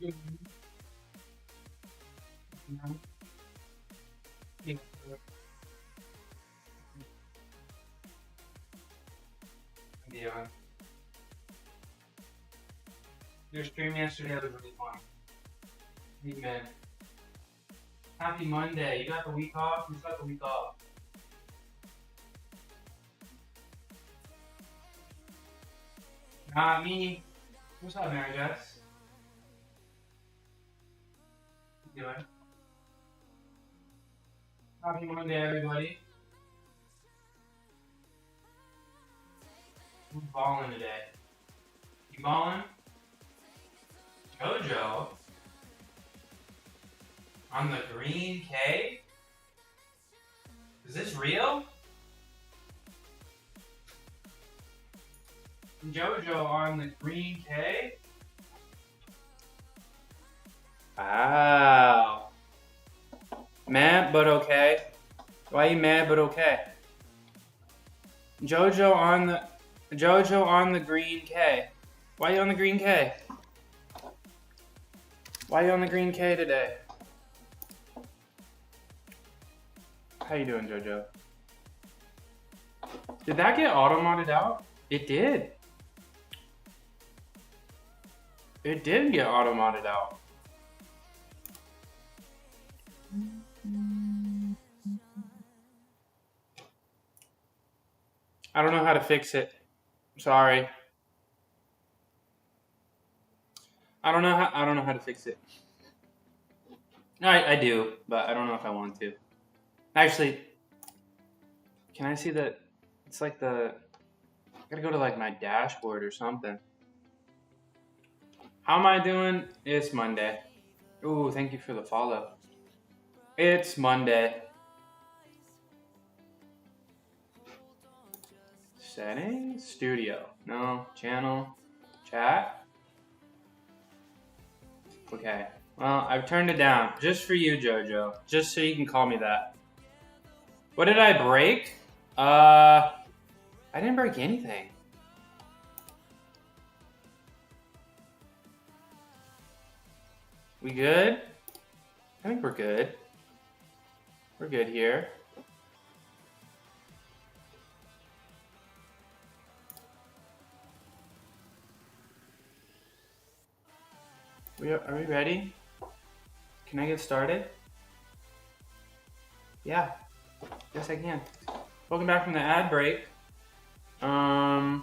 Yeah. Your stream yesterday was really fun. Amen. Happy Monday. You got the week off? Who's got the week off? Not me. What's up, Mary Jess? What you doing? Happy Monday, everybody. Who's balling today? You balling? JoJo? On the green K? Is this real? JoJo on the green K? Wow. Mad but okay. Why you mad but okay? JoJo on the green K. Why you on the green K? Why you on the green K today? How you doing, JoJo? Did that get auto-modded out? It did. It did get auto-modded out. I don't know how to fix it. Sorry. I don't know how to fix it. I do, but I don't know if I want to. Actually, can I see that? It's like I gotta go to like my dashboard or something. How am I doing? It's Monday. Ooh, thank you for the follow. It's Monday. Settings, studio, no, channel, chat. Okay, well, I've turned it down just for you, JoJo, just so you can call me that. What did I break? I didn't break anything. We good? I think we're good. We're good here. Are we ready? Can I get started? Yeah. Yes, I can. Welcome back from the ad break. I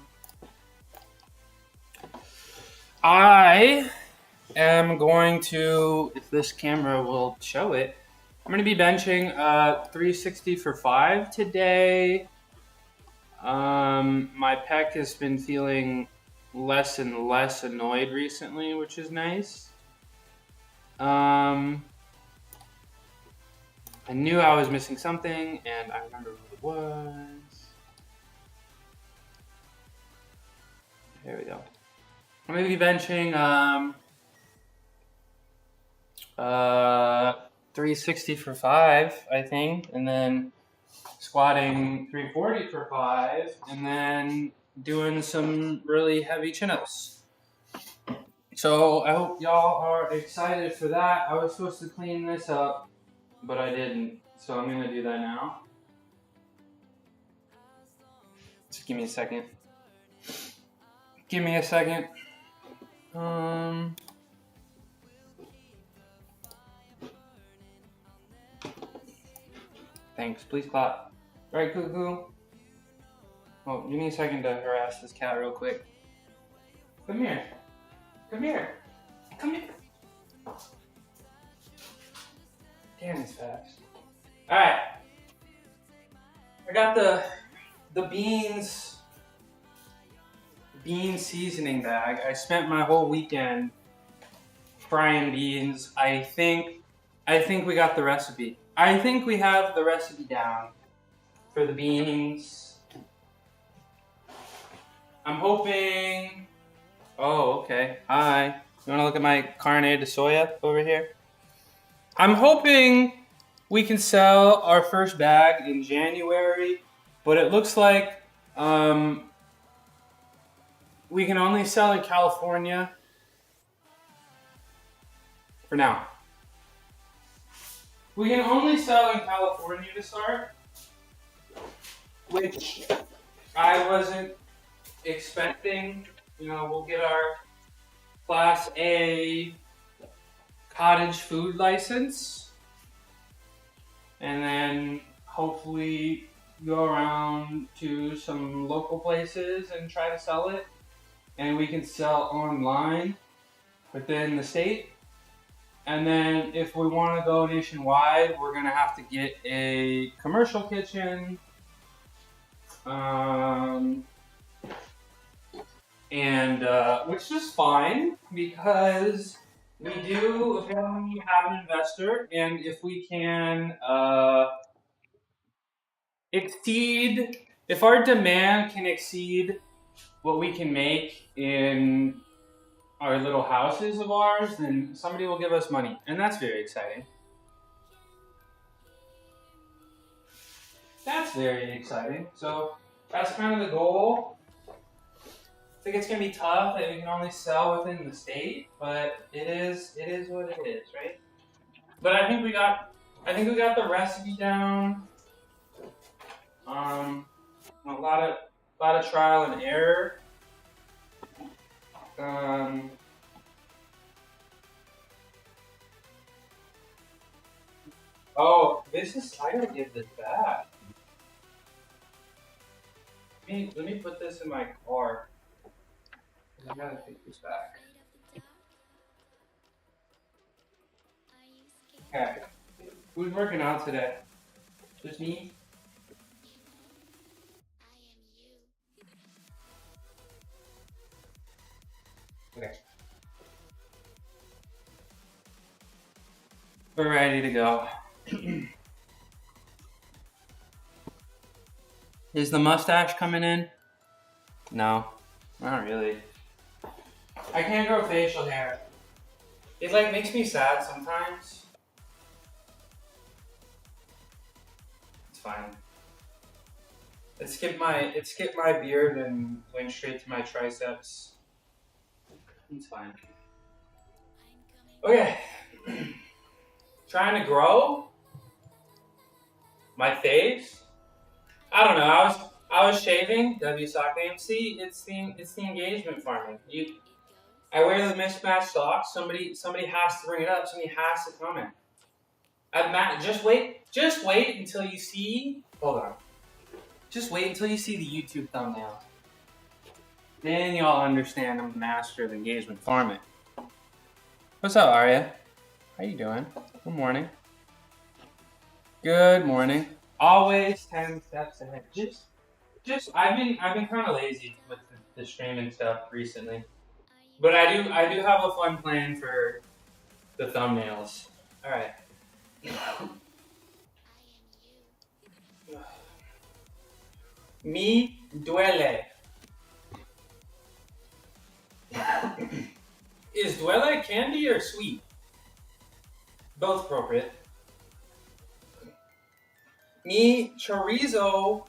am going to, if this camera will show it, I'm going to be benching 360 for 5 today. My pec has been feeling less and less annoyed recently, which is nice. I knew I was missing something, and I remember what it was. There we go. I'm going to be benching 360 for 5, I think, and then squatting 340 for 5, and then doing some really heavy chin-ups. So I hope y'all are excited for that. I was supposed to clean this up, but I didn't, so I'm gonna do that now. Just give me a second. Give me a second. Thanks. Please clap. Right, Cuckoo? Oh, give me a second to harass this cat real quick. Come here. Come here. Come here. Damn, he's fast. Alright. I got the bean seasoning bag. I spent my whole weekend frying beans. I think we got the recipe. I think we have the recipe down for the beans. I'm hoping... Oh, okay. Hi. You want to look at my carne de soya over here? I'm hoping we can sell our first bag in January, but it looks like we can only sell in California. for now. We can only sell in California to start, which I wasn't expecting. You know, we'll get our Class A cottage food license, and then hopefully go around to some local places and try to sell it. And we can sell online within the state. And then if we want to go nationwide, we're going to have to get a commercial kitchen. Which is fine because we do apparently have an investor, and if we can if our demand can exceed what we can make in our little houses of ours, then somebody will give us money, and that's very exciting. That's very exciting. So that's kind of the goal. I think it's gonna be tough that we can only sell within the state, but it is what it is, right? But I think we got the recipe down. A lot of trial and error. Oh, I gotta give this back. Let me put this in my car. I gotta take this back. Okay. Who's working out today? Just me? Okay. We're ready to go. Is the mustache coming in? No, not really. I can't grow facial hair. It like makes me sad sometimes. It's fine. It skipped my beard and went straight to my triceps. It's fine. Okay. Trying to grow my face. I don't know. I was shaving. WSOCAMC. It's the engagement farming. I wear the mismatched socks. Somebody has to bring it up. Somebody has to comment. Just wait until you see. Hold on. Just wait until you see the YouTube thumbnail. Then y'all understand I'm the master of engagement farming. What's up, Arya? How you doing? Good morning. Good morning. Always 10 steps ahead. I've been kind of lazy with the streaming stuff recently, but I do have a fun plan for the thumbnails. All right. Mi duele. Is duele candy or sweet? Both appropriate. Mi chorizo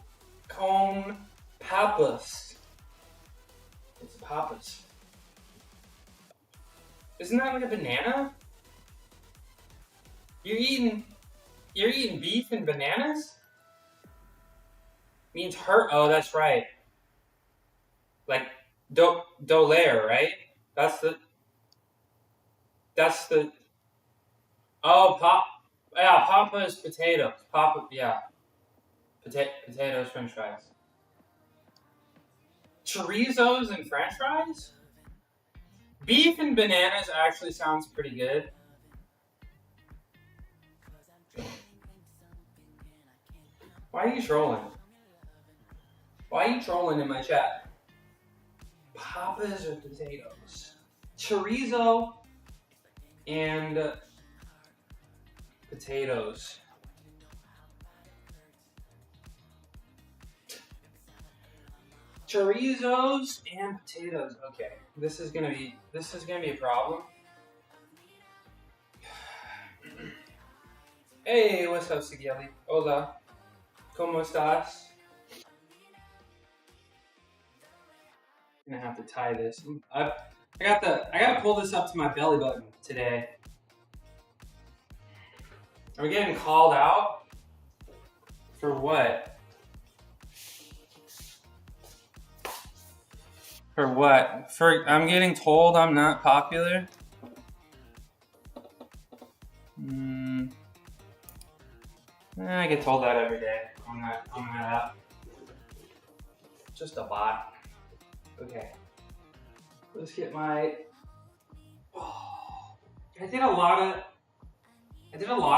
con papas. It's papas. Isn't that like a banana? You're eating beef and bananas? Means hurt. Oh, that's right. Like dolare, right? That's the. Oh, Papa is potatoes. Papa, yeah. Potatoes, French fries. Chorizos and French fries. Beef and bananas actually sounds pretty good. Why are you trolling? Why are you trolling in my chat? Papas or potatoes? Chorizo and potatoes. Chorizos and potatoes. Okay, this is gonna be a problem. Hey, what's up, Sigeli? Hola, ¿cómo estás? I'm gonna have to tie this. I gotta pull this up to my belly button today. Are we getting called out? For what? For what? I'm getting told I'm not popular? I get told that every day on that app. Just a bot. Okay. Let's get my. Oh, I did a lot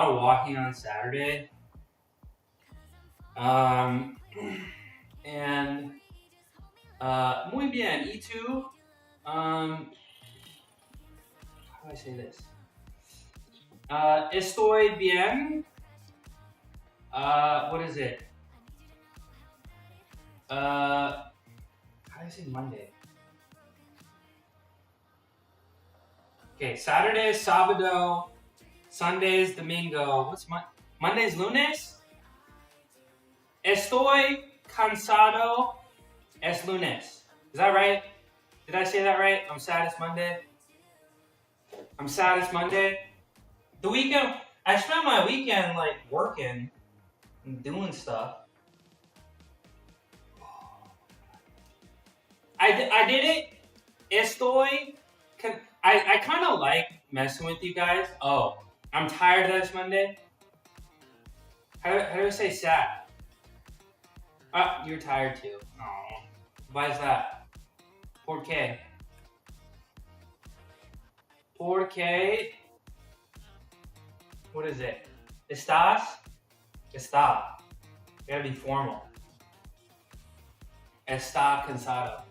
of walking on Saturday. And muy bien. ¿Y tú? How do I say this? Estoy bien. What is it? How do I say Monday? Okay, Saturday is sábado. Sunday is domingo. What's Monday's lunes? Estoy cansado es lunes. Is that right? Did I say that right? I'm sad it's Monday. The weekend, I spent my weekend like working and doing stuff. I did it. I kind of like messing with you guys. Oh, I'm tired that it's Monday. How do I say sad? You're tired too. Oh, why is that? ¿Por qué? What is it? ¿Estás? Está. You gotta be formal. Está cansado.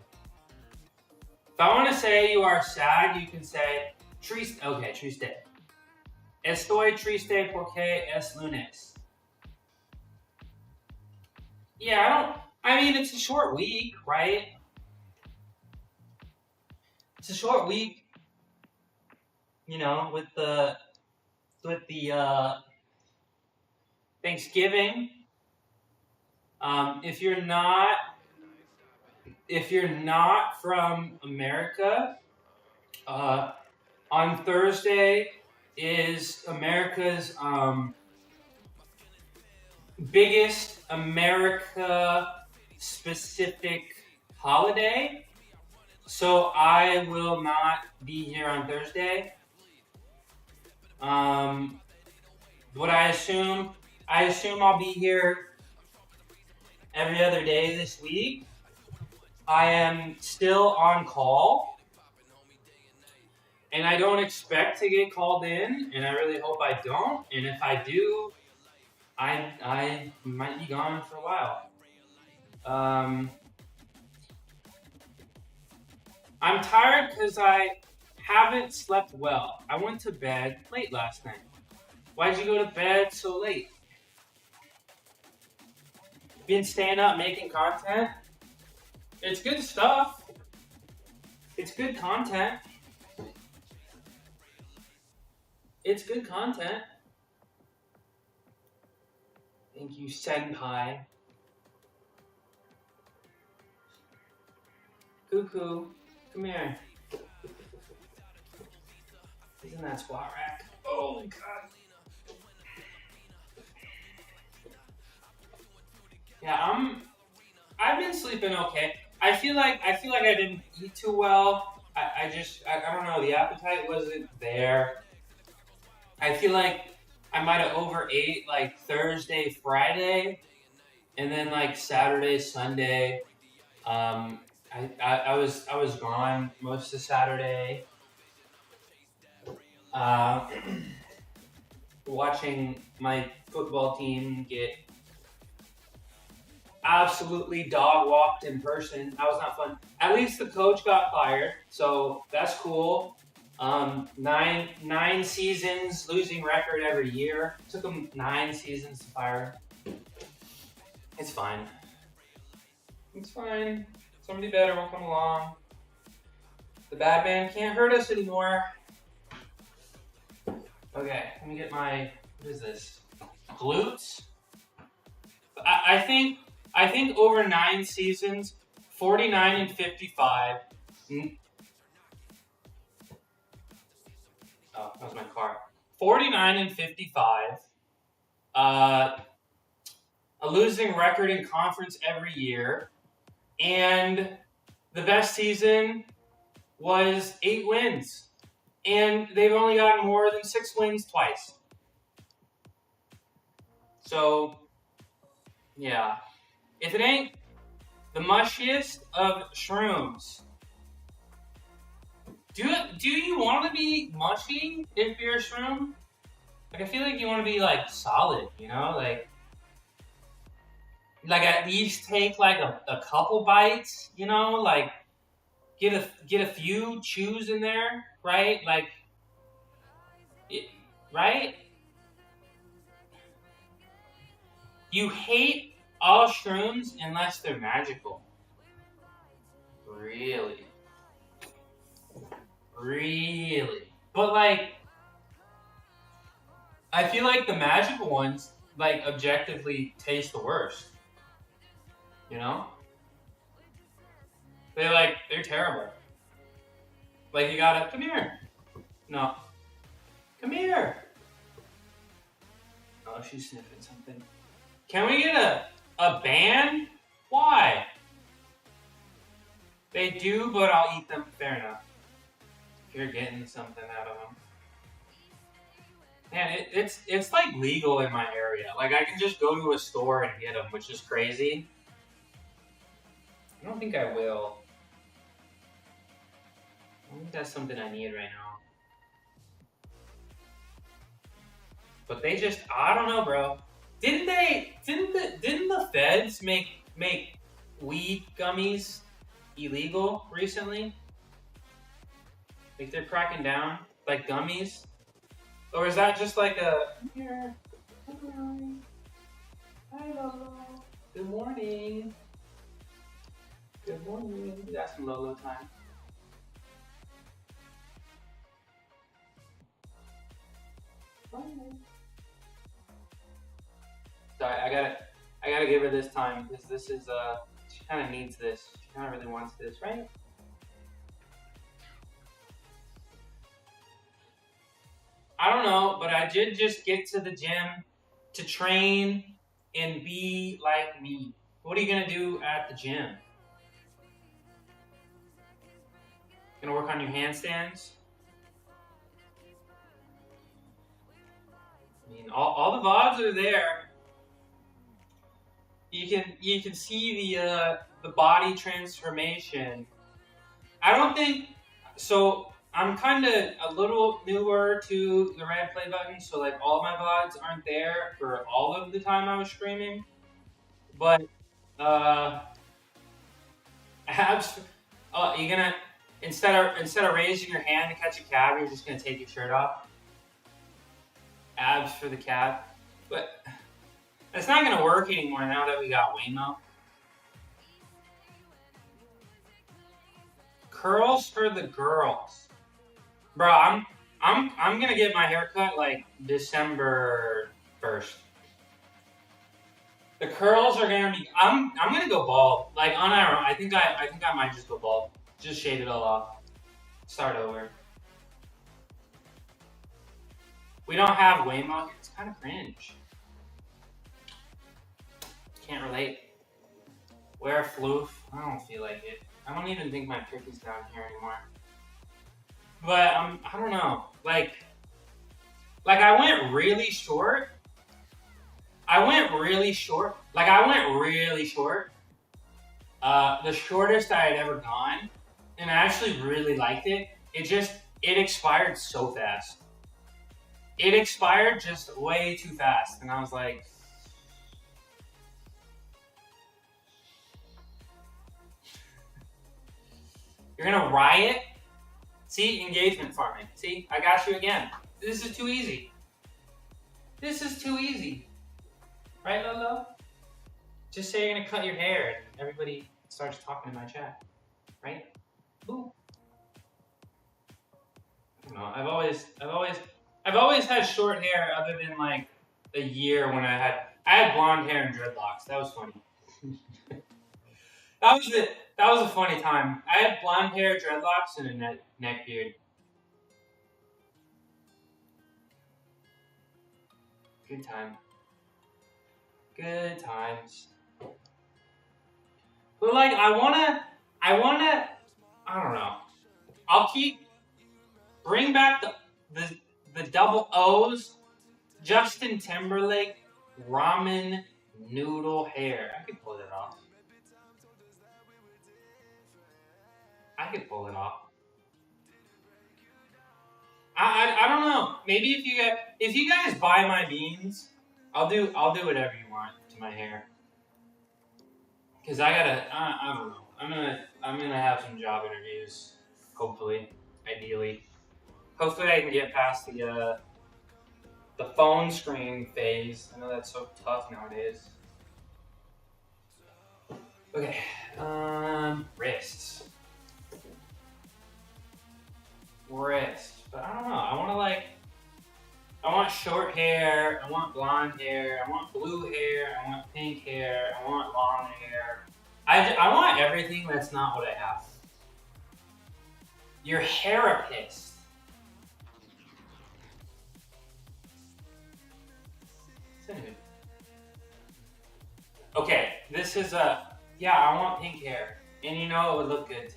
If I want to say you are sad, you can say triste. Okay, triste. Estoy triste porque es lunes. Yeah, I mean, it's a short week, right? It's a short week, you know, with the Thanksgiving. If you're not from America, on Thursday is America's biggest America-specific holiday. So I will not be here on Thursday. What I assume I'll be here every other day this week. I am still on call, and I don't expect to get called in, and I really hope I don't. And if I do, I might be gone for a while. I'm tired because I haven't slept well. I went to bed late last night. Why'd you go to bed so late? Been staying up making content? It's good stuff. It's good content. Thank you, Senpai. Cuckoo, come here. He's in that squat rack. Oh god. Yeah, I've been sleeping okay. I feel like I didn't eat too well. I don't know, the appetite wasn't there. I feel like I might have overate like Thursday, Friday, and then like Saturday, Sunday. I was gone most of Saturday. Watching my football team get absolutely dog walked in person. That was not fun. At least the coach got fired, so that's cool. 9 seasons, losing record every year. Took him 9 seasons to fire. It's fine. Somebody better will come along. The bad man can't hurt us anymore. Okay, let me get my, what is this? Glutes? I think over 9 seasons, 49 and 55. Oh, that was my car. 49 and 55. a losing record in conference every year, and the best season was 8 wins, and they've only gotten more than 6 wins twice. So, yeah. If it ain't the mushiest of shrooms, do you want to be mushy if you're a shroom? Like, I feel like you want to be, like, solid, you know? Like at least take, like, a couple bites, you know? Like, get a few chews in there, right? Like, right? You hate all shrooms unless they're magical. Really? Really? But, like, I feel like the magical ones, like, objectively taste the worst. You know? They're terrible. Like, you gotta, come here. No. Come here. Oh, she's sniffing something. Can we get a ban? Why? They do, but I'll eat them. Fair enough. If you're getting something out of them. Man, it's like legal in my area. Like, I can just go to a store and get them, which is crazy. I don't think I will. I don't think that's something I need right now. But they just, I don't know, bro. Didn't the feds make weed gummies illegal recently? Like, they're cracking down, like, gummies? Or is that just like a, here, hi, Lolo. Good morning. Good morning. We got some Lolo time. Sorry, I gotta give her this time because this is she kind of needs this. She kind of really wants this, right? I don't know, but I did just get to the gym to train and be like me. What are you gonna do at the gym? Gonna work on your handstands? I mean, all the VODs are there. You can see the body transformation. I don't think so. I'm kind of a little newer to the red play button, so like all my VODs aren't there for all of the time I was streaming. But abs. Oh, you're gonna instead of raising your hand to catch a cab, you're just gonna take your shirt off. Abs for the cab, but that's not gonna work anymore now that we got Waymo. Curls for the girls, bro. I'm gonna get my haircut like December 1st. The curls are gonna be. I'm gonna go bald. Like on our own. I think I might just go bald. Just shave it all off. Start over. We don't have Waymo. It's kind of cringe. Can't relate. Wear a floof. I don't feel like it. I don't even think my trick is down here anymore. But I don't know. Like I went really short. The shortest I had ever gone, and I actually really liked it. It expired so fast. It expired just way too fast, and I was like, you're gonna riot? See, engagement farming. See, I got you again. This is too easy. This is too easy. Right, Lolo? Just say you're gonna cut your hair and everybody starts talking in my chat. Right? Ooh. I don't know. I've always had short hair other than like a year when I had blonde hair and dreadlocks. That was funny. That was a funny time. I had blonde hair, dreadlocks, and a neck beard. Good time. Good times. But like, I wanna, I don't know. I'll bring back the double O's, Justin Timberlake, ramen noodle hair. I could pull it off. I could pull it off. I don't know. Maybe if you guys buy my beans, I'll do whatever you want to my hair. Cause I don't know. I'm gonna have some job interviews. Hopefully, ideally. Hopefully I can get past the phone screen phase. I know that's so tough nowadays. Okay, wrists. But I don't know. I want short hair. I want blonde hair. I want blue hair. I want pink hair. I want long hair. I want everything that's not what I have. Your therapist. Okay, this is yeah, I want pink hair. And you know it would look good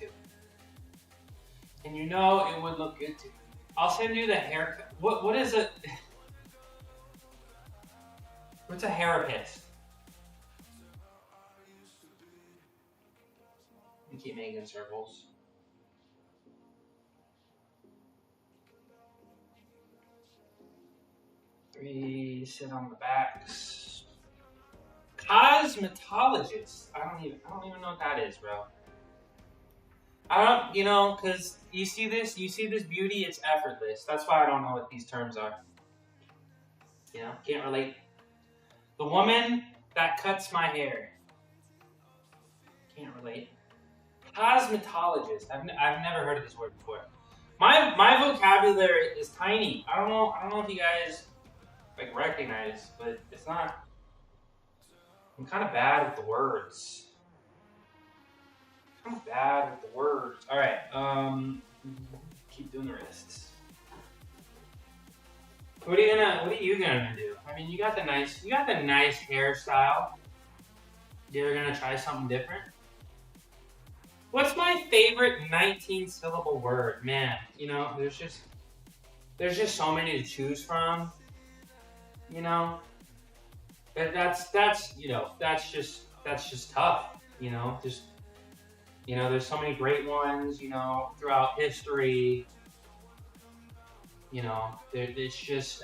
too. I'll send you the haircut. What is it? What's a therapist? You keep making circles. Three, sit on the backs. Cosmetologist. I don't even know what that is, bro. Cause you see this beauty, it's effortless. That's why I don't know what these terms are. Can't relate. The woman that cuts my hair. Can't relate. Cosmetologist. I've never heard of this word before. My vocabulary is tiny. I don't know if you guys recognize, but it's not. I'm kind of bad with the words. All right. Keep doing the wrists. What are you gonna do? I mean, you got the nice hairstyle. You're gonna try something different. What's my favorite 19-syllable word? Man, there's just so many to choose from. That's just tough. There's so many great ones. Throughout history. It's just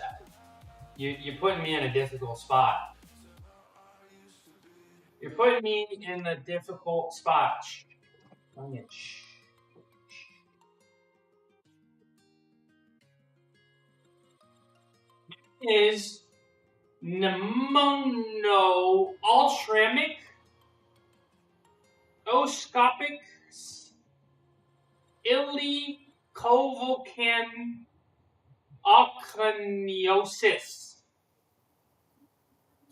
you're putting me in a difficult spot. You're putting me in a difficult spot. Is pneumono-ultramic oscopic ileovolcan ocraniosis.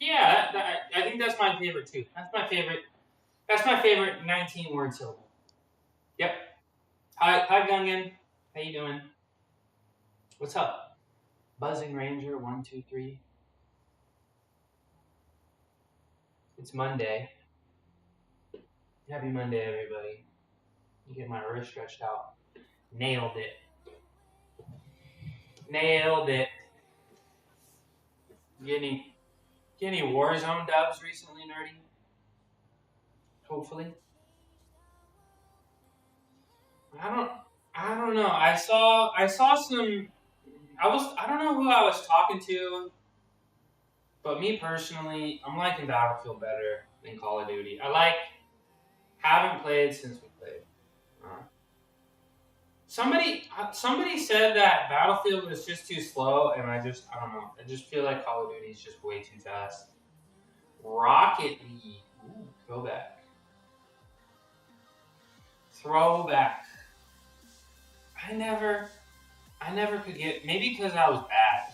Yeah, I think that's my favorite too. That's my favorite 19-word syllable. Yep. Hi, Gungan. How you doing? What's up? Buzzing Ranger 123. It's Monday. Happy Monday, everybody. You get my wrist stretched out. Nailed it. Get any Warzone dubs recently, Nerdy? Hopefully. I don't know. I saw some. I don't know who I was talking to, but me personally, I'm liking Battlefield better than Call of Duty. Haven't played since we played. Somebody said that Battlefield was just too slow, and I don't know. I just feel like Call of Duty is just way too fast. Rocket League. Ooh, throwback. I never could get, maybe because I was bad.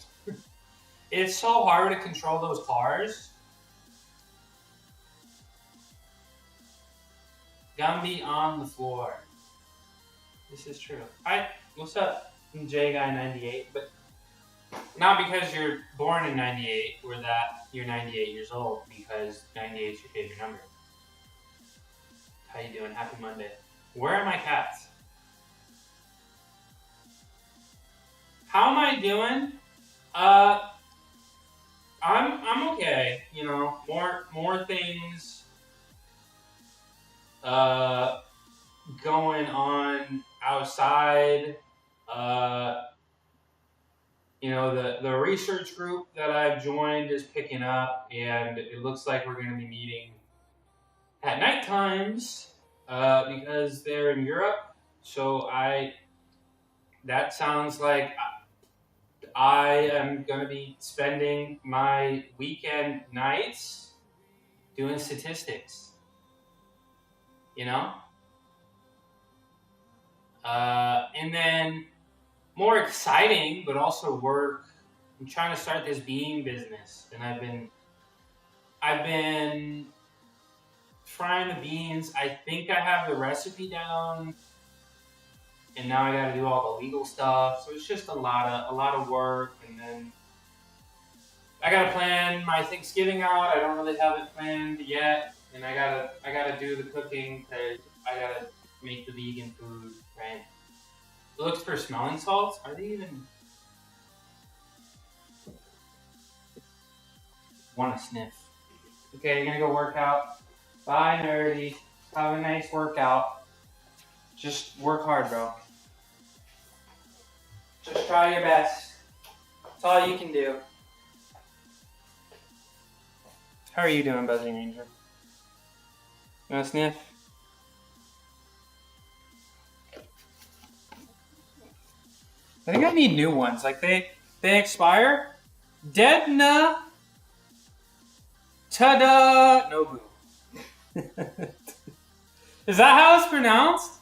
It's so hard to control those cars. Gumby on the floor. This is true. What's up, J Guy 98? But not because you're born in 98 or that you're 98 years old because 98 is your favorite number. How you doing? Happy Monday. Where are my cats? How am I doing? I'm okay. You know, more things going on outside. You know, the research group that I've joined is picking up, and it looks like we're going to be meeting at night times because they're in Europe. So that sounds like I am going to be spending my weekend nights doing statistics. You know? And then more exciting, but also work. I'm trying to start this bean business, and I've been frying the beans. I think I have the recipe down, and now I got to do all the legal stuff. So it's just a lot of work, and then I got to plan my Thanksgiving out. I don't really have it planned yet, and I gotta do the cooking because I gotta make the vegan food, right? Looks for smelling salts. Are they even? Want to sniff? Okay, you're gonna go work out. Bye, nerdy. Have a nice workout. Just work hard, bro. Just try your best. That's all you can do. How are you doing, Buzzing Ranger? You want to sniff? I think I need new ones. Like they expire. Dedna. Ta-da! Nobu. Is that how it's pronounced?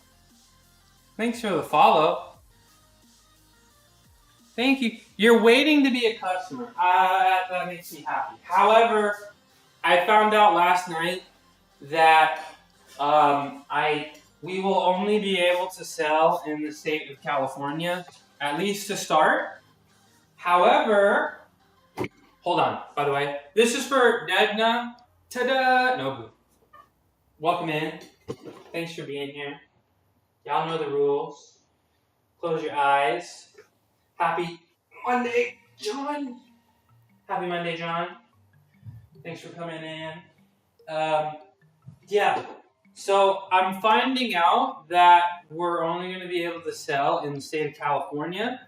Thanks for the follow. Thank you. You're waiting to be a customer. That makes me happy. However, I found out last night that we will only be able to sell in the state of California, at least to start. However, hold on, by the way. This is for Dedna. Ta-da! Nobu. Welcome in. Thanks for being here. Y'all know the rules. Close your eyes. Happy Monday, John. Happy Monday, John. Thanks for coming in. Yeah. So I'm finding out that we're only going to be able to sell in the state of California.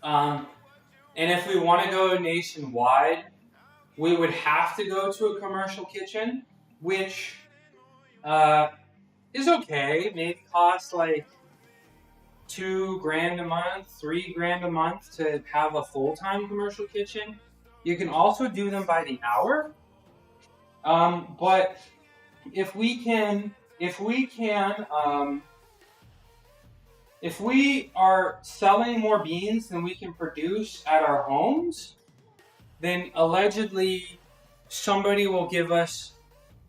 And if we want to go nationwide, we would have to go to a commercial kitchen, which is okay. Maybe costs like $2,000 a month, $3,000 a month to have a full-time commercial kitchen. You can also do them by the hour. But if we are selling more beans than we can produce at our homes, then allegedly somebody will give us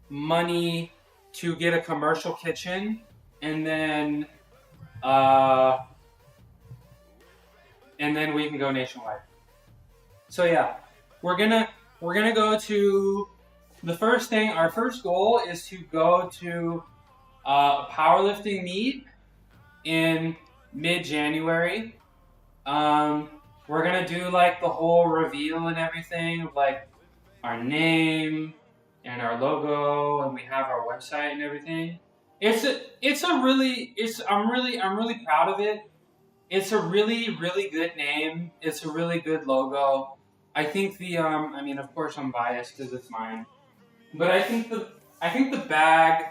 money to get a commercial kitchen, and then we can go nationwide. So yeah, we're gonna go to the first thing. Our first goal is to go to a powerlifting meet in mid-January. We're gonna do like the whole reveal and everything of like our name and our logo, and we have our website and everything. I'm really proud of it. It's a really, really good name. It's a really good logo. I think of course I'm biased because it's mine, but I think the bag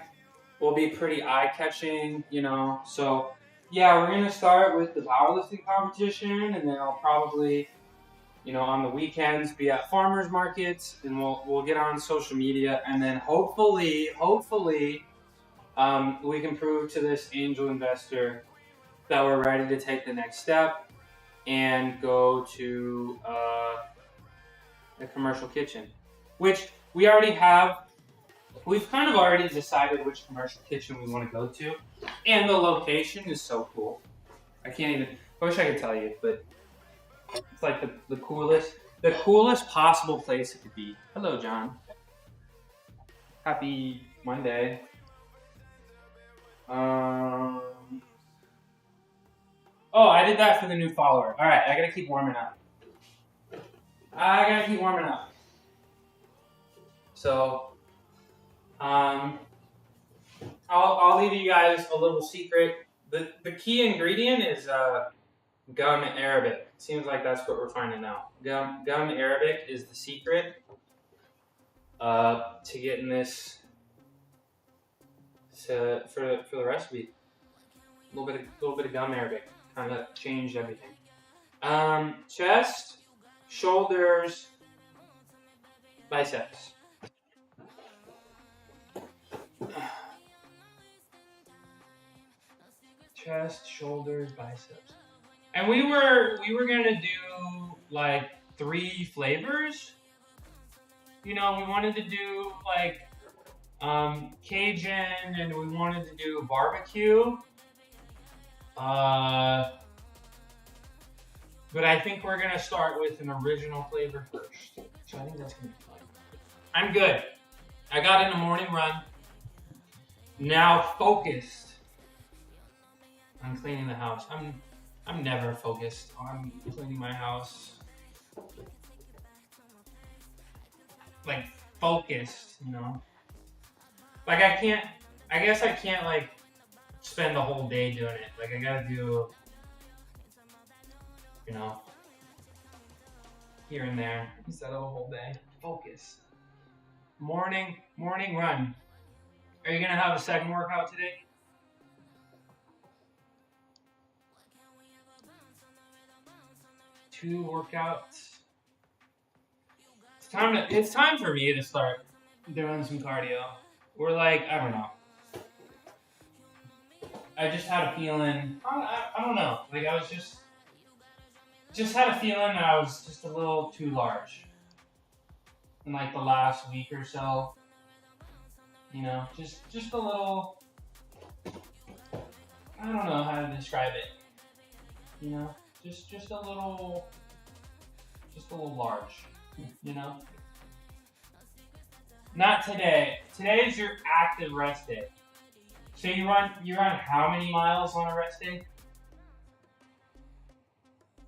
will be pretty eye-catching, you know. So yeah, we're gonna start with the powerlifting competition, and then I'll probably, you know, on the weekends be at farmers markets, and we'll get on social media, and then hopefully we can prove to this angel investor that we're ready to take the next step and go to a commercial kitchen, which we already have. We've kind of already decided which commercial kitchen we want to go to, and the location is so cool. I wish I could tell you, but it's like the coolest. the coolest possible place it could be. Hello, John. Happy Monday. Oh, I did that for the new follower. All right, I gotta keep warming up. So, I'll leave you guys a little secret. The key ingredient is gum Arabic. Seems like that's what we're finding out. Gum Arabic is the secret to getting this for the recipe. A little bit of gum Arabic kind of changed everything. Chest, shoulders, biceps. Chest, shoulders, biceps. And we were gonna do like 3 flavors. You know, we wanted to do like Cajun, and we wanted to do barbecue. But I think we're gonna start with an original flavor first. So I think that's gonna be fun. I'm good. I got in a morning run. Now focused on cleaning the house. I'm never focused on cleaning my house. Like focused, you know. Like I guess I can't like spend the whole day doing it. Like I gotta do, you know, here and there instead of a whole day. Focus. Morning run. Are you gonna have a second workout today? Two workouts. It's time for me to start doing some cardio. Or like, I don't know. I just had a feeling. I don't know. Like I was just had a feeling that I was just a little too large in like the last week or so. You know, just a little. I don't know how to describe it. You know, just a little large. You know. Not today. Today is your active rest day. So you run how many miles on a rest day?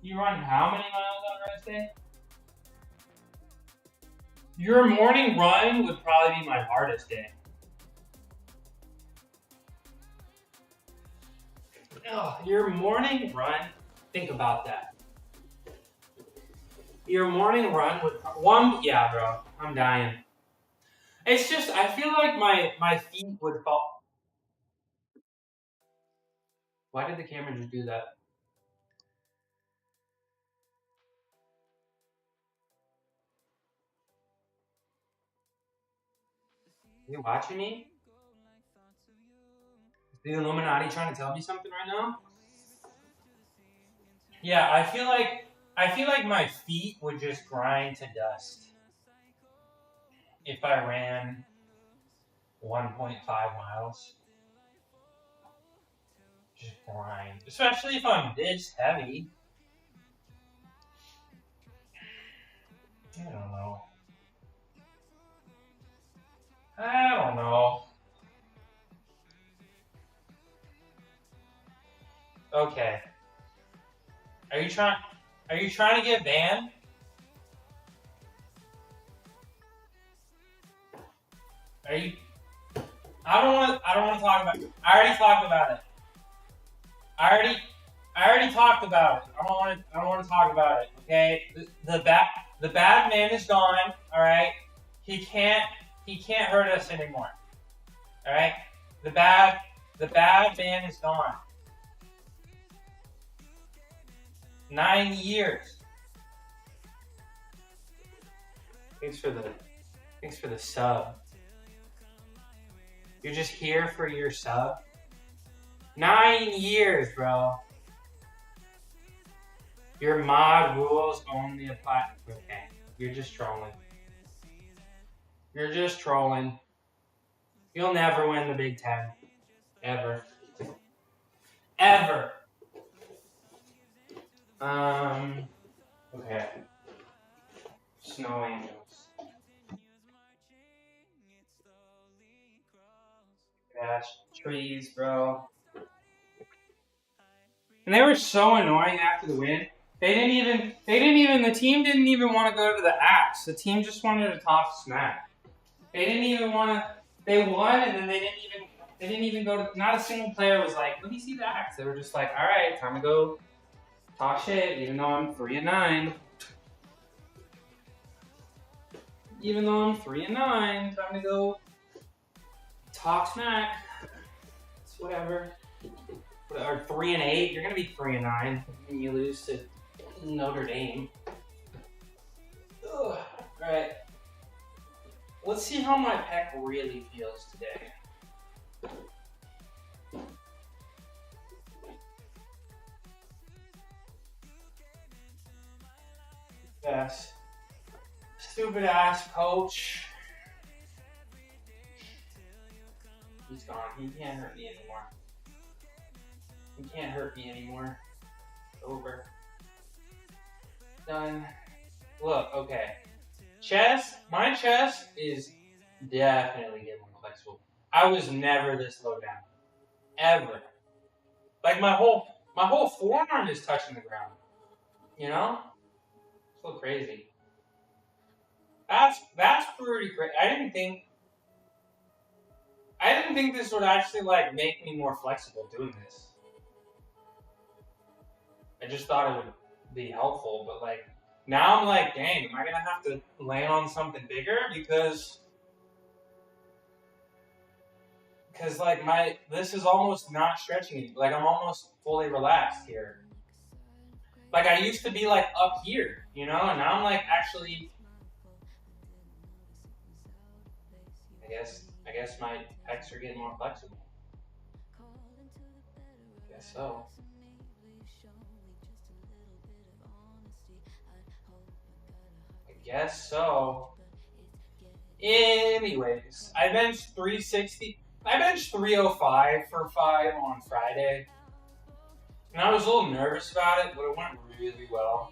You run how many miles on a rest day? Your morning run would probably be my hardest day. Oh, your morning run, think about that. Your morning run would, yeah, bro, I'm dying. It's just, I feel like my feet would fall. Why did the camera just do that? Are you watching me? Is the Illuminati trying to tell me something right now? Yeah, I feel like my feet would just grind to dust if I ran 1.5 miles. Just grind. Especially if I'm this heavy. I don't know. Okay. Are you trying to get banned? Are you? I don't want to talk about it. I already talked about it. I already talked about it. I don't want to talk about it. Okay. The bad man is gone. All right. He can't hurt us anymore. All right. The bad man is gone. 9 years. Thanks for the sub. You're just here for your sub. 9 years, bro. Your mod rules only apply. Okay, you're just trolling. You're just trolling. You'll never win the Big Ten. Ever. Ever. Okay. snow angels. Gosh, trees, bro. And they were so annoying after the win. The team didn't even want to go to the axe. The team just wanted to talk smack. They didn't even want to, they won and then they didn't even go to, not a single player was like, let me see the axe. They were just like, all right, time to go talk shit, even though I'm 3-9. Even though I'm 3-9, time to go talk smack. It's whatever. Or 3-8, you're gonna be 3-9 when you lose to Notre Dame. Ugh. All right. Let's see how my pec really feels today. Yes. Stupid ass coach. He's gone. He can't hurt me anymore. He can't hurt me anymore. Over. Done. Look, okay. Chest, my chest is definitely getting more flexible. I was never this low down. Ever. Like my whole forearm is touching the ground. You know? So crazy. That's pretty crazy. I didn't think this would actually like make me more flexible doing this. I just thought it would be helpful, but like now I'm like, dang, am I gonna have to land on something bigger because like this is almost not stretching. Like I'm almost fully relaxed here. Like I used to be like up here, you know, and now I'm like actually. I guess my pecs are getting more flexible. Guess so. I guess so. Anyways, I benched 360. I benched 305 for 5 on Friday. And I was a little nervous about it, but it went really well.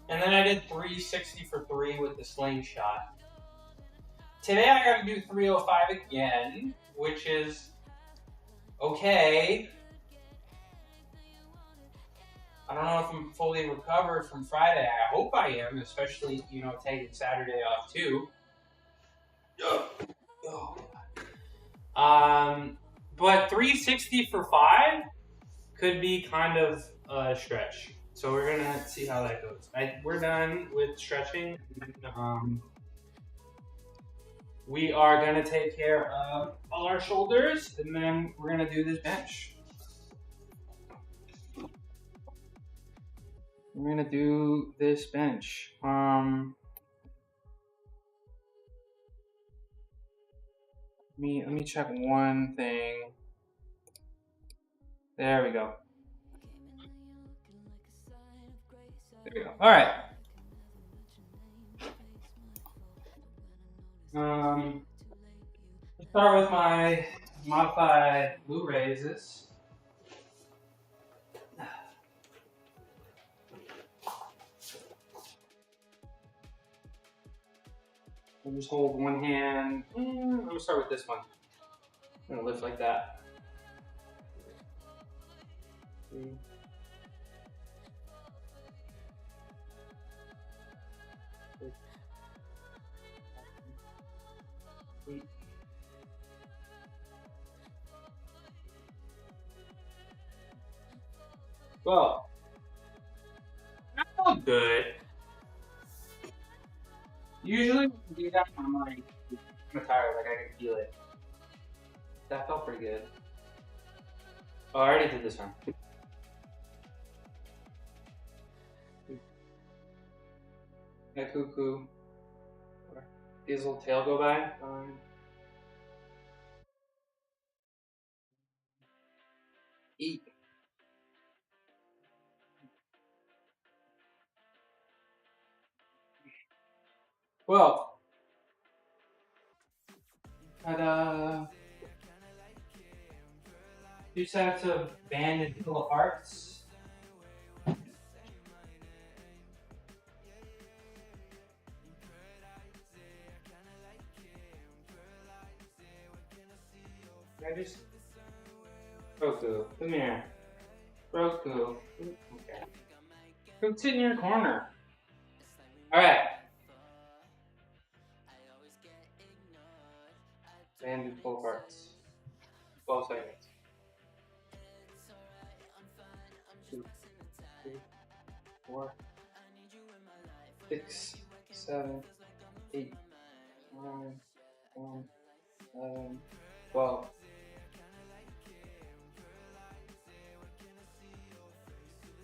And then I did 360 for 3 with the slingshot. Today I got to do 305 again, which is okay. I don't know if I'm fully recovered from Friday. I hope I am, especially, you know, taking Saturday off too. But 360 for 5 could be kind of a stretch. So we're gonna see how that goes. We're done with stretching. We are gonna take care of all our shoulders, and then we're gonna do this bench. We're gonna do this bench. Let me check one thing. There we go. There we go. All right. Let's start with my modified glute raises. I'll just hold one hand. I'm gonna start with this one. I'm gonna lift like that. Well, that felt good. Usually when I do that, I'm like, I'm tired, like I can feel it. That felt pretty good. Oh, I already did this one. Yeah, cuckoo. His little tail go by. Eat. Well, but two sets of banded pillow hearts. I just... Roku, come here. Roku. Okay. Go sit in your corner. Alright. And do full parts. 12 seconds. 2, 3, 4, 6, 7, 8, 9, 10, 11, 12.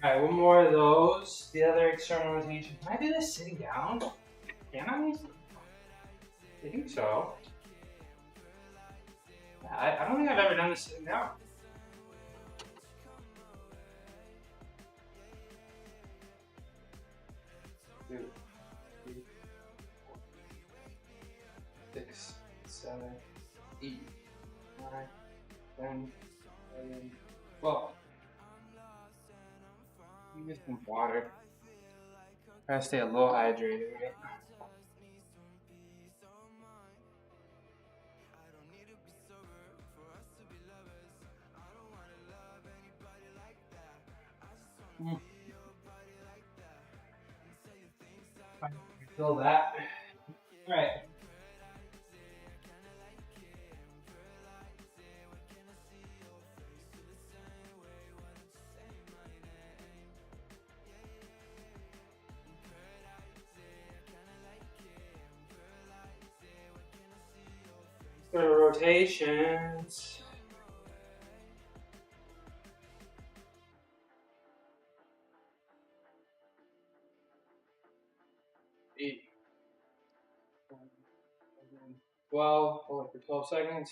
Alright, one more of those. The other external rotation. Can I do this sitting down? Can I? I think so. I don't think I've ever done this sitting down. Two, 3, 4, 6, 7, 8, 9, 10, 11, 12. You get some water. Try to stay a little hydrated, right? Feel that. All right. For rotations. Eight. 12. Hold it for 12 seconds.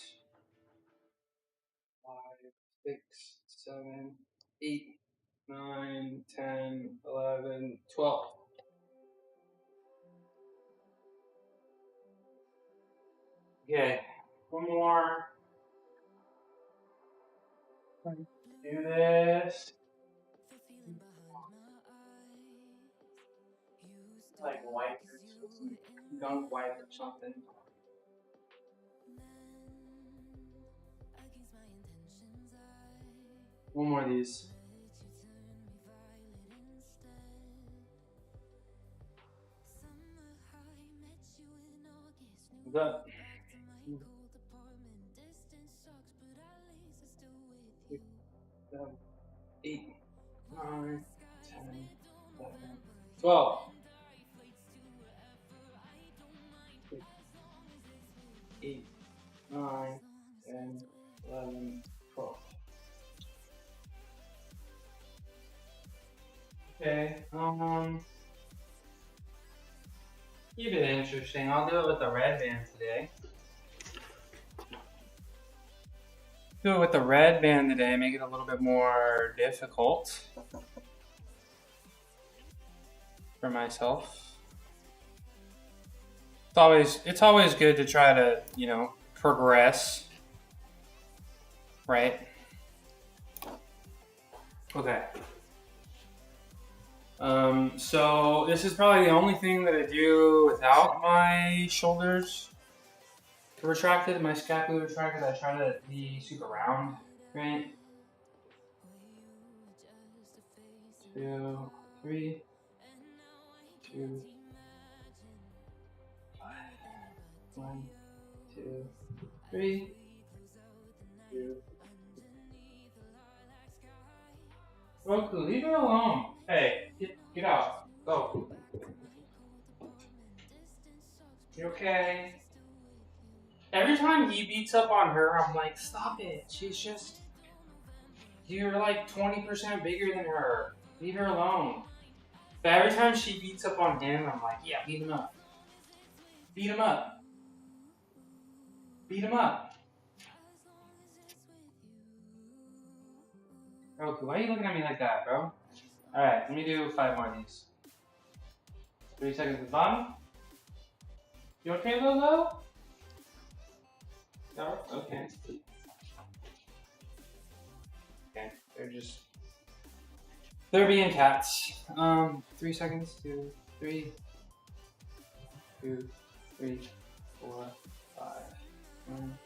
5, 6, 7, 8, 9, 10, 11, 12. Okay, one more. Do this. Like wipe or something. Gunk wipe or something. One more of these. That. 6, 7, 8, 9, 10, 11, 12. 6, 8, 9, 10, 11, 12. Okay, keep it interesting. I'll do it with the red band today. Do it with the red band today, make it a little bit more difficult for myself. It's always good to try to, progress, right? Okay. So this is probably the only thing that I do without my shoulders retracted, my scapula retracted. I try to be super round, right? 2, 3, 2, 5, 1, 2, 3, 2. Roku, leave her alone. Hey, get out. Go. You okay? Every time he beats up on her, I'm like, stop it. You're like 20% bigger than her. Leave her alone. But every time she beats up on him, I'm like, yeah, beat him up. Beat him up. Beat him up. Roku, why are you looking at me like that, bro? Alright, let me do 5 more of these. 3 seconds at the bottom. You okay, Lolo? No? Okay. Okay, they're being cats. 3 seconds, 2, 3, 2, 3, 4, 5, 1,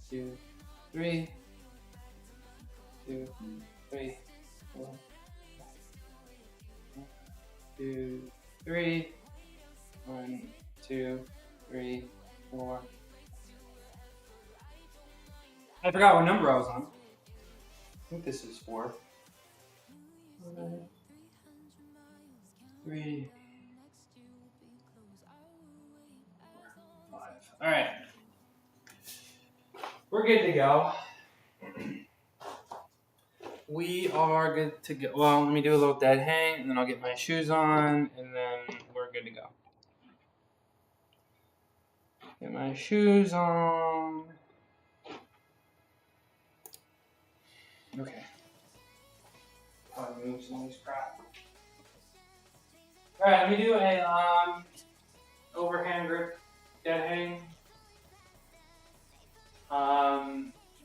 2, 3, 2, 3, 4, 2, 3, 1, 2, 3, 4. I forgot what number I was on. I think this is 4. 3, 4, 5. All right. We're good to go. We are good to go. Well, let me do a little dead hang, and then I'll get my shoes on, and then we're good to go. Get my shoes on. Okay. Probably move some of this crap. All right, let me do a overhand grip dead hang.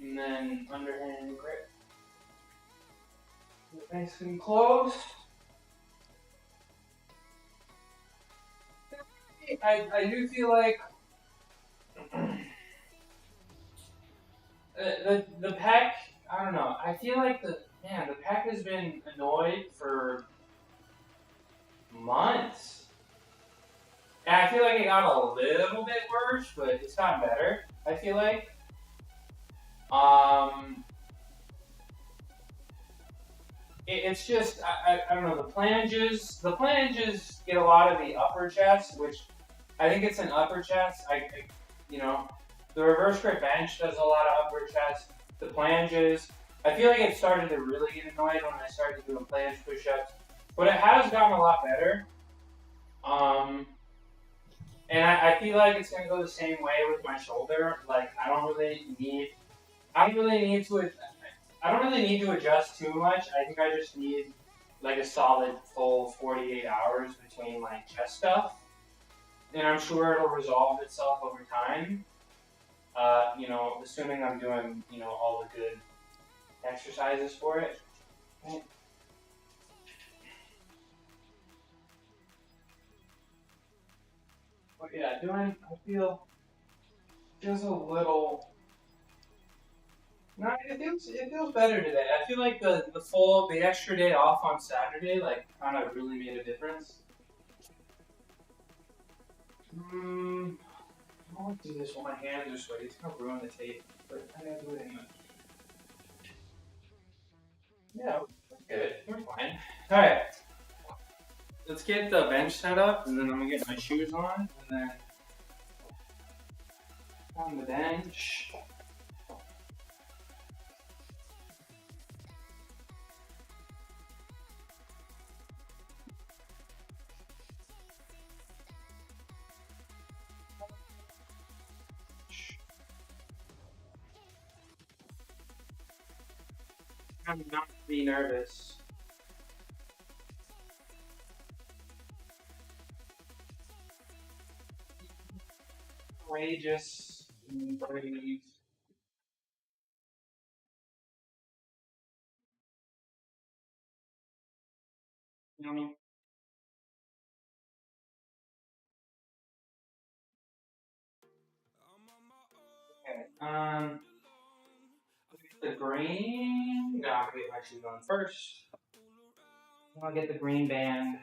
And then underhand grip. Nice and close. I do feel like the pec, I don't know. I feel like the pec has been annoyed for months. And I feel like it got a little bit worse, but it's gotten better, I feel like. It's just, I don't know, the flanges get a lot of the upper chest, which I think it's an upper chest. You know, the reverse grip bench does a lot of upper chest. The flanges, I feel like it started to really get annoyed when I started doing flange push-ups, but it has gotten a lot better. And I feel like it's gonna go the same way with my shoulder. Like I don't really need to adjust too much. I think I just need like a solid full 48 hours between like chest stuff, and I'm sure it'll resolve itself over time. You know, assuming I'm doing all the good exercises for it. Right? But yeah, feels a little. No, it feels better today. I feel like the extra day off on Saturday like kind of really made a difference. I won't do this while my hands are sweaty. It's gonna ruin the tape, but I gotta do it anyway. Yeah, we're good. We're fine. All right, let's get the bench set up, and then I'm gonna get my shoes on, and then on the bench. I'm not be nervous. Courageous and brave. You know what I mean? Okay. The green. No, I'll get my shoes on first. I'll get the green band.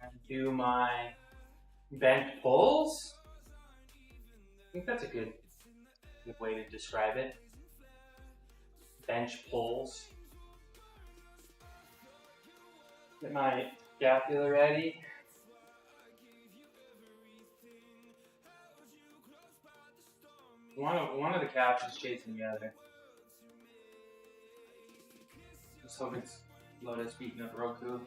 And do my bench pulls. I think that's a good way to describe it. Bench pulls. Get my scapula ready. One of the calves is chasing the other. Let's hope it's Lotus beating up Roku.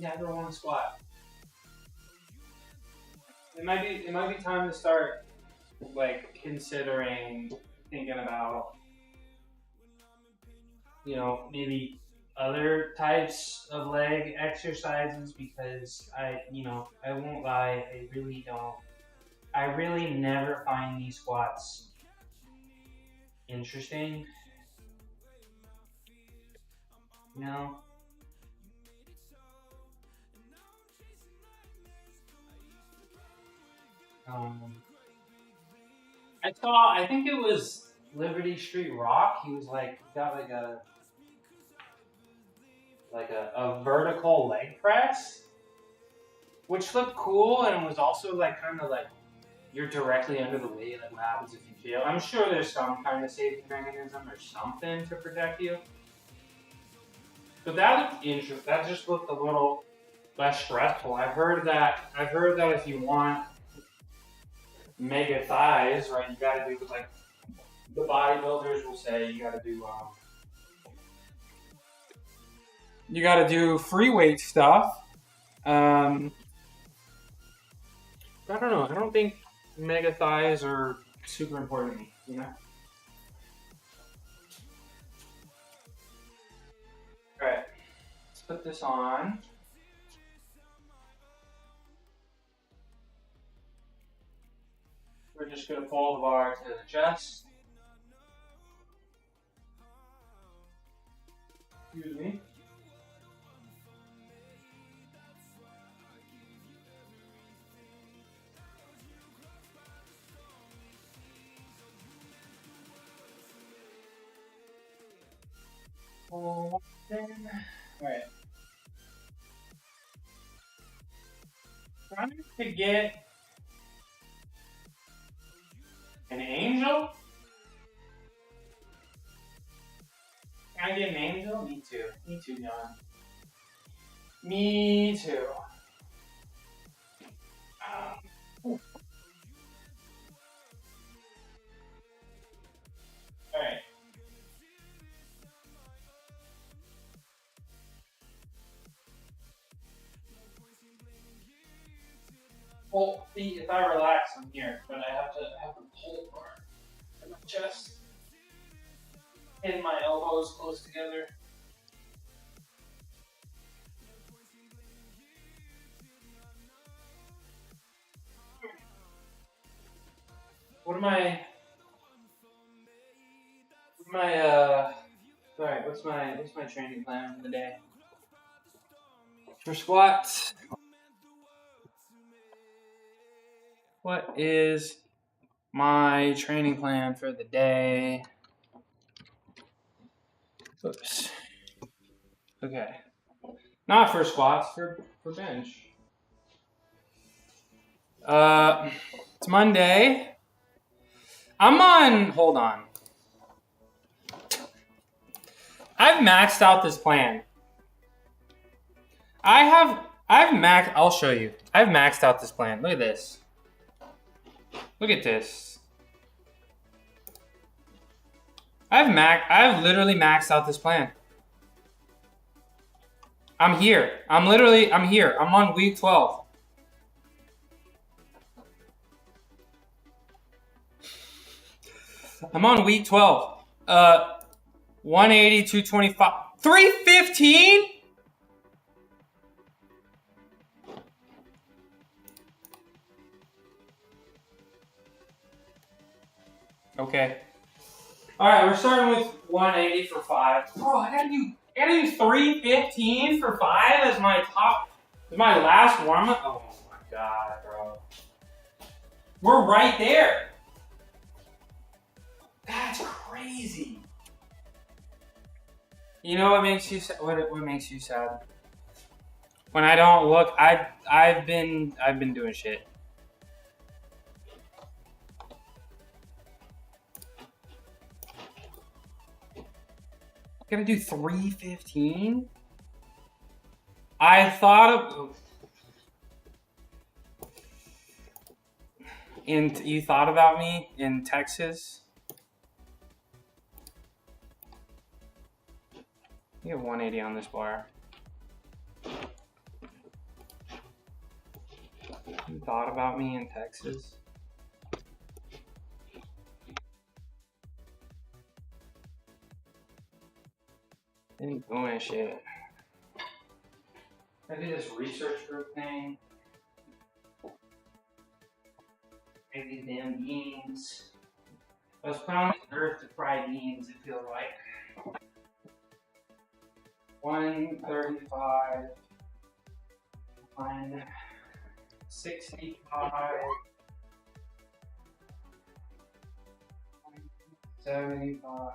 Never want to squat. it might be time to start like thinking about, you know, maybe other types of leg exercises, because I won't lie, I really never find these squats interesting, you know? Um, I think it was Liberty Street Rock. He was like, got a vertical leg press, which looked cool, and was also like kind of like you're directly under the weight. Like what happens if you fail? I'm sure there's some kind of safety mechanism or something to protect you. But that looked interesting. That just looked a little less stressful. I've heard that if you want mega thighs, right, you got to do like the bodybuilders will say you got to do free weight stuff. I don't know. I don't think mega thighs are super important to me, you know? Alright, let's put this on. We're just going to pull the bar to the chest. Excuse me. Alright. Trying to get an angel? Can I get an angel? Me too. Me too, John. Me too. Alright. Well, see, if I relax, I'm here, but I have to pull hard in my chest and my elbows close together. What's my training plan for the day? For squats, what is my training plan for the day? Oops. Okay. Not for squats, for bench. It's Monday. Hold on. I've maxed out this plan. I'll show you. I've maxed out this plan. Look at this. Look at this. I've literally maxed out this plan. I'm here. I'm here. I'm on week 12. I'm on week 12. 180, 225, 315? Okay. Alright, we're starting with 180 for 5. Bro, I gotta do 315 for 5 as my last warm-up? Oh my god, bro. We're right there. That's crazy. You know what makes you what makes you sad? When I don't look, I've been doing shit. I'm gonna do 315? I thought of you thought about me in Texas? You have 180 on this bar. You thought about me in Texas? Didn't do any shit. I did this research group thing. I did damn beans. I was put on this earth to fry beans, it feels like. 135, 165, 175.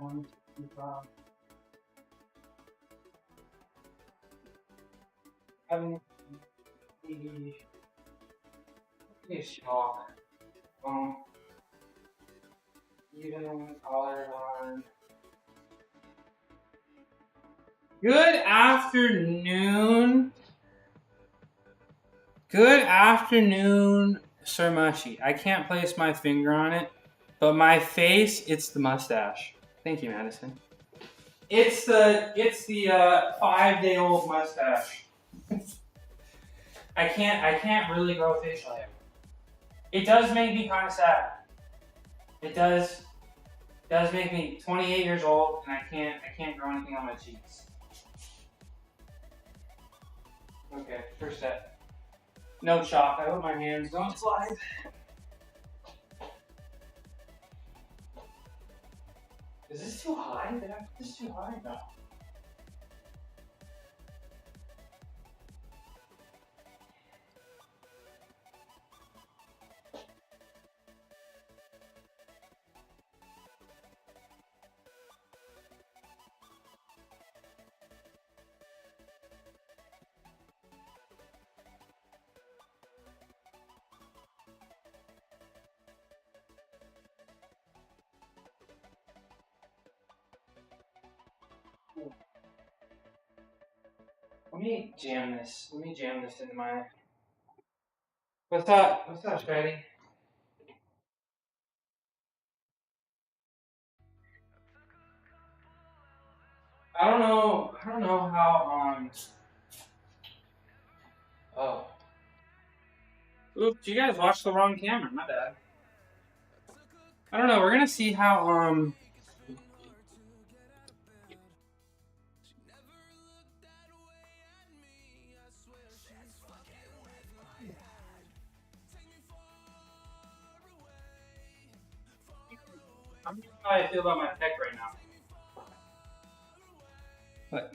One, two, five. Seven, 80. Shock. Even collarbone. Good afternoon. Good afternoon, Sir Mushy. I can't place my finger on it, but my face, it's the mustache. Thank you, Madison. It's the 5-day-old mustache. I can't really grow facial hair. It does make me kind of sad. It does make me 28 years old and I can't grow anything on my cheeks. Okay, first step. No chalk. I hope my hands don't slide. Is this too high? Did I put this too high? No. Let me jam this into my. What's up? What's up, Shreddy? I don't know how Oh. Oops, you guys watched the wrong camera, my bad. I don't know, we're gonna see how how I feel about my pec right now. What?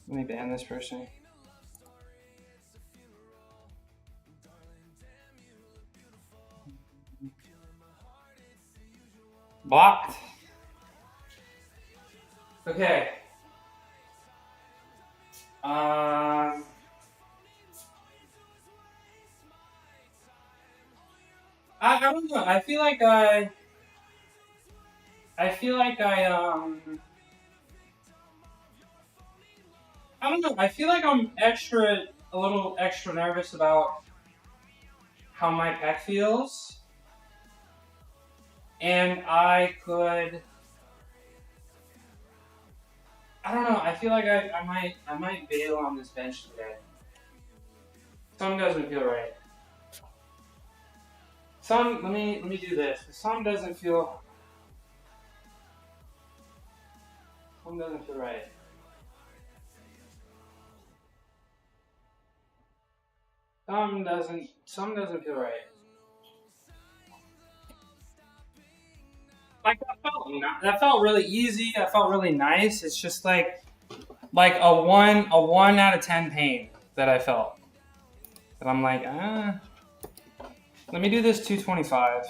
Let me ban this person. Blocked. Okay. I don't know. I feel like I don't know. I feel like I'm a little extra nervous about how my pec feels. And I don't know, I feel like I might bail on this bench today. Some doesn't feel right. Let me do this. Some doesn't feel right. Some doesn't feel right. Like that felt really easy. That felt really nice. It's just like a 1 out of 10 pain that I felt. And I'm like, let me do this 225.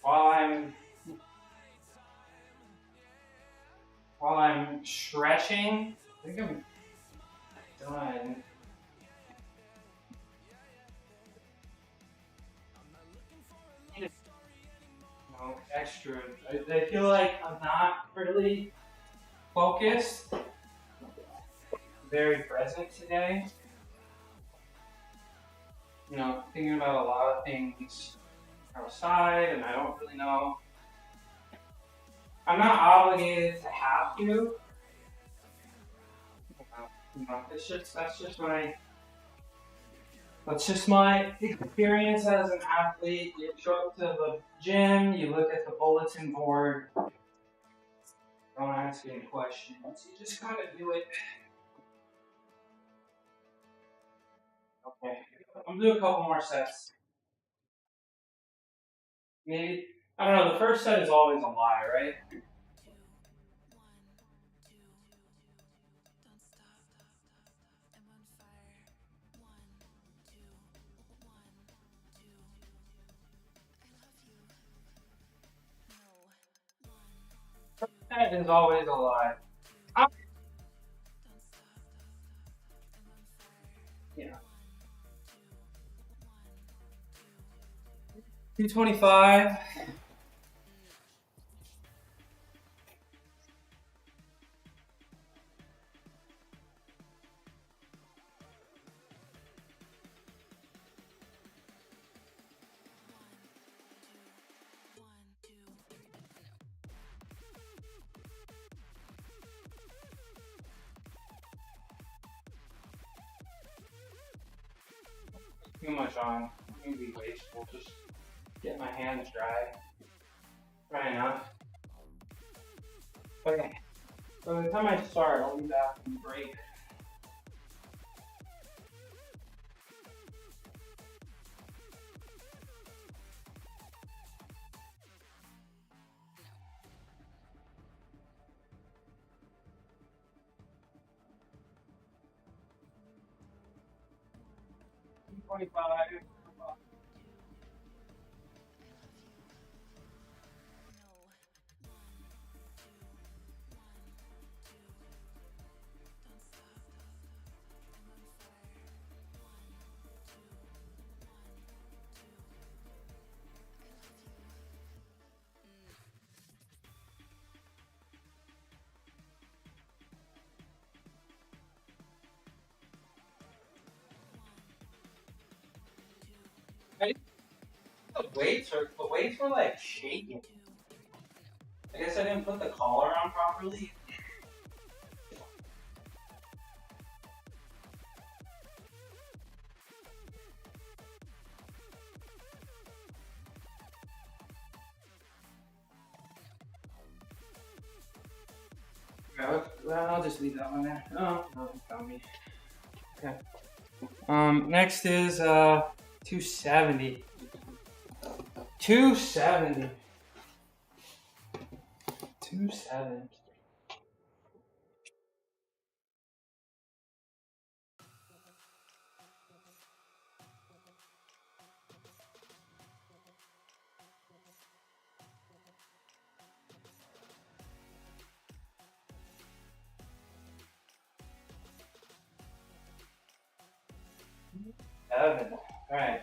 while I'm stretching, I think I'm done. No, extra. I feel like I'm not really focused, very present today. You know, thinking about a lot of things outside, and I don't really know. I'm not obligated to have to. You know, that's just my experience as an athlete. You show up to the gym, you look at the bulletin board, don't ask any questions. You just kind of do it. Okay, I'm gonna do a couple more sets. Maybe, I don't know, the first set is always a lie, right? That is always a lie. Yeah. 225. Too much on. Maybe wasteful. Just get my hands dry. Dry enough. Okay. So by the time I start, I'll be back from break. $25. The weights were like shaking. I guess I didn't put the collar on properly. Okay, well, I'll just leave that one there. Oh, no, you found me. Okay. Next is 270. 270. 270. Seven. All right.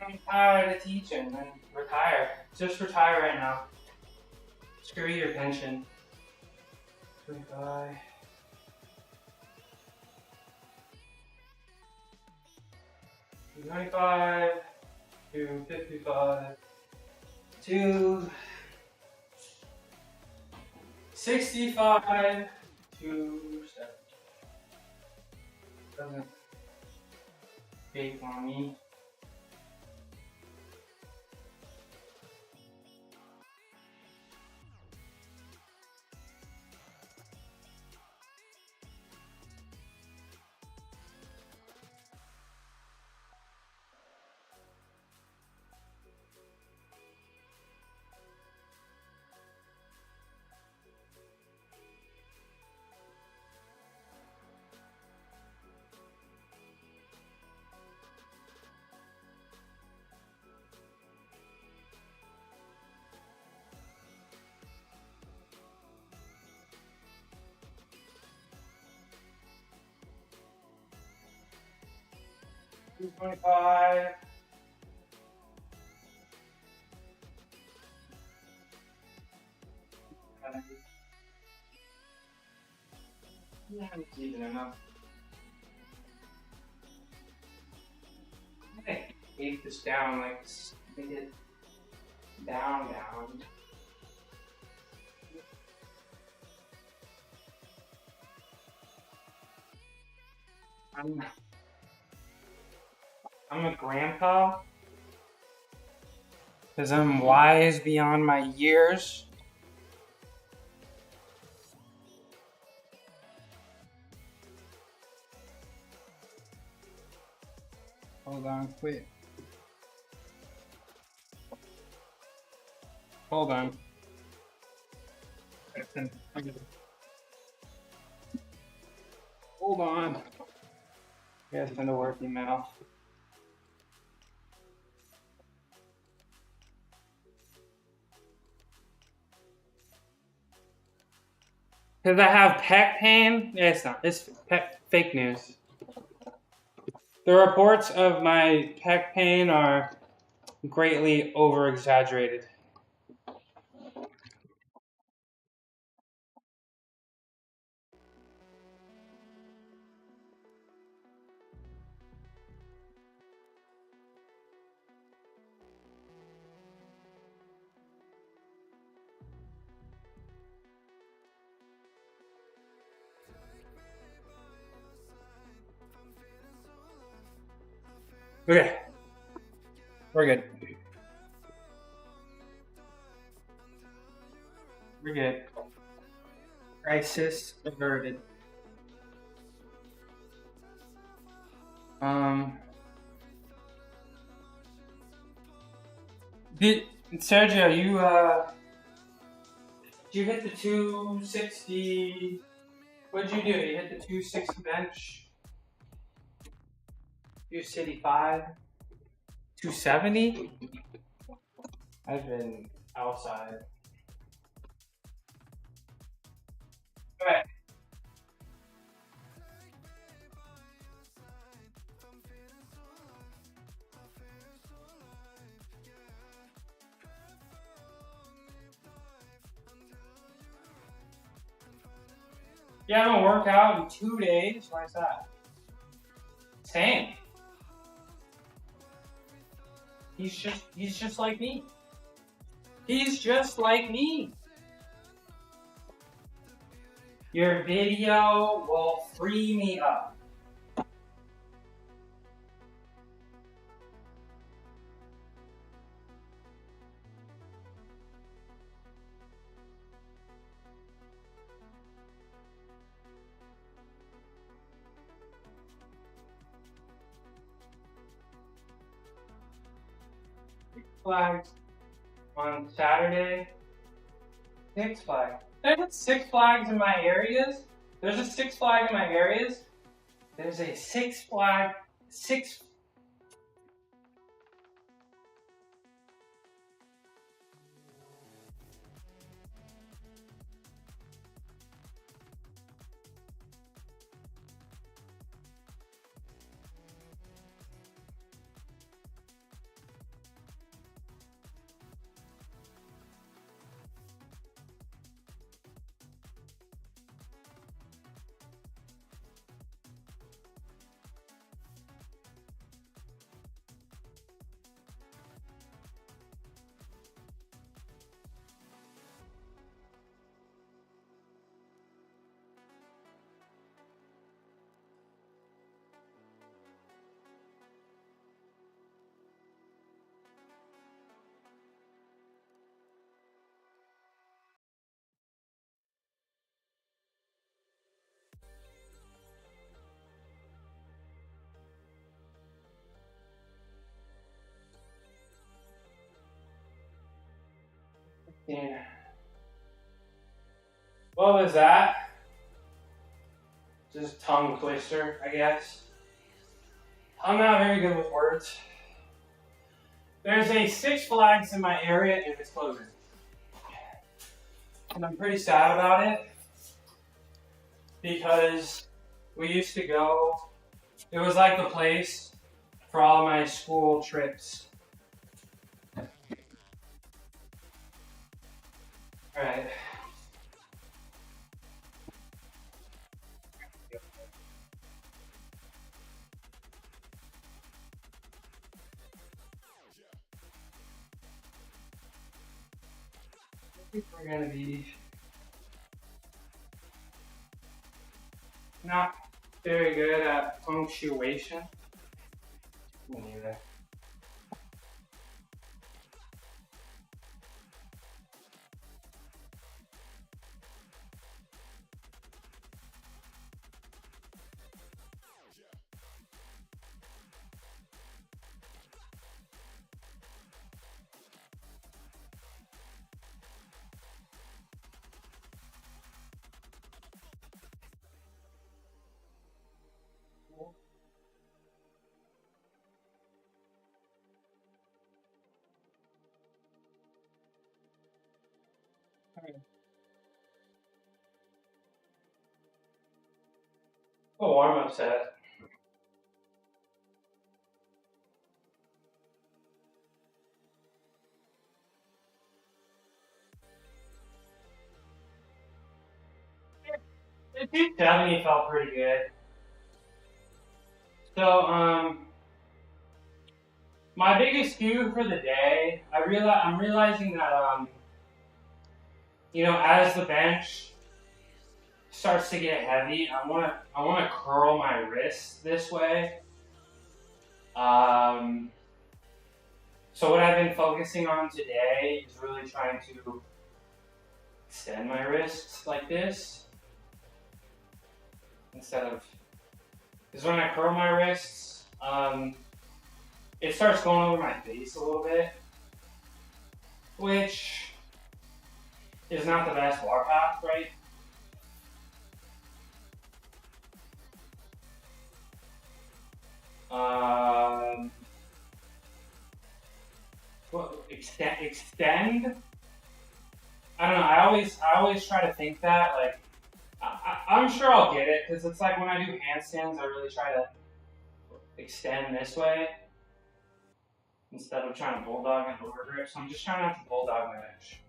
I'm tired of teaching. Then retire. Just retire right now. Screw your pension. 25. 95. 255. 265. 270. Doesn't bake on me. 225. Yeah, it's even enough. I'm gonna take this down, like, make it down. I'm a grandpa because I'm wise beyond my years. Hold on, wait. Hold on. Hold on. You guys send a work email. Because I have pec pain? Yeah, it's not. It's fake news. The reports of my pec pain are greatly over-exaggerated. Okay. We're good. We're good. Crisis averted. Sergio, you hit the 260? What'd you do? You hit the 260 bench? 265? 270? I've been outside. Alright. You haven't worked out in 2 days? Why is that? Same. He's just like me. He's just like me. Your video will free me up. Flags on Saturday. Six Flags. There's 6 Flags in my areas. There's a 6 Flag in my areas. There's a 6 Flag. Six. Yeah. What was that? Just tongue twister, I guess. I'm not very good with words. There's a 6 Flags in my area and it's closing. And I'm pretty sad about it because we used to go, it was like the place for all my school trips. All right. I think we're gonna be not very good at punctuation. Me neither. A warm-up set. The 270 felt pretty good. So, my biggest cue for the day, I'm realizing that, as the bench starts to get heavy, I wanna curl my wrist this way. So what I've been focusing on today is really trying to extend my wrists like this instead of, because when I curl my wrists, it starts going over my face a little bit, which is not the best bar path, right? Extend? I don't know. I always try to think that, like, I'm sure I'll get it, because it's like when I do handstands, I really try to extend this way instead of trying to bulldog and overgrip. So I'm just trying not to bulldog my bench.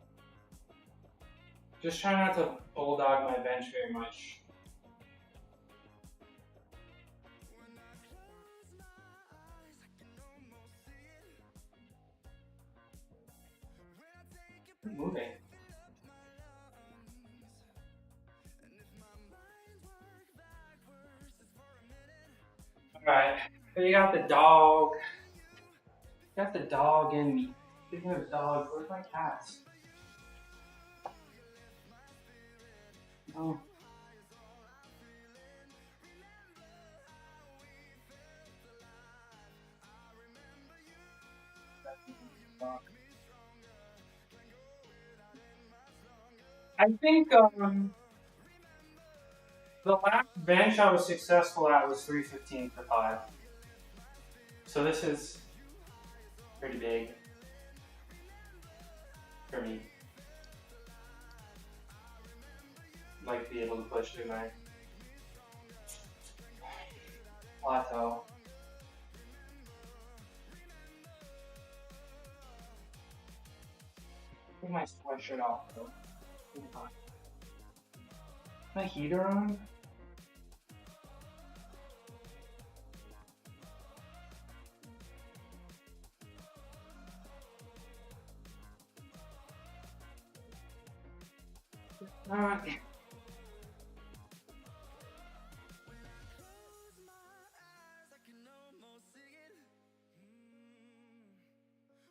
Just try not to bulldog my bench very much. Moving. Alright, so you got the dog. Got the dog in me. Speaking of dogs, where's my cats? Oh. I think the last bench I was successful at was 315 for 5. So this is pretty big for me. Like be able to push through my plateau. Take my sweatshirt off though. My heater on? Not.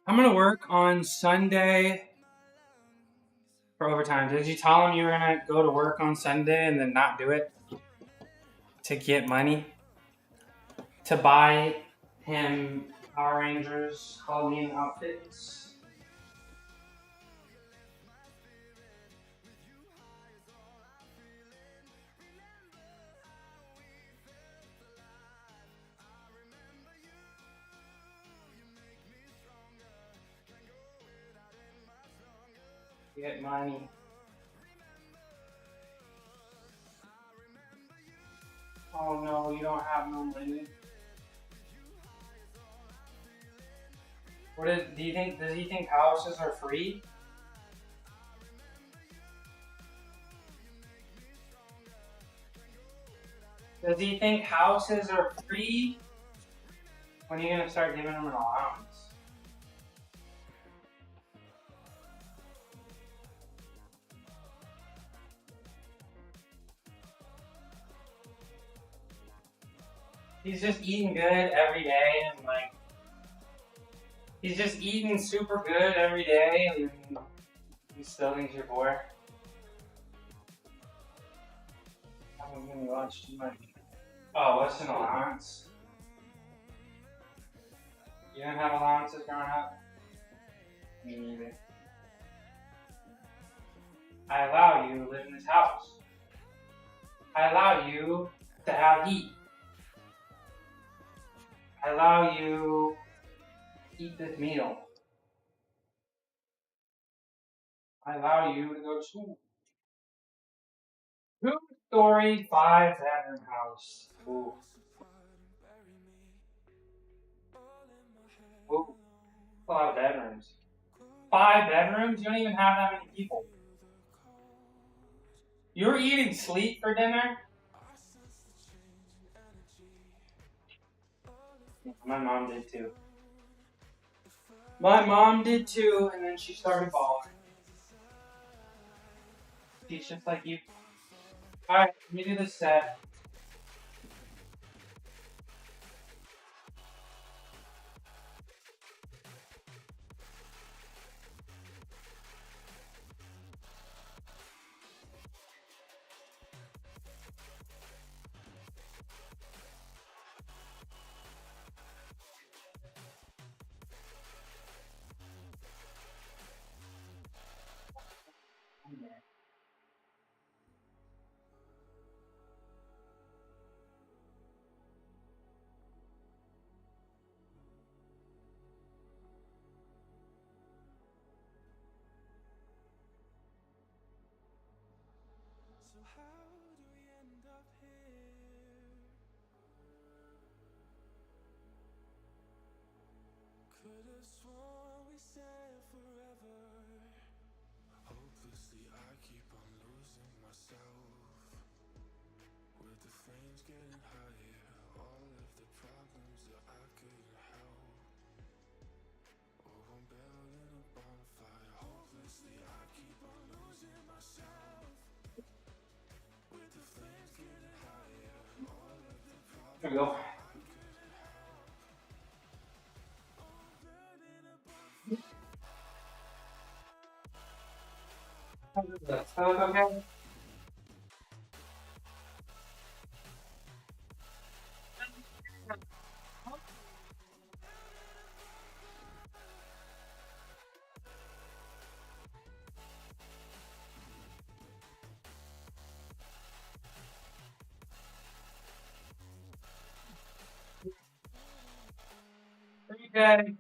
I'm gonna work on Sunday for overtime. Did you tell him you were gonna go to work on Sunday and then not do it to get money? To buy him Power Rangers Halloween outfits? Get money. Oh no, you don't have no money. Do you think? Does he think houses are free? Does he think houses are free? When are you gonna start giving him an allowance? He's just eating good every day and like he's just eating super good every day and he still thinks you're bored. I'm gonna watch too much. Oh, what's an allowance? You didn't have allowances growing up? Me neither. I allow you to live in this house. I allow you to have heat. I allow you to eat this meal. I allow you to go to school. 2-story, 5-bedroom house. Ooh. Ooh. A lot of bedrooms. 5 bedrooms? You don't even have that many people. You were eating sleep for dinner? My mom did too. My mom did too, and then she started bawling. She's just like you. Alright, let me do this set. So how do we end up here? Could have sworn we said forever. Hopelessly I keep on losing myself. With the flames getting higher, all of the problems that I couldn't help. Oh, I'm building a bonfire. Hopelessly I keep on losing myself. With the flames getting higher, all of the problems There we go. Does that look okay? Okay.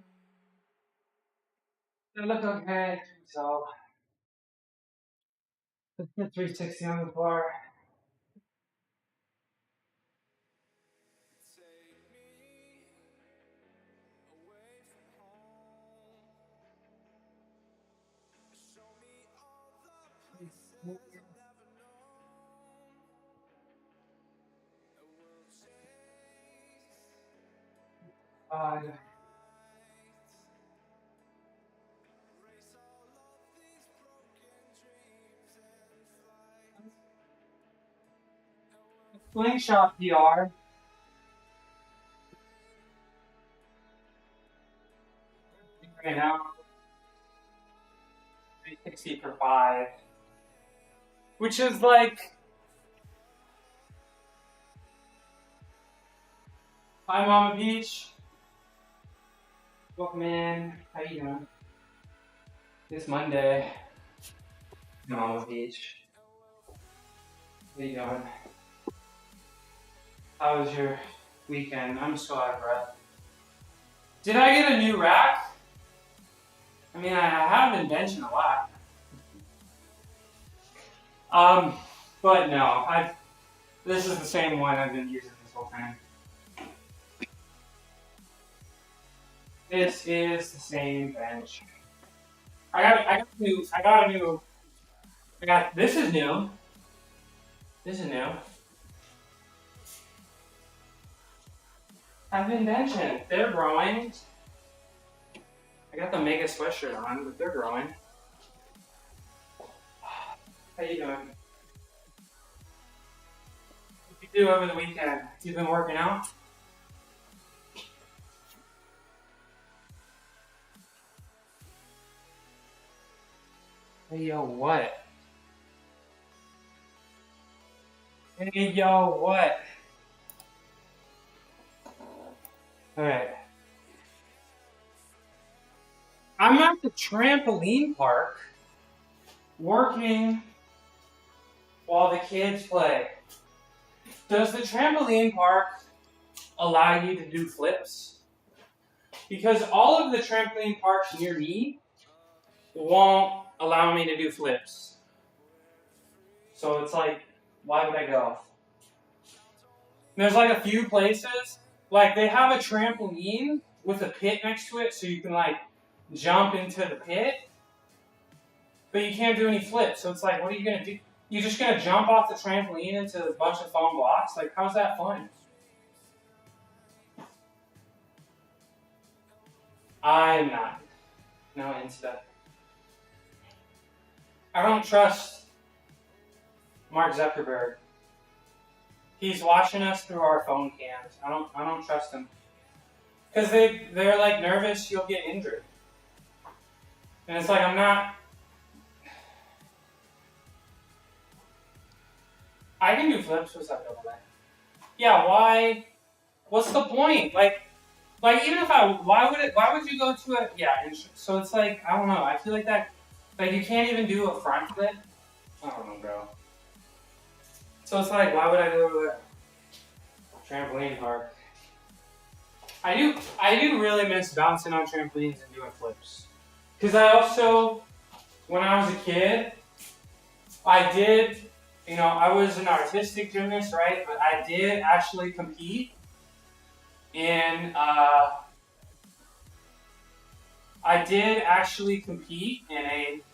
They look okay. So, let's get 360 on the bar. take me away from home. Show me all the places I've never known. A world chase Five. erase all of these broken dreams and flight. Slingshot PR. Right now, 360 for 5. Which is like, hi Mama Beach. Welcome in. How you doing? This Monday. Mama Beach. How you doing? How was your weekend? I'm so out of breath. Did I get a new rack? I mean, I have been benching a lot. But no, this is the same one I've been using this whole time. This is the same bench. This is new. This is new. I've been benching. They're growing. I got the mega sweatshirt on, but they're growing. How you doing? What did you do over the weekend? You been working out? Hey yo, what? Hey yo, what? Alright. I'm at the trampoline park working while the kids play. Does the trampoline park allow you to do flips? Because all of the trampoline parks near me won't allow me to do flips. So it's like, why would I go? There's like a few places, like they have a trampoline with a pit next to it so you can like jump into the pit, but you can't do any flips. So it's like, what are you gonna do? You're just gonna jump off the trampoline into a bunch of foam blocks? Like, how's that fun? I'm not. No Insta. I don't trust Mark Zuckerberg. He's watching us through our phone cams. I don't trust him. Because they're like nervous you'll get injured. And it's like, I'm not. I can do flips with that double leg. Yeah, why? What's the point? Like even if why would you go to a, yeah, so it's like, I don't know, I feel like that, like you can't even do a front flip. I don't know, bro. So it's like, why would I go to a trampoline park? I do really miss bouncing on trampolines and doing flips. Because I also, when I was a kid, I did, I was an artistic gymnast, right? But I did actually compete in, a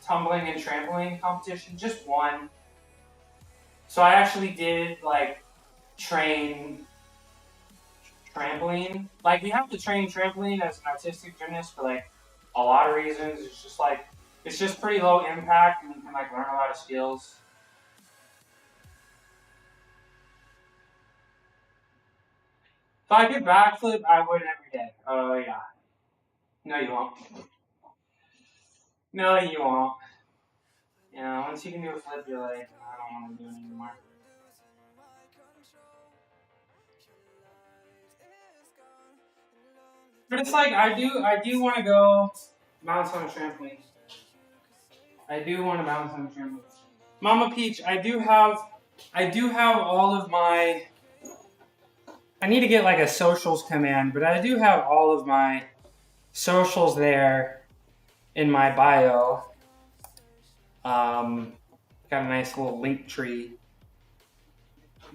tumbling and trampoline competition, just one. So I actually did like train trampoline. Like, we have to train trampoline as an artistic gymnast for like a lot of reasons. It's just like, it's just pretty low impact and you can like learn a lot of skills. If I could backflip, I would every day. Oh yeah. No, you won't. No, you won't. Once you can do a flip, you're like, I don't want to do it anymore. But it's like, I do want to go bounce on a trampoline. I do want to bounce on a trampoline. Mama Peach, I do have all of my. I need to get like a socials command, but I do have all of my socials there in my bio. Got a nice little link tree.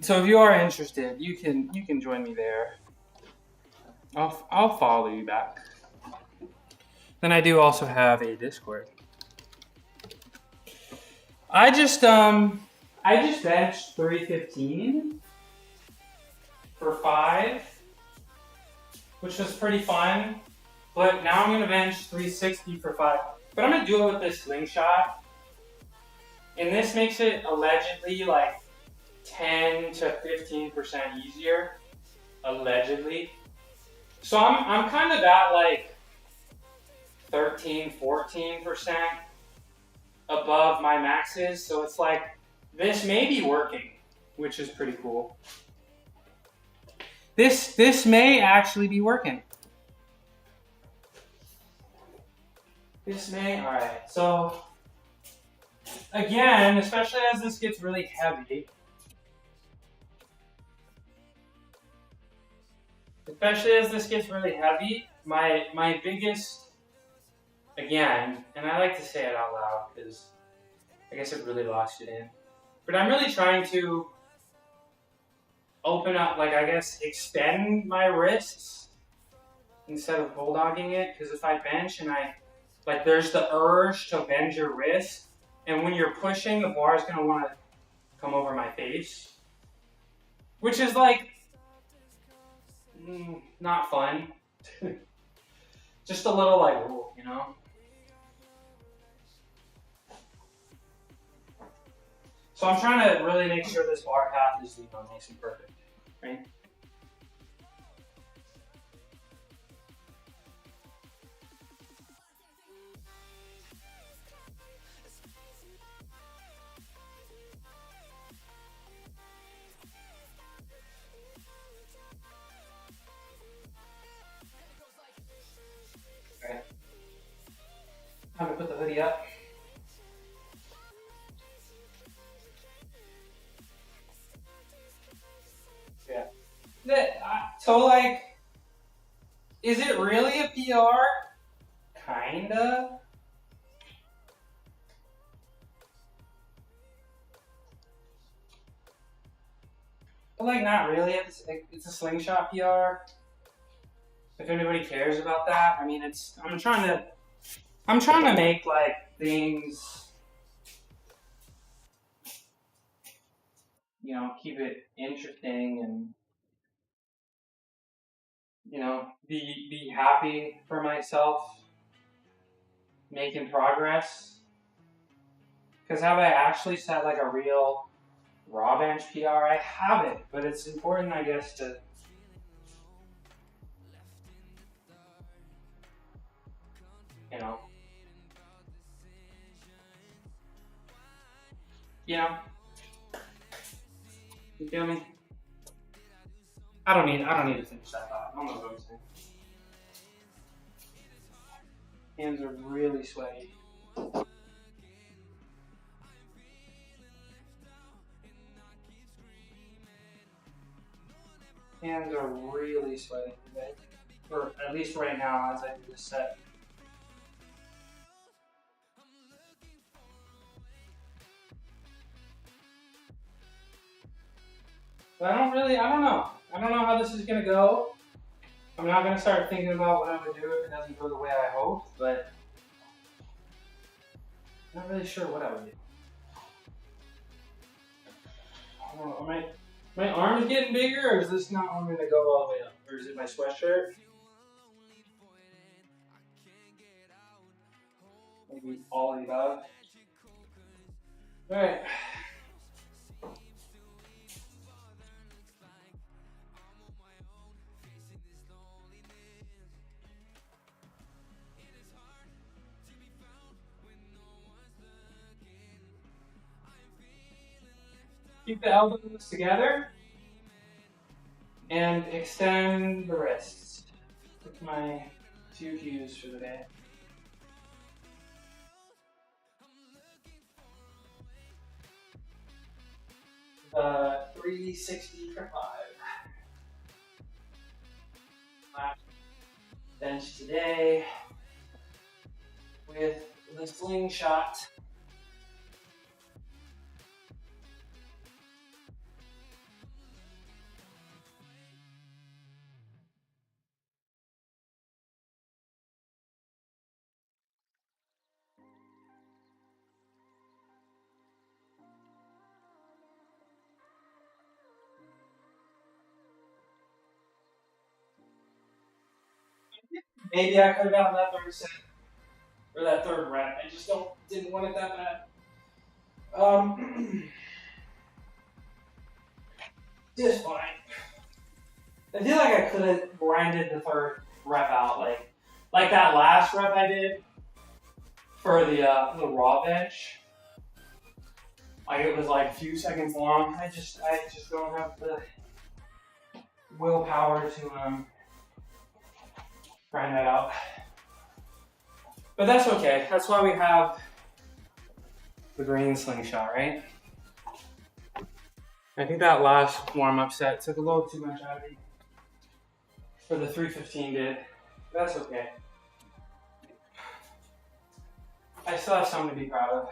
So if you are interested, you can join me there. I'll follow you back. Then I do also have a Discord. I just benched 315 for 5, which was pretty fun. But now I'm gonna bench 360 for 5. But I'm gonna do it with this slingshot. And this makes it allegedly like 10 to 15% easier. Allegedly. So I'm kind of at like 13, 14% above my maxes. So it's like, this may be working, which is pretty cool. This may actually be working. Alright, so again, especially as this gets really heavy, my biggest, again, and I like to say it out loud because I guess it really locks it in, but I'm really trying to open up, like, I guess, extend my wrists instead of bulldogging it, because if I bench and there's the urge to bend your wrist, and when you're pushing, the bar is going to want to come over my face, which is like not fun. Just a little like, ooh, you know. So I'm trying to really make sure this bar path is, you know, nice and perfect, right? Okay. Time to put the hoodie up. Yeah. So like, is it really a PR? Kinda. But like not really. It's a slingshot PR. If anybody cares about that, I mean, I'm trying to make like things, you know, keep it interesting and, you know, be happy for myself, making progress. Because have I actually set like a real raw bench PR? I haven't, but it's important, I guess, to, you know, you feel me? I don't need to finish that thought. I don't know what I'm saying. Hands are really sweaty. Hands are really sweaty today. Or at least right now as I do this set. But I don't know. I don't know how this is gonna go. I'm not gonna start thinking about what I'm gonna do if it doesn't go the way I hope, but I'm not really sure what I would do. I don't know, my arm's getting bigger, or is this not one gonna go all the way up? Or is it my sweatshirt? Maybe all of the above. Alright. Keep the elbows together and extend the wrists. That's my 2 cues for the day. 360 for 5. Last bench today with the slingshot. Maybe I could have gotten that third set or that third rep. I just didn't want it that bad. Just fine. I feel like I could have grinded the third rep out, like that last rep I did for the raw bench. Like it was like a few seconds long. I just don't have the willpower to grind that out. But that's okay. That's why we have the green slingshot, right? I think that last warm-up set took a little too much out of me. For the 315 did. That's okay. I still have something to be proud of.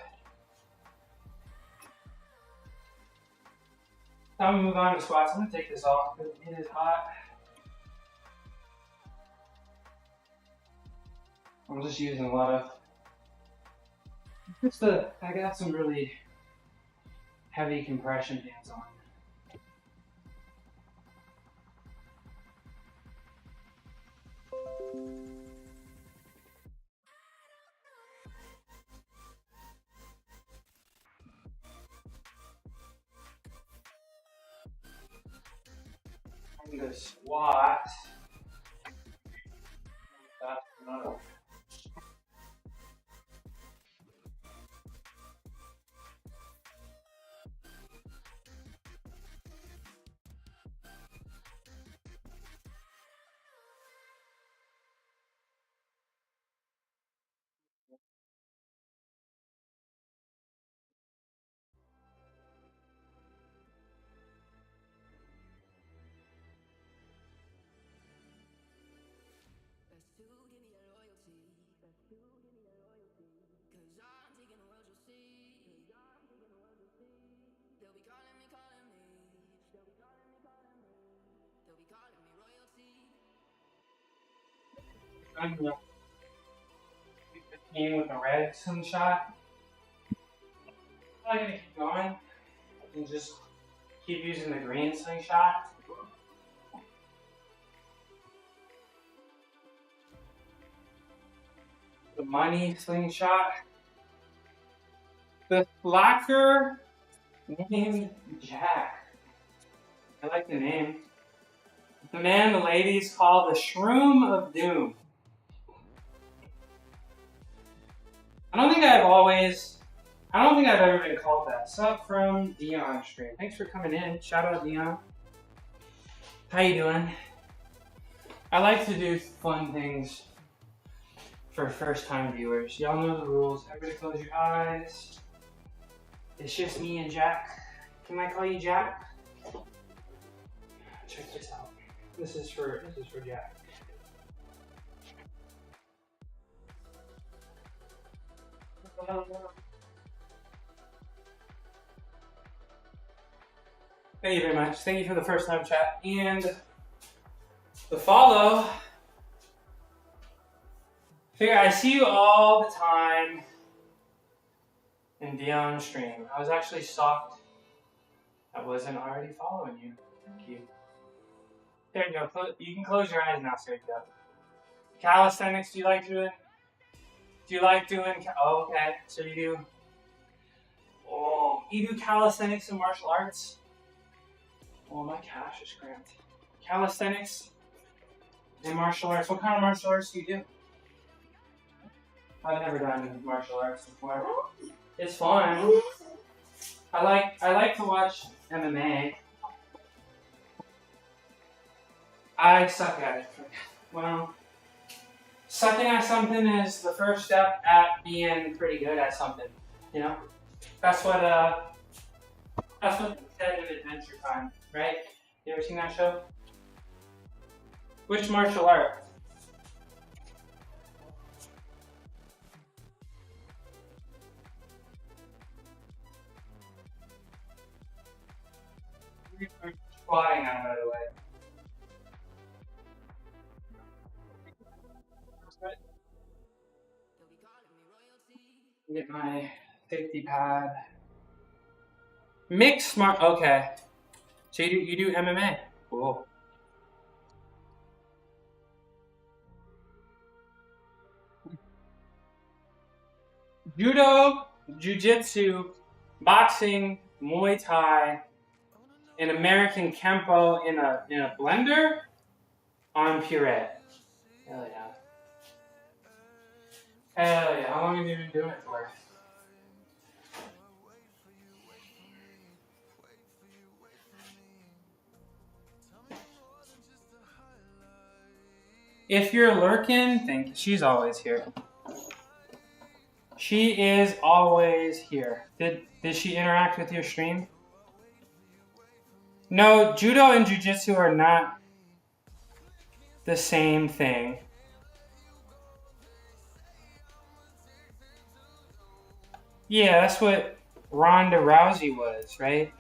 Now we move on to squats. I'm gonna take this off because it is hot. I'm just using a lot of. I got some really heavy compression bands on. I'm gonna squat. That's another. I'm gonna keep the team with the red slingshot. I'm gonna keep going and just keep using the green slingshot. The money slingshot. The slacker named Jack. I like the name. The man the ladies call the Shroom of Doom. I don't think I've ever been called that. Sup from Dion stream. Thanks for coming in. Shout out Dion. How you doing? I like to do fun things for first time viewers. Y'all know the rules. Everybody close your eyes. It's just me and Jack. Can I call you Jack? Check this out. This is for Jack. Thank you very much. Thank you for the first time chat and the follow. Figure I see you all the time in Dion stream. I was actually shocked I wasn't already following you. Thank you. There you go. You can close your eyes now, so you go. Calisthenics, do you like doing? Oh, okay. So you do. Oh, you do calisthenics and martial arts? Oh, my cash is cramped. Calisthenics and martial arts. What kind of martial arts do you do? I've never done martial arts before. It's fun. I like to watch MMA. I suck at it. Well, sucking at something is the first step at being pretty good at something. You know, that's what they said in Adventure Time, right? You ever seen that show? Which martial art? We're squatting now, by the way. Get my safety pad. Mixed smart. Okay. So you do MMA. Cool. Judo, jiu-jitsu, boxing, Muay Thai, and American Kempo in a blender on puree. Hell yeah. Hell yeah. How long have you been doing it for? If you're lurking, thank you. She's always here. She is always here. Did she interact with your stream? No, judo and jiu-jitsu are not the same thing. Yeah, that's what Ronda Rousey was, right?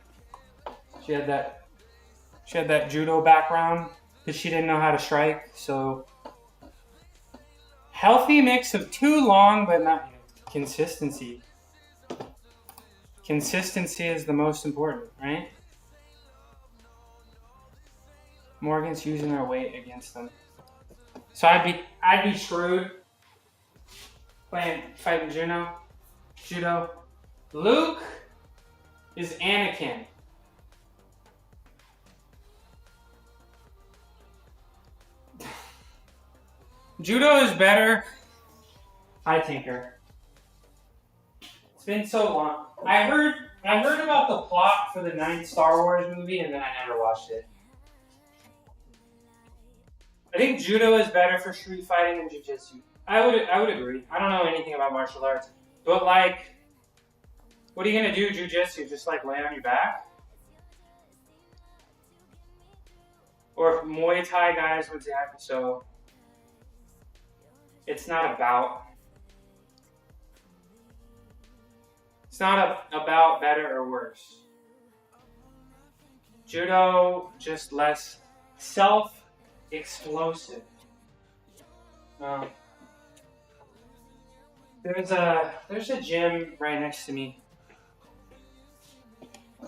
She had that judo background because she didn't know how to strike, so Healthy mix of too long, but not consistency. Consistency is the most important, right? Morgan's using their weight against them. So I'd be screwed fighting Judo. Luke is Anakin. Judo is better. Hi, Tinker. It's been so long. I heard about the plot for the 9th Star Wars movie, and then I never watched it. I think Judo is better for street fighting than Jiu-Jitsu. I would agree. I don't know anything about martial arts, but like, what are you gonna do Jiu-Jitsu? Just like lay on your back? Or if Muay Thai guys would act so. It's not about better or worse. Judo, just less self-explosive. There's a gym right next to me.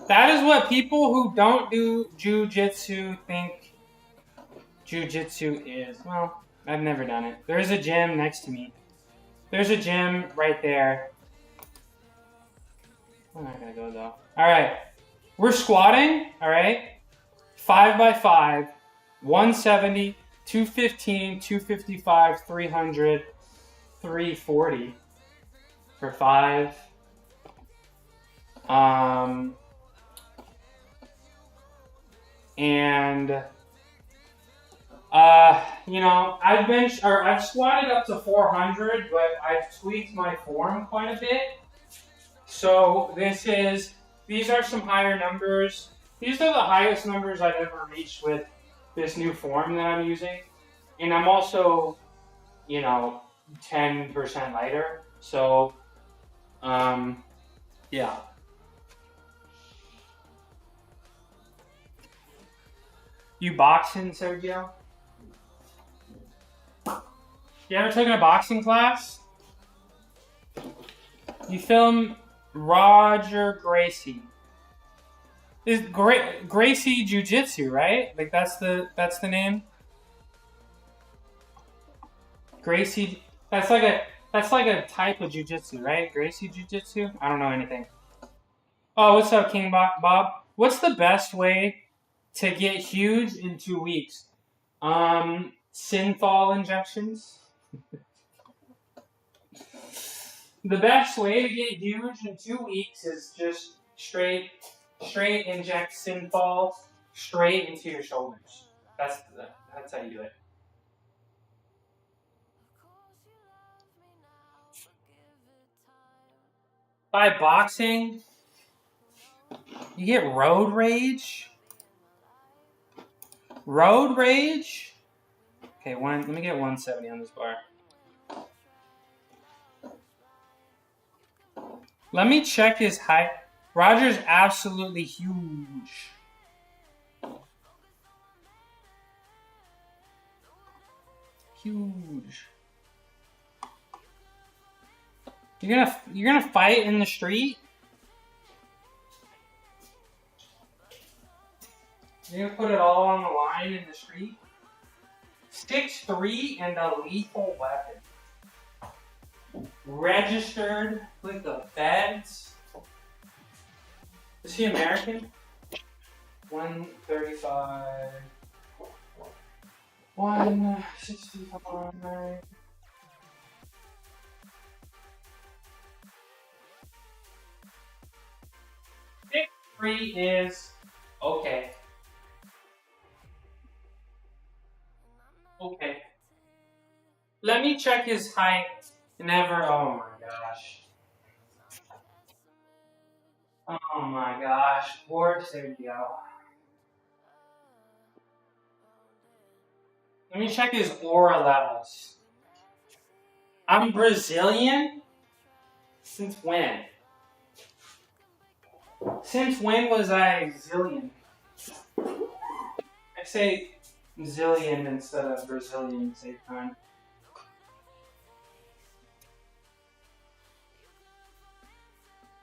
That is what people who don't do Jiu-Jitsu think Jiu-Jitsu is. Well, I've never done it. There's a gym next to me. There's a gym right there. I'm not gonna go though. Alright. We're squatting, alright? 5x5, 170, 215, 255, 300, 340 for 5. And you know, I've squatted up to 400, but I've tweaked my form quite a bit. So these are some higher numbers. These are the highest numbers I've ever reached with this new form that I'm using. And I'm also, you know, 10% lighter. So, yeah. You boxing, Sergio? You ever taken a boxing class? You film Roger Gracie. Is Gracie Jiu-Jitsu, right? Like that's the name. Gracie. That's like a type of Jiu-Jitsu, right? Gracie Jiu-Jitsu. I don't know anything. Oh, what's up, King Bob? What's the best way to get huge in 2 weeks? Synthol injections. The best way to get huge in 2 weeks is just straight inject synthol straight into your shoulders. That's how you do it. By boxing, you get road rage. Road rage. Okay, let me get 170 on this bar. Let me check his height. Roger's absolutely huge. Huge. You're gonna fight in the street? You're gonna put it all on the line in the street? 6'3" and a lethal weapon. Registered with the feds. Is he American? 135. 165. Pick 3 is okay. Okay. Let me check his height. Never. Oh my gosh. Oh my gosh. Poor Sergio. Let me check his aura levels. I'm Brazilian? Since when? Since when was I zillion? I say zillion instead of Brazilian same time.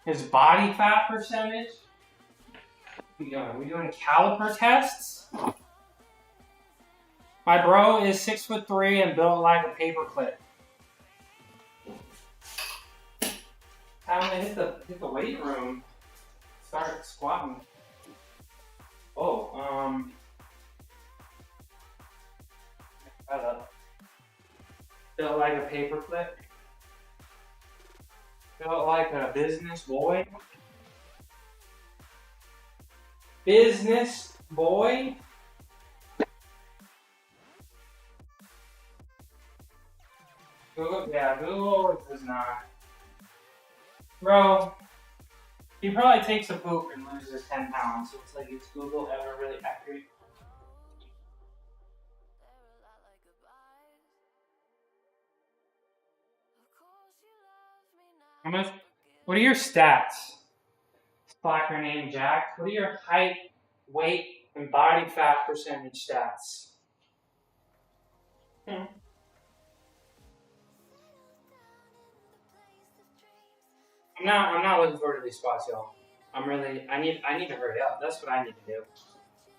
His body fat percentage. What are we doing? Are we doing caliper tests? My bro is 6'3" and built like a paperclip. Time to hit the weight room. Start squatting. Oh, built like a paperclip. Built like a business boy. Business boy. Google, yeah, Google does not. Bro, he probably takes a poop and loses 10 pounds, so it's like, is Google ever really accurate? How much? What are your stats? Slacker named Jack. What are your height, weight, and body fat percentage stats? I'm not looking forward to these squats, y'all. I need to hurry up. That's what I need to do.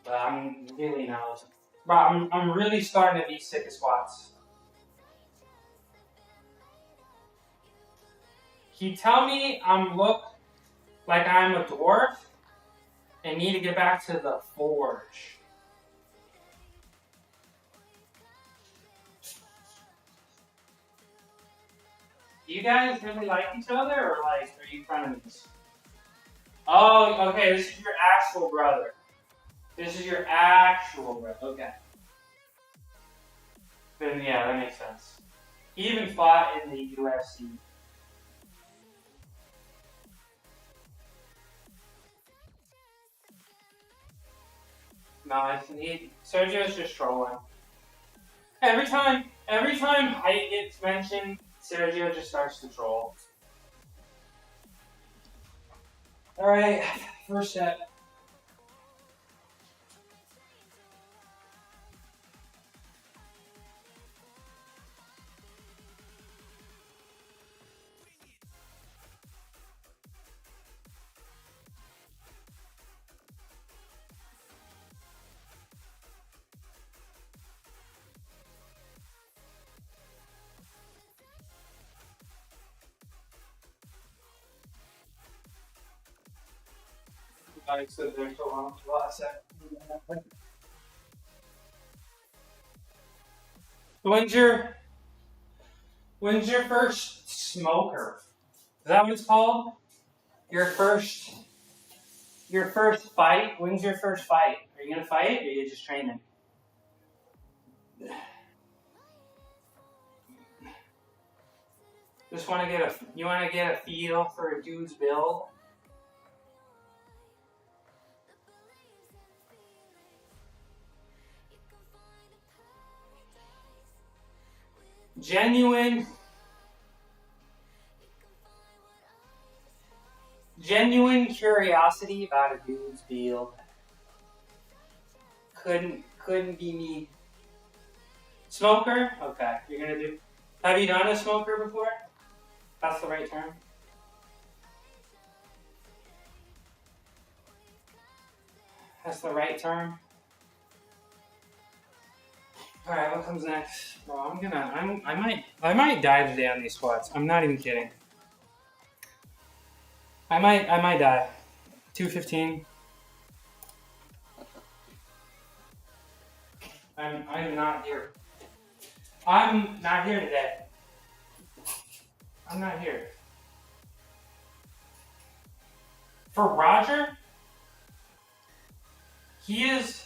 But I'm really not. Bro, I'm really starting to be sick of squats. Can you tell me I'm look like I'm a dwarf and need to get back to the forge? Do you guys really like each other, or like, are you frenemies? Oh, okay, this is your actual brother. This is your actual brother, okay. Then yeah, that makes sense. He even fought in the UFC. No, Sergio's just trolling. Every time height gets mentioned, Sergio just starts to troll. Alright, first set. I stood there so long. Last set. When's your first smoker? Is that what it's called? Your first fight? When's your first fight? Are you gonna fight, or are you just training? Just want to get a feel for a dude's build? Genuine curiosity about a dude's build. Couldn't be me. Smoker? Okay, you're gonna do. Have you done a smoker before? That's the right term. That's the right term. All right, what comes next? Well, I might die today on these squats. I'm not even kidding. I might die. 215. I'm not here. I'm not here today. I'm not here. For Roger, he is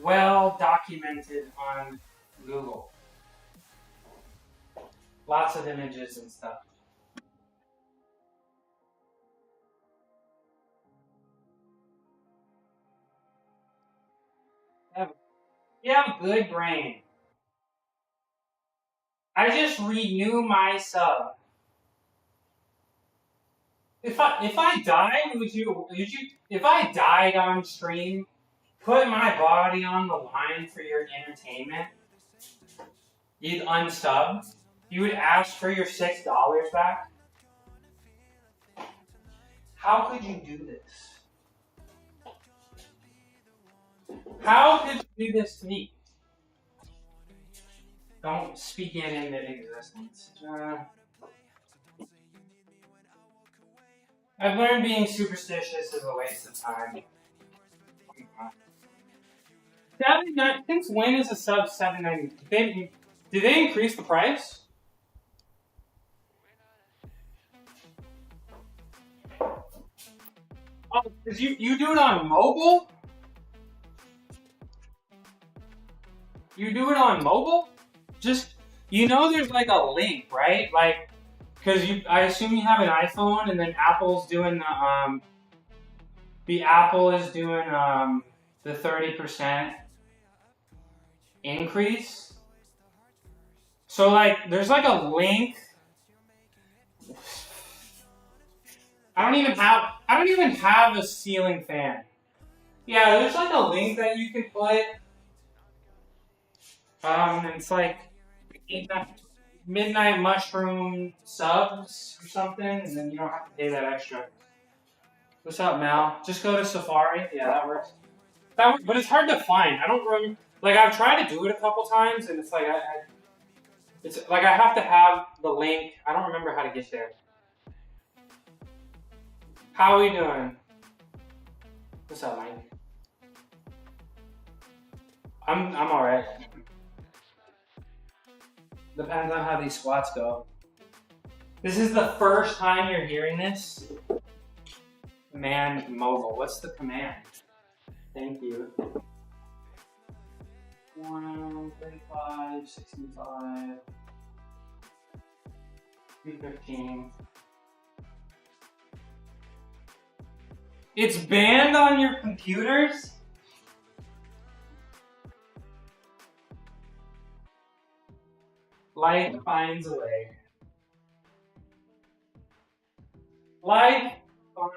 well documented on Google. Lots of images and stuff. You have a good brain. I just renew my sub. If I died, would you if I died on stream, put my body on the line for your entertainment? You'd unsub. You would ask for your $6 back. How could you do this? How could you do this to me? Don't speak it into existence. I've learned being superstitious is a waste of time. 79. Since when is a sub $7.90? Did they increase the price? Oh, because you do it on mobile? You do it on mobile? Just, there's like a link, right? Like, because I assume you have an iPhone, and then Apple's doing the Apple is doing the 30% increase. So like, there's like a link. I don't even have a ceiling fan. Yeah, there's like a link that you can put. It's like midnight mushroom subs or something, and then you don't have to pay that extra. What's up, Mal? Just go to Safari. Yeah, that works. But it's hard to find. I don't remember. Like, I've tried to do it a couple times, and it's like it's like I have to have the link. I don't remember how to get there. How are we doing? What's up, Mike? I'm alright. Depends on how these squats go. This is the first time you're hearing this. Command mobile. What's the command? Thank you. 135, 65, 315. It's banned on your computers? Life finds a way. Life finds.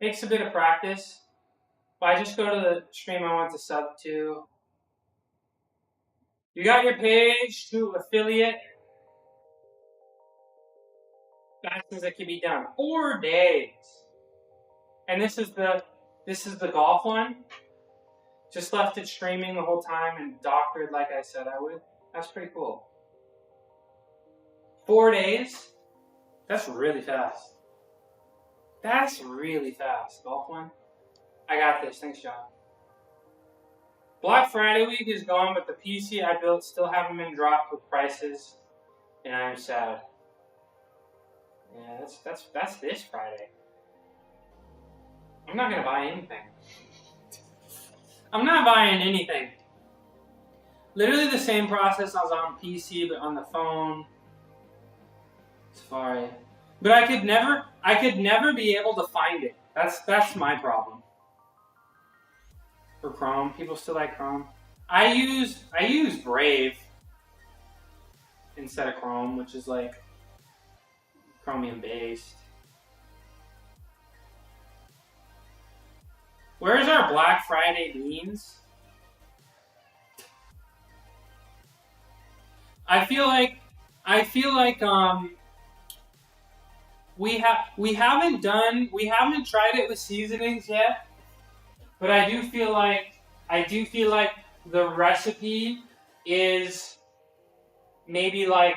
Takes a bit of practice. If I just go to the stream I want to sub to. You got your page to affiliate. Fastest that can be done. 4 days. And this is the golf one. Just left it streaming the whole time and doctored like I said I would. That's pretty cool. 4 days? That's really fast. That's really fast. Golf one? I got this. Thanks, John. Black Friday week is gone, but the PC I built still haven't been dropped with prices, and I'm sad. Yeah, that's this Friday. I'm not gonna buy anything. I'm not buying anything. Literally the same process I was on PC, but on the phone. Safari. But I could never be able to find it. That's my problem. For Chrome, people still like Chrome. I use Brave instead of Chrome, which is like Chromium based. Where's our Black Friday beans? I feel like we haven't tried it with seasonings yet, but I do feel like the recipe is maybe like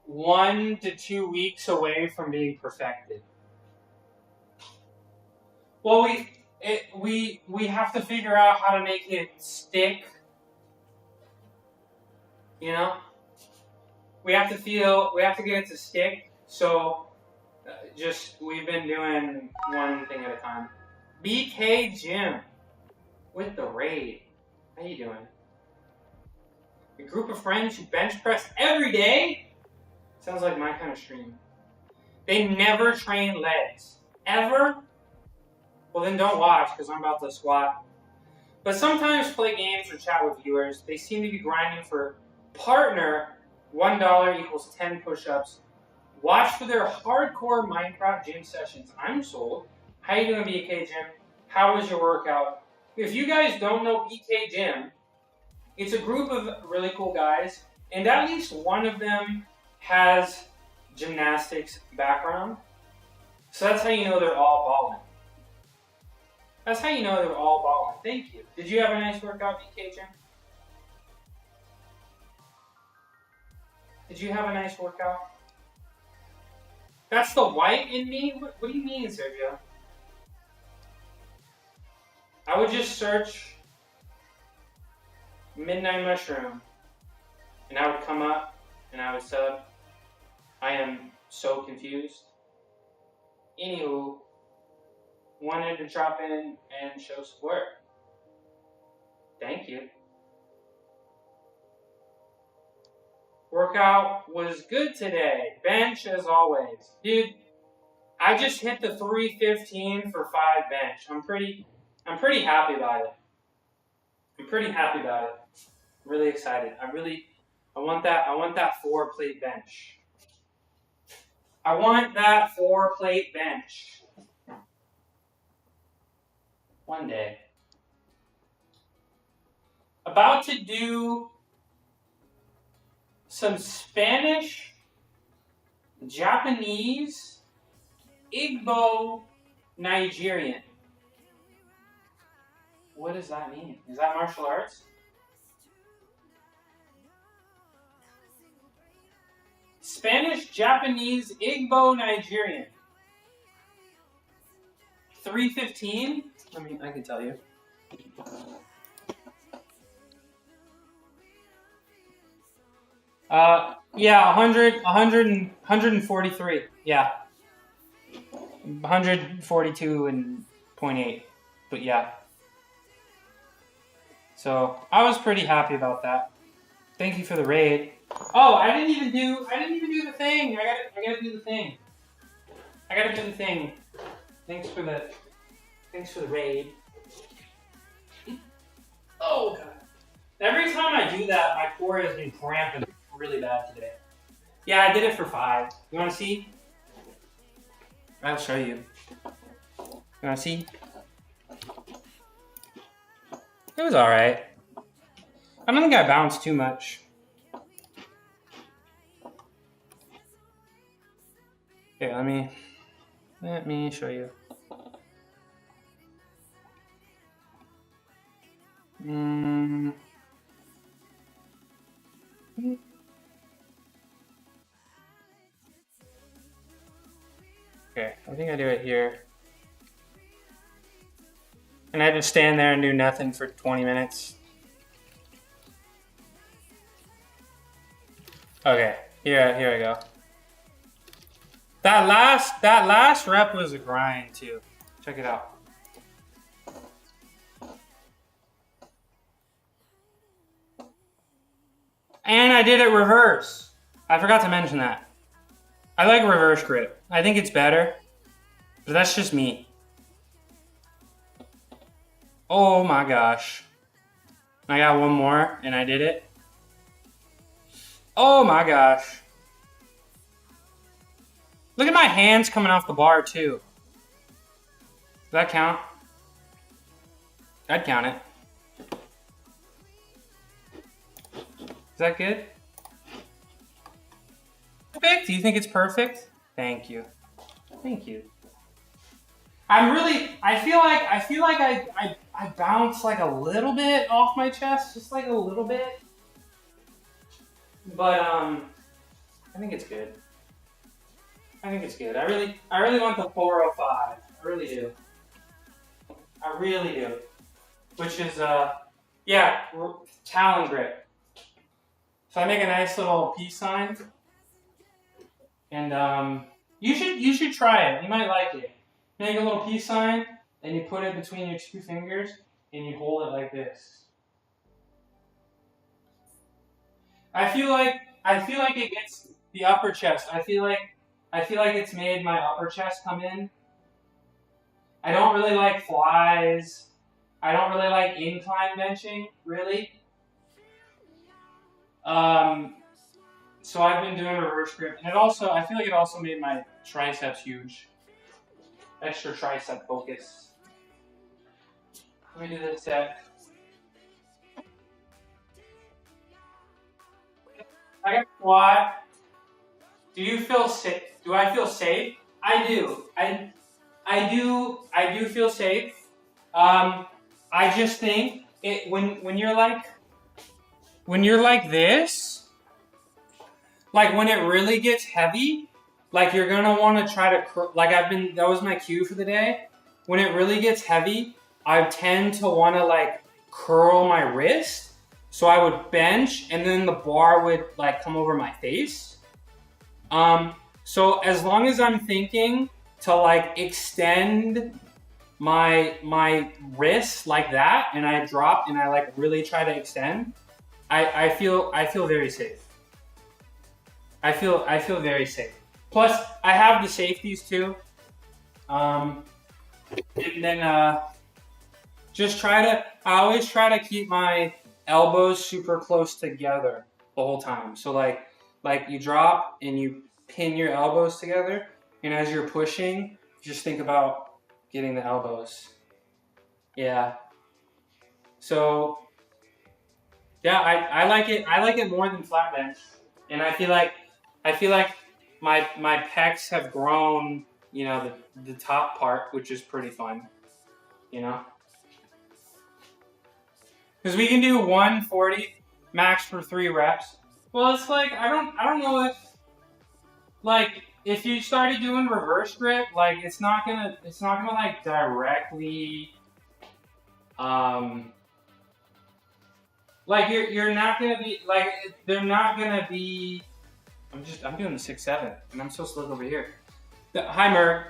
1 to 2 weeks away from being perfected. Well, we have to figure out how to make it stick. You know, we have to get it to stick. So, we've been doing one thing at a time. BK Jim with the raid. How you doing? A group of friends who bench press every day? Sounds like my kind of stream. They never train legs. Ever? Well, then don't watch, because I'm about to squat. But sometimes play games or chat with viewers. They seem to be grinding for partner. $1 equals 10 push-ups. Watch for their hardcore Minecraft gym sessions. I'm sold. How you doing, BK Jim? How was your workout? If you guys don't know PK Gym, it's a group of really cool guys, and at least one of them has gymnastics background. So that's how you know they're all balling. That's how you know they're all balling. Thank you. Did you have a nice workout, PK Gym? Did you have a nice workout? That's the white in me? What do you mean, Sergio? I would just search Midnight Mushroom, and I would come up, and I would sub. I am so confused. Anywho, wanted to drop in and show support. Thank you. Workout was good today. Bench as always. Dude, I just hit the 315 for 5 bench. I'm pretty happy about it. I'm really excited. I want that 4 plate bench. I want that 4 plate bench. One day. About to do some Spanish, Japanese, Igbo, Nigerian. What does that mean? Is that martial arts? Spanish, Japanese, Igbo, Nigerian. 315? I can tell you. Yeah, 143. Yeah. 142 and 0.8. But yeah. So I was pretty happy about that. Thank you for the raid. Oh, I didn't even do the thing. I gotta do the thing. Thanks for the raid. Oh god. Every time I do that, my core has been cramping really bad today. Yeah, I did it for 5. You wanna see? I'll show you. You wanna see? It was alright. I don't think I bounced too much. Okay, let me show you. Okay, I think I do it here. And I just stand there and do nothing for 20 minutes. Okay, here I go. That last rep was a grind too. Check it out. And I did it reverse. I forgot to mention that. I like reverse grip. I think it's better. But that's just me. Oh my gosh. I got one more and I did it. Oh my gosh. Look at my hands coming off the bar too. Does that count? I'd count it. Is that good? Perfect? Do you think it's perfect? Thank you. Thank you. I feel like I bounce like a little bit off my chest, just like a little bit. But I think it's good. I really want the 405. I really do. Which is yeah, talon grip. So I make a nice little peace sign. And you should try it. You might like it. Make a little peace sign, and you put it between your 2 fingers, and you hold it like this. I feel like it gets the upper chest. I feel like it's made my upper chest come in. I don't really like flies. I don't really like incline benching, really. So I've been doing reverse grip, and I feel like it also made my triceps huge. Extra tricep focus. Let me do this set. I got squat. Do you feel safe? Do I feel safe? I do. I do feel safe. I just think it when you're like this, like when it really gets heavy, like you're gonna want to try to that was my cue for the day. When it really gets heavy, I tend to want to like curl my wrist, so I would bench and then the bar would like come over my face. So as long as I'm thinking to like extend my wrist like that, and I drop and I like really try to extend, I feel very safe. I feel very safe. Plus, I have the safeties too. And then just I always try to keep my elbows super close together the whole time. So like you drop and you pin your elbows together, and as you're pushing, just think about getting the elbows. Yeah. So yeah, I like it. I like it more than flat bench, and I feel like my pecs have grown. You know, the top part, which is pretty fun. You know, because we can do 140 max for 3 reps. Well, it's like I don't know if you started doing reverse grip, like it's not gonna like directly like you're not gonna be like they're not gonna be. I'm doing the 6-7 and I'm supposed to look over here. Hi Merc.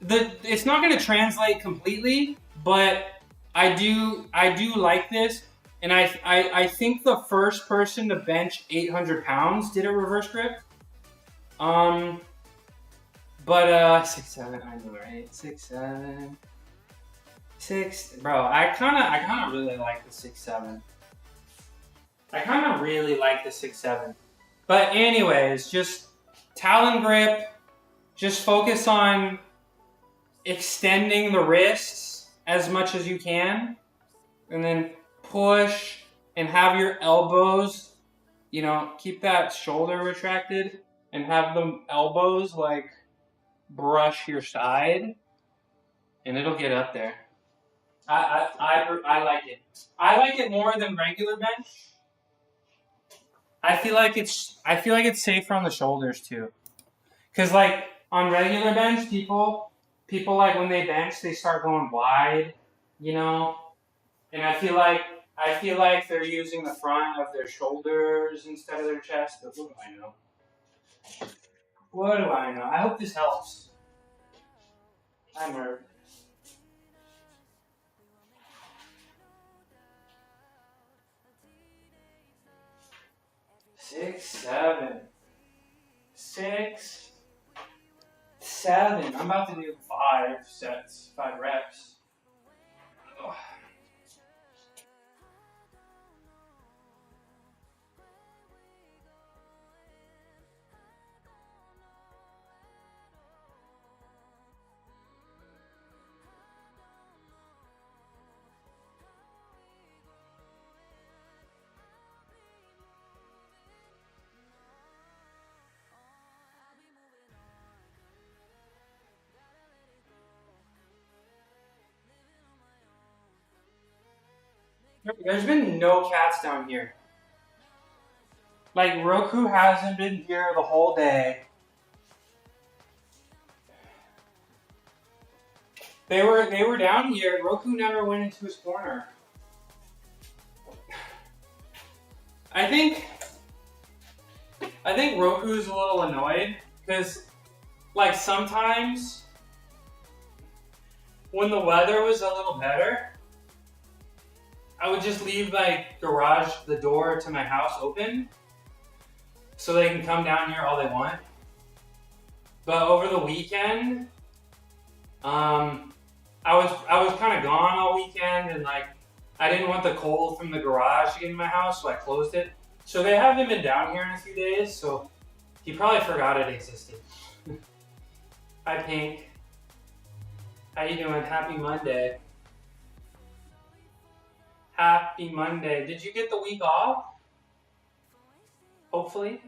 It's not gonna translate completely, but I do like this, and I think the first person to bench 800 pounds did a reverse grip. But 6-7, I know, right? 6-7, 6. Bro, I kind of really like the 6-7. I kind of really like the 6-7. But anyways, just talon grip. Just focus on extending the wrists as much as you can, and then push and have your elbows. You know, keep that shoulder retracted and have the elbows like brush your side, and it'll get up there. I like it. I like it more than regular bench. I feel like it's safer on the shoulders too, because like on regular bench, people like when they bench, they start going wide, you know, and I feel like they're using the front of their shoulders instead of their chest. But what do I know? What do I know? I hope this helps. I'm hurt. 6-7. 6-7. I'm about to do 5 sets, 5 reps. Ugh. There's been no cats down here. Like Roku hasn't been here the whole day. They were down here. Roku never went into his corner. I think Roku's a little annoyed because like sometimes when the weather was a little better, I would just leave like the door to my house open so they can come down here all they want. But over the weekend, I was kind of gone all weekend, and like I didn't want the cold from the garage to get in my house, so I closed it. So they haven't been down here in a few days, so he probably forgot it existed. Hi Pink. How you doing? Happy Monday. Happy Monday. Did you get the week off? Hopefully.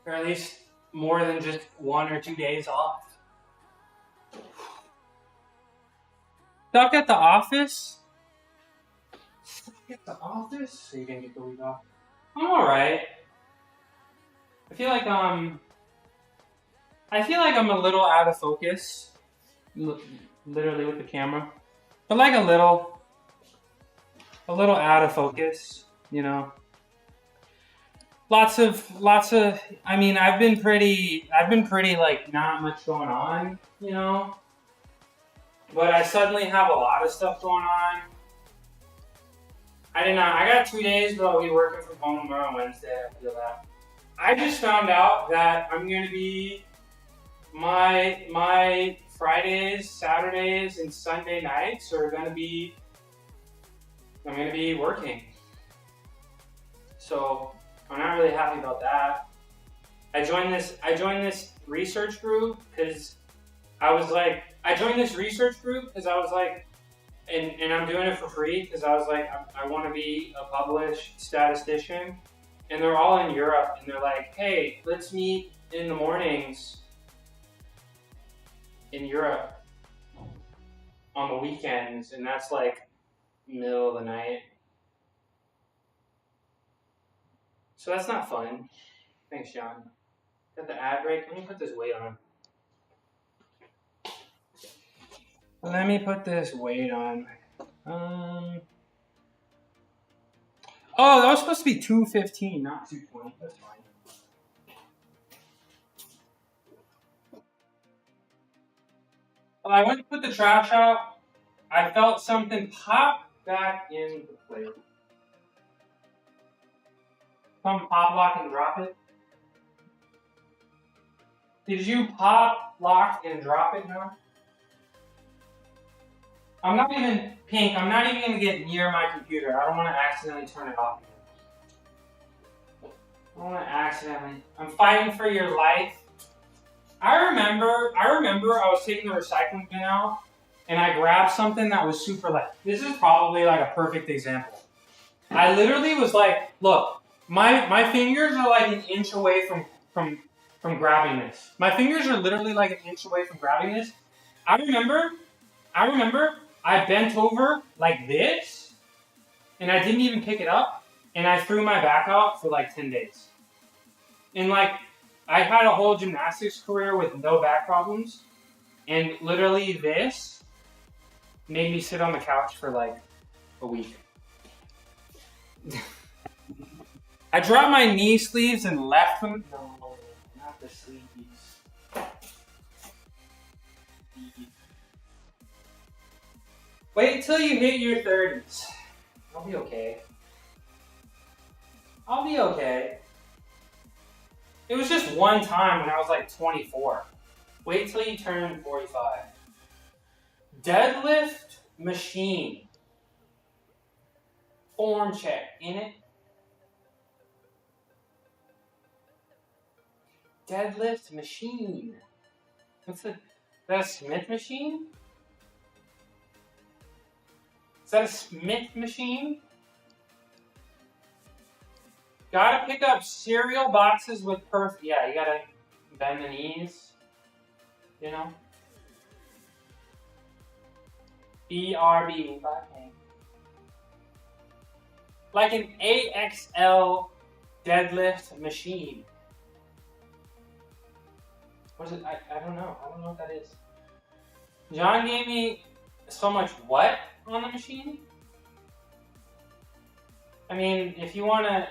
Or at least more than just 1 or 2 days off. Stuck at the office? Stuck at the office? So you didn't get the week off? I'm alright. I feel like I'm a little out of focus. Literally with the camera. But like a little out of focus, you know. Lots of I mean, I've been pretty like not much going on, you know. But I suddenly have a lot of stuff going on. I got 2 days, but I'll be working from home tomorrow on Wednesday. I feel that. I just found out that I'm gonna be my Fridays, Saturdays, and Sunday nights are I'm gonna be working. So I'm not really happy about that. I joined this research group because I was like, and I'm doing it for free because I was like, I want to be a published statistician, and they're all in Europe, and they're like, hey, let's meet in the mornings in Europe on the weekends, and that's like middle of the night. So that's not fun. Thanks, John. Got the ad break. Let me put this weight on. Oh, that was supposed to be 215, not 220. That's fine. Well, I went to put the trash out. I felt something pop back in the plate. Come pop, lock, and drop it. Did you pop, lock, and drop it now? I'm not even going to get near my computer. I don't want to accidentally turn it off again. I'm fighting for your life. I remember I was taking the recycling bin out and I grabbed something that was super light. This is probably like a perfect example. I literally was like, look, my fingers are like an inch away from grabbing this. My fingers are literally like an inch away from grabbing this. I remember I bent over like this and I didn't even pick it up and I threw my back out for like 10 days. And like, I had a whole gymnastics career with no back problems, and literally this made me sit on the couch for like a week. I dropped my knee sleeves and left them. No, not the sleeves. Wait till you hit your 30s. I'll be okay. It was just one time when I was like 24. Wait till you turn 45. Deadlift machine. Form check in it. Deadlift machine. Is that a Smith machine? Is that a Smith machine? Gotta pick up cereal boxes with yeah, you gotta bend the knees, you know? BRB, like an AXL deadlift machine. What is it? I don't know. I don't know what that is. John gave me so much what on the machine? I mean, if you wanna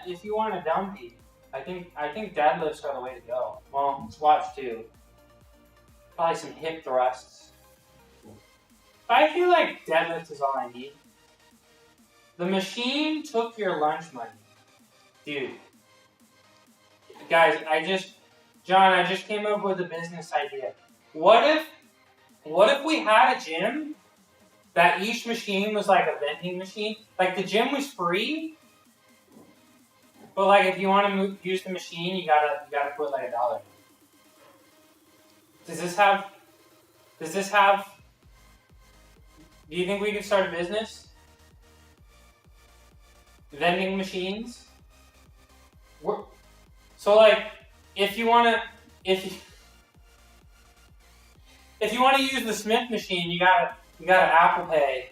dumpy, I think deadlifts are the way to go. Well, squats too. Probably some hip thrusts. But I feel like deadlift is all I need. The machine took your lunch money, dude. Guys, I just came up with a business idea. What if we had a gym that each machine was like a vending machine? Like the gym was free. But like, if you want to use the machine, you gotta put like $1. Does this have? Do you think we could start a business? vending machines. So like, if you wanna use the Smith machine, you gotta Apple Pay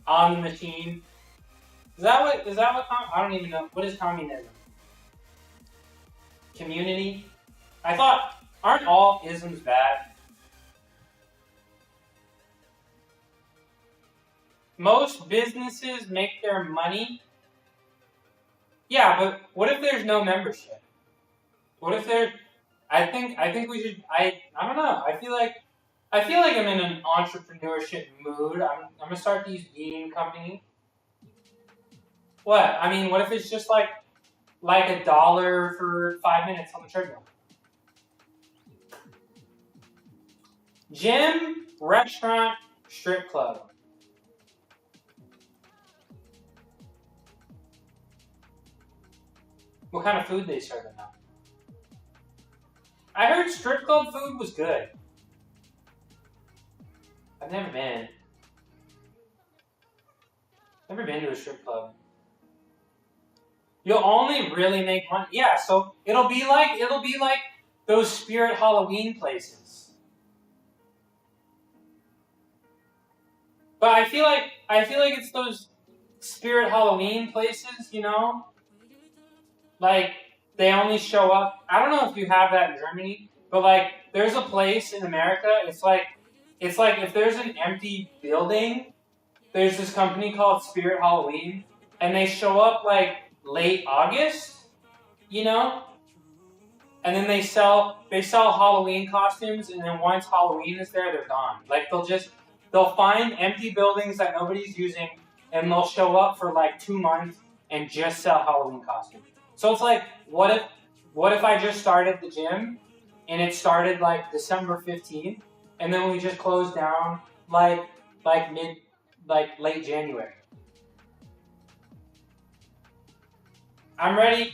on the machine. Is that what I don't even know. What is communism? Community? I thought, aren't all isms bad? Most businesses make their money. Yeah, but what if there's no membership? What if there? I think we should. I don't know. I feel like I'm in an entrepreneurship mood. I'm gonna start these bean company. What? I mean, what if it's just like $1 for 5 minutes on the treadmill? Gym, restaurant, strip club. What kind of food they serving now? I heard strip club food was good. I've never been. Never been to a strip club. You'll only really make money. Yeah, so it'll be like those Spirit Halloween places. But I feel like it's those Spirit Halloween places, you know? Like they only show up. I don't know if you have that in Germany, but like there's a place in America, it's like if there's an empty building, there's this company called Spirit Halloween, and they show up like late August, you know? And then they sell Halloween costumes, and then once Halloween is there, they're gone. Like they'll find empty buildings that nobody's using, and they'll show up for like 2 months and just sell Halloween costumes. So it's like, what if I just started the gym, and it started like December 15th, and then we just closed down like late January. I'm ready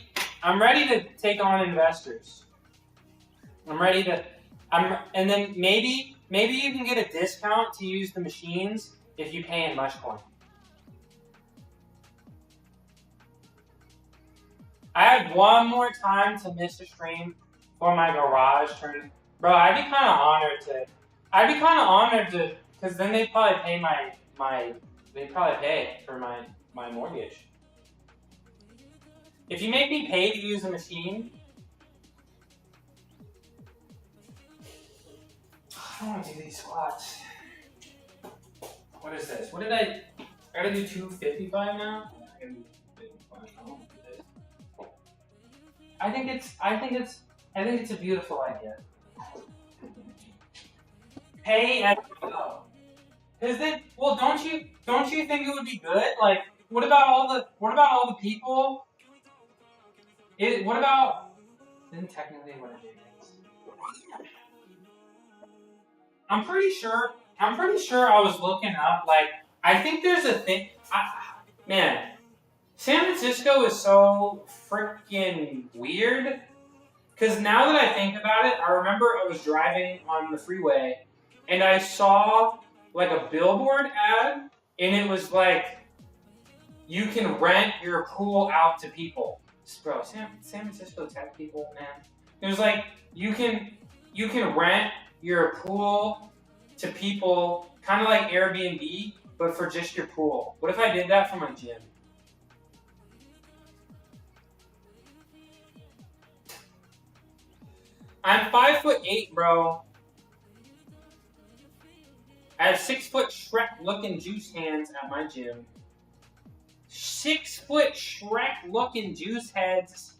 to take on investors. And then maybe you can get a discount to use the machines if you pay in Mushcoin. I had one more time to miss a stream for my garage turn. Bro, I'd be kind of honored to, because then they'd probably pay for my mortgage. If you make me pay to use a machine, I don't want to do these squats. What is this? What did I gotta do 255 now? I think it's a beautiful idea. Pay as you go. Cause then, well, don't you think it would be good? Like, what about all the people? What about? Then technically, what it is. I'm pretty sure I was looking up. Like, I think there's a thing. Man, San Francisco is so freaking weird. Because now that I think about it, I remember I was driving on the freeway and I saw like a billboard ad, and it was like, you can rent your pool out to people. Bro, San Francisco tech people, man. It was like, you can rent your pool to people, kind of like Airbnb, but for just your pool. What if I did that for my gym? I'm 5'8", bro. I have 6 foot Shrek looking juice hands at my gym. 6 foot Shrek looking juice heads.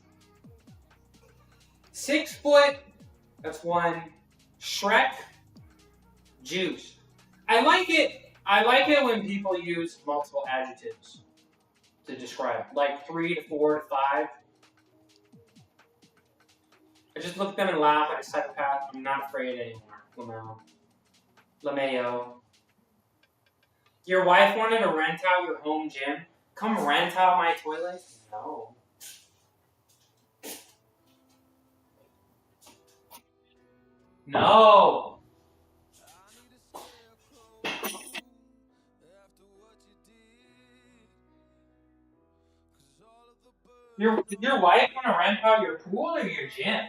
6 foot, that's one. Shrek juice. I like it when people use multiple adjectives to describe, like 3 to 4 to 5. I just look at them and laugh like a psychopath. I'm not afraid anymore. LeMayo. Your wife wanted to rent out your home gym? Come rent out my toilet? No. No. Did your wife want to rent out your pool or your gym?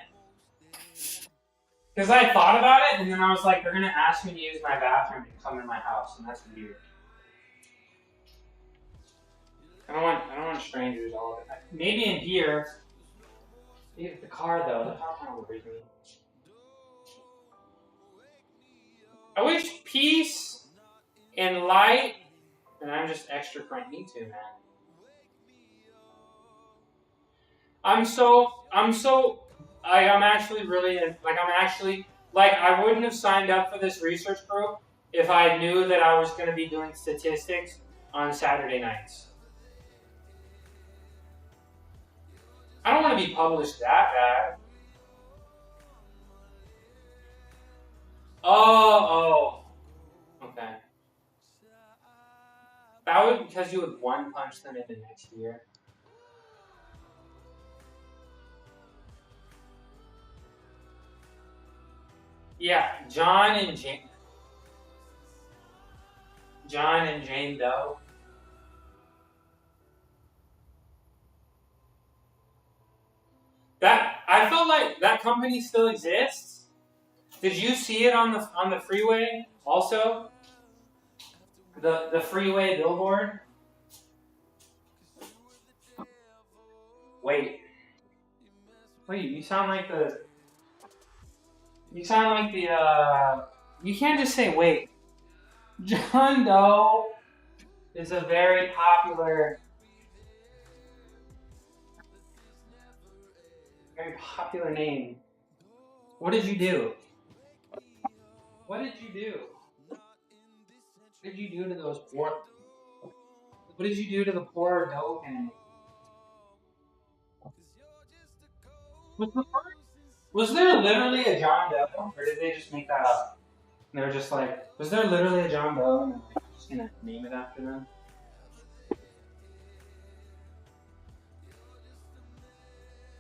Because I thought about it, and then I was like, they're gonna ask me to use my bathroom and come in my house, and that's weird. I don't want strangers all over. Maybe in here. Maybe the car though. The car kind of worries me. I wish peace and light, and I'm just extra cranky too, man. I'm actually really, I wouldn't have signed up for this research group if I knew that I was going to be doing statistics on Saturday nights. I don't want to be published that bad. Oh, okay. That would because you would one punch them into next year. Yeah, John and Jane Doe. That I felt like that company still exists. Did you see it on the freeway also? The freeway billboard? Wait, you sound like the you can't just say wait. John Doe is a very popular name. What did you do? What did you do? What did you do to those poor? What did you do to the poor Doe family? Was there literally a John Doe, or did they just make that up? And they were just like, was there literally a John Doe, and they're just gonna name it after them?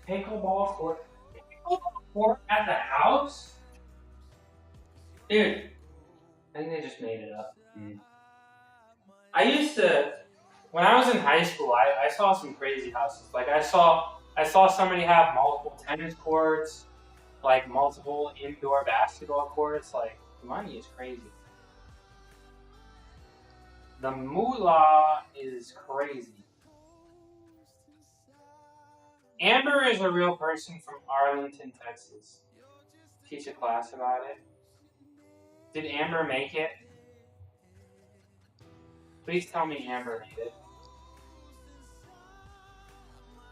Pickleball court at the house? Dude, I think they just made it up. I used to, when I was in high school, I saw some crazy houses. Like I saw somebody have multiple tennis courts, like multiple indoor basketball courts. Like money is crazy. The moolah is crazy. Amber is a real person from Arlington, Texas. Teach a class about it. Did Amber make it? Please tell me Amber made it.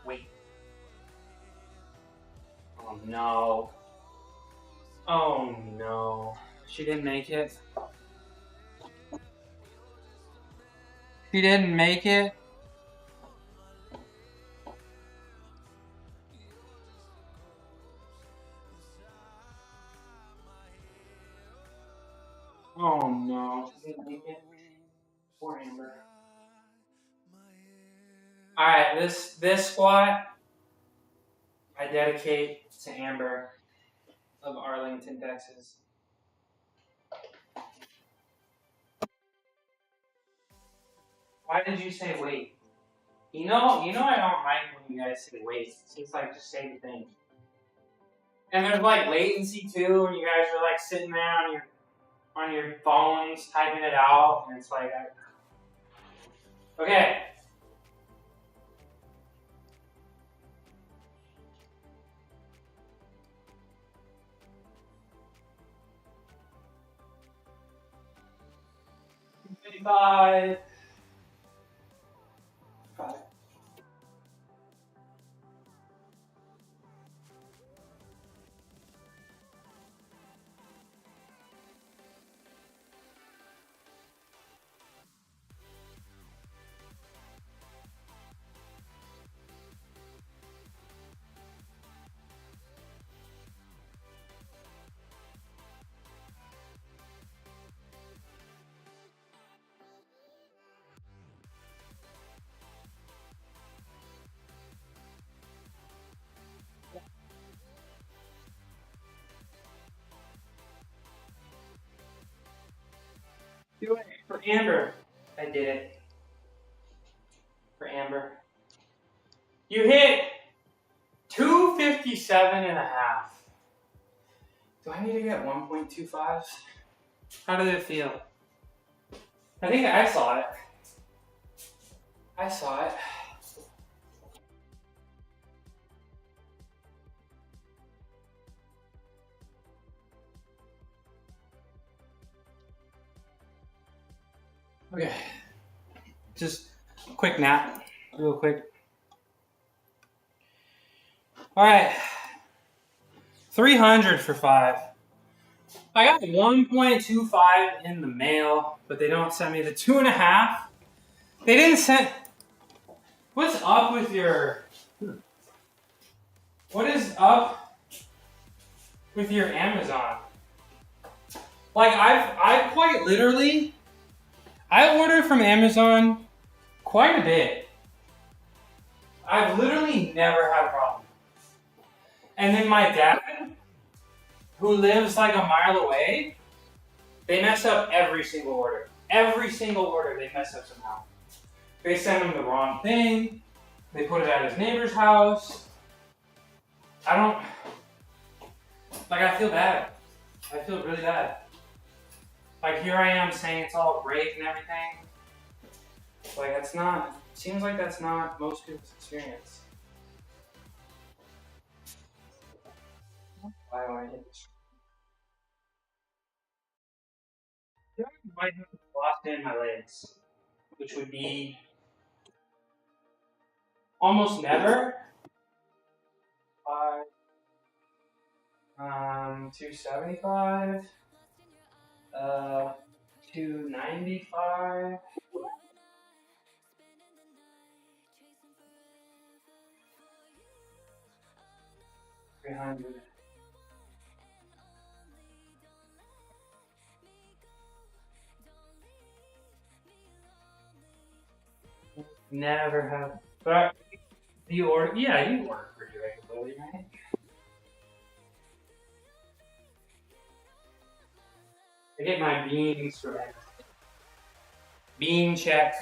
Wait. Oh no. Oh no. She didn't make it. She didn't make it. Oh no. She didn't make it. Poor Amber. Alright, this squat I dedicate to Amber of Arlington, Texas. Why did you say wait? You know I don't like when you guys say wait. It's like just say the thing. And there's like latency too, when you guys are like sitting there on your phones typing it out, and it's like okay. Bye. Bye. Do it for Amber. I did it. For Amber. You hit 157.5. Do I need to get 1.25s? How did it feel? I think I saw it. I saw it. Okay. Just a quick nap, real quick. All right. 300 for 5. I got 1.25 in the mail, but they don't send me the 2.5. They didn't send. What's up with your? What is up with your Amazon? Like I've quite literally, I order from Amazon quite a bit. I've literally never had a problem. And then my dad, who lives like a mile away, they mess up every single order. Every single order they mess up somehow. They send him the wrong thing. They put it at his neighbor's house. I feel bad. I feel really bad. Like here I am saying it's all great and everything. Like seems like that's not most people's experience. Why do I hit this? I feel like I might have to lost in my legs, which would be almost never. 275. 295. 300. Never have. But you order? Yeah, you order pretty regularly, right? I get my beans from bean check.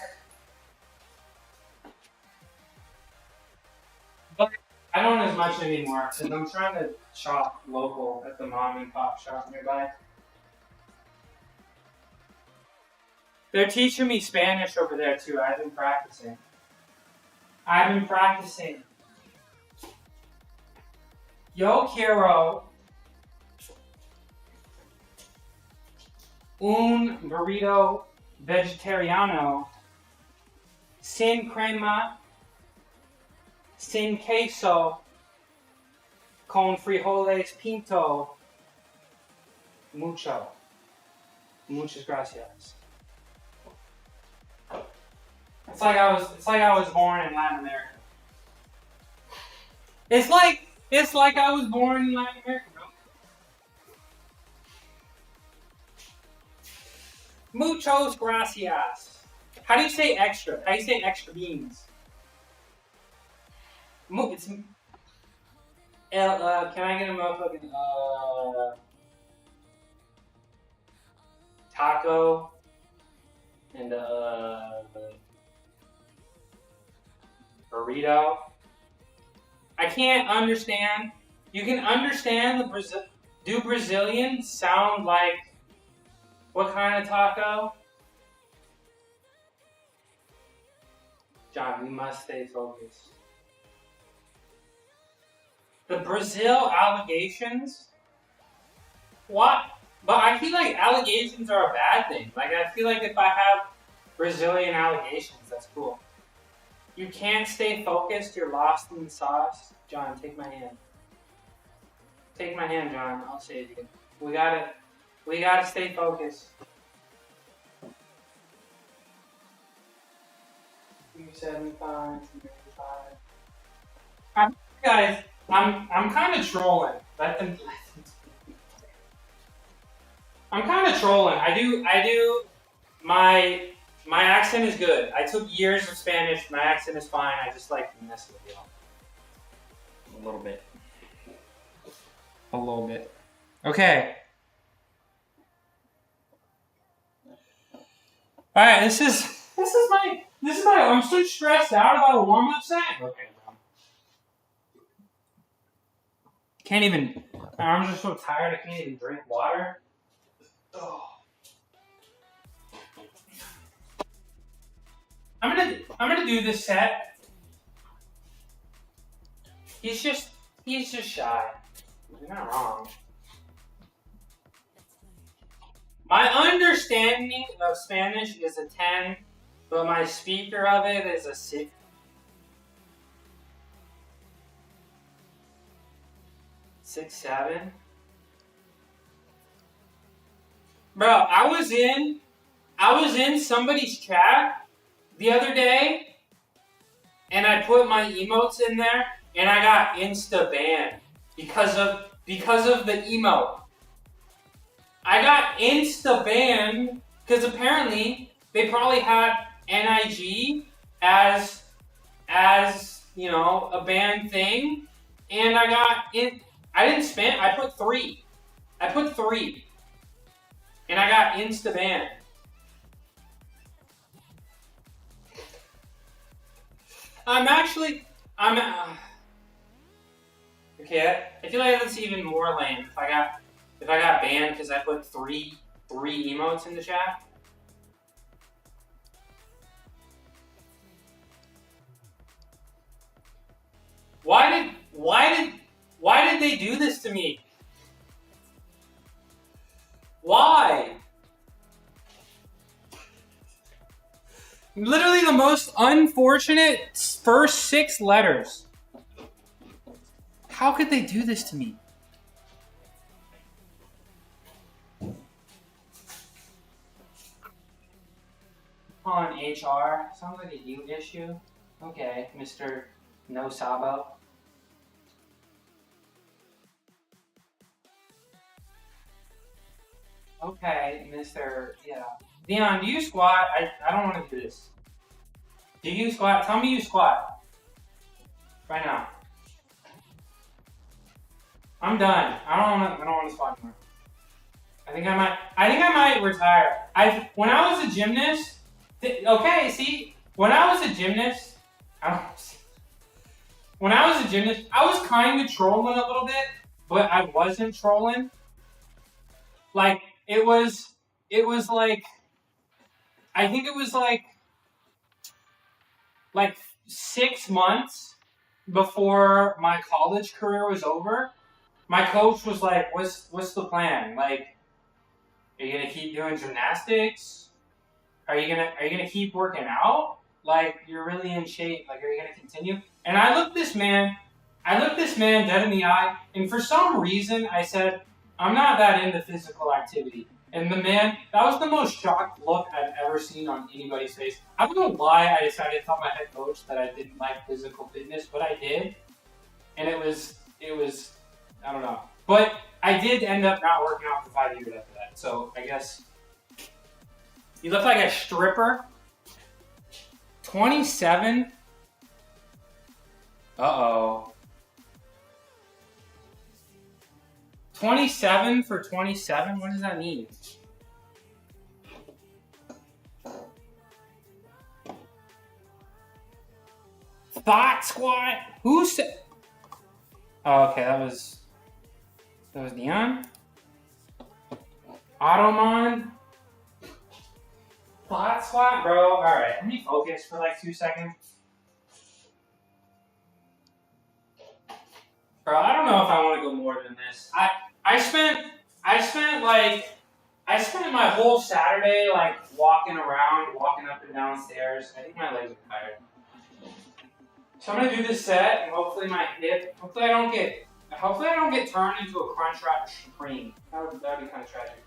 But I don't as much anymore because I'm trying to shop local at the mom and pop shop nearby. They're teaching me Spanish over there too. I've been practicing. Yo quiero un burrito vegetariano sin crema, sin queso, con frijoles pinto. Muchas gracias. It's like I was born in Latin America. It's like I was born in Latin America, bro. Muchos gracias. How do you say extra? How do you say extra beans? It's can I get a motherfucking taco and burrito? I can't understand. You can understand the Brazil. Do Brazilians sound like what kind of taco? John, we must stay focused. The Brazil allegations? What? But I feel like allegations are a bad thing. Like, I feel like if I have Brazilian allegations, that's cool. You can't stay focused, you're lost in the sauce. John, take my hand. Take my hand, John. I'll save you. We gotta stay focused. 275, 295. Guys, I'm kind of trolling. I'm kind of trolling. I do. My accent is good. I took years of Spanish. My accent is fine. I just like to mess with y'all. A little bit. Okay. All right. This is my. I'm so stressed out about a warm-up set. Okay. Can't even. My arms are so tired. I can't even drink water. Oh. I'm gonna do this set. He's just shy. You're not wrong. My understanding of Spanish is a 10, but my speaker of it is a 6. 6, 7. Bro, I was in somebody's chat the other day, and I put my emotes in there, and I got insta banned because of the emote. I got insta banned because apparently they probably had NIG as you know, a banned thing, and I got in. I didn't spam. I put 3. And I got insta banned. I'm okay. I feel like that's even more lame. If I got banned because I put three emotes in the chat. Why did they do this to me? Why? Literally the most unfortunate first 6 letters. How could they do this to me? On HR, sounds like a you issue. Okay, Mr. No Sabo. Okay, Mr. Yeah. Dion, do you squat? I don't want to do this. Do you squat? Tell me you squat. Right now. I'm done. I don't want to squat anymore. I think I might retire. When I was a gymnast, okay, see, when I was a gymnast, I was kind of trolling a little bit, but I wasn't trolling. Like it was like, I think it was like 6 months before my college career was over. My coach was like, "What's the plan? Like, are you gonna keep doing gymnastics? Are you gonna keep working out? Like, you're really in shape. Like, are you gonna continue?" And I looked this man dead in the eye, and for some reason I said, "I'm not that into physical activity." And the man, that was the most shocked look I've ever seen on anybody's face. I don't know why I decided to tell my head coach that I didn't like physical fitness, but I did. And it was, I don't know. But I did end up not working out for 5 years after that. So I guess you look like a stripper. 27. Uh-oh. 27 for 27? What does that mean? Thought squat? Who said? Oh, okay, that was Dion. Ottoman. Thought squat, bro. All right, let me focus for like 2 seconds. Bro, I don't know if I want to go more than this. I spent my whole Saturday like walking around, walking up and down stairs. I think my legs are tired. So I'm gonna do this set, and hopefully my hip. Hopefully I don't get turned into a crunch wrap supreme. That would be kind of tragic.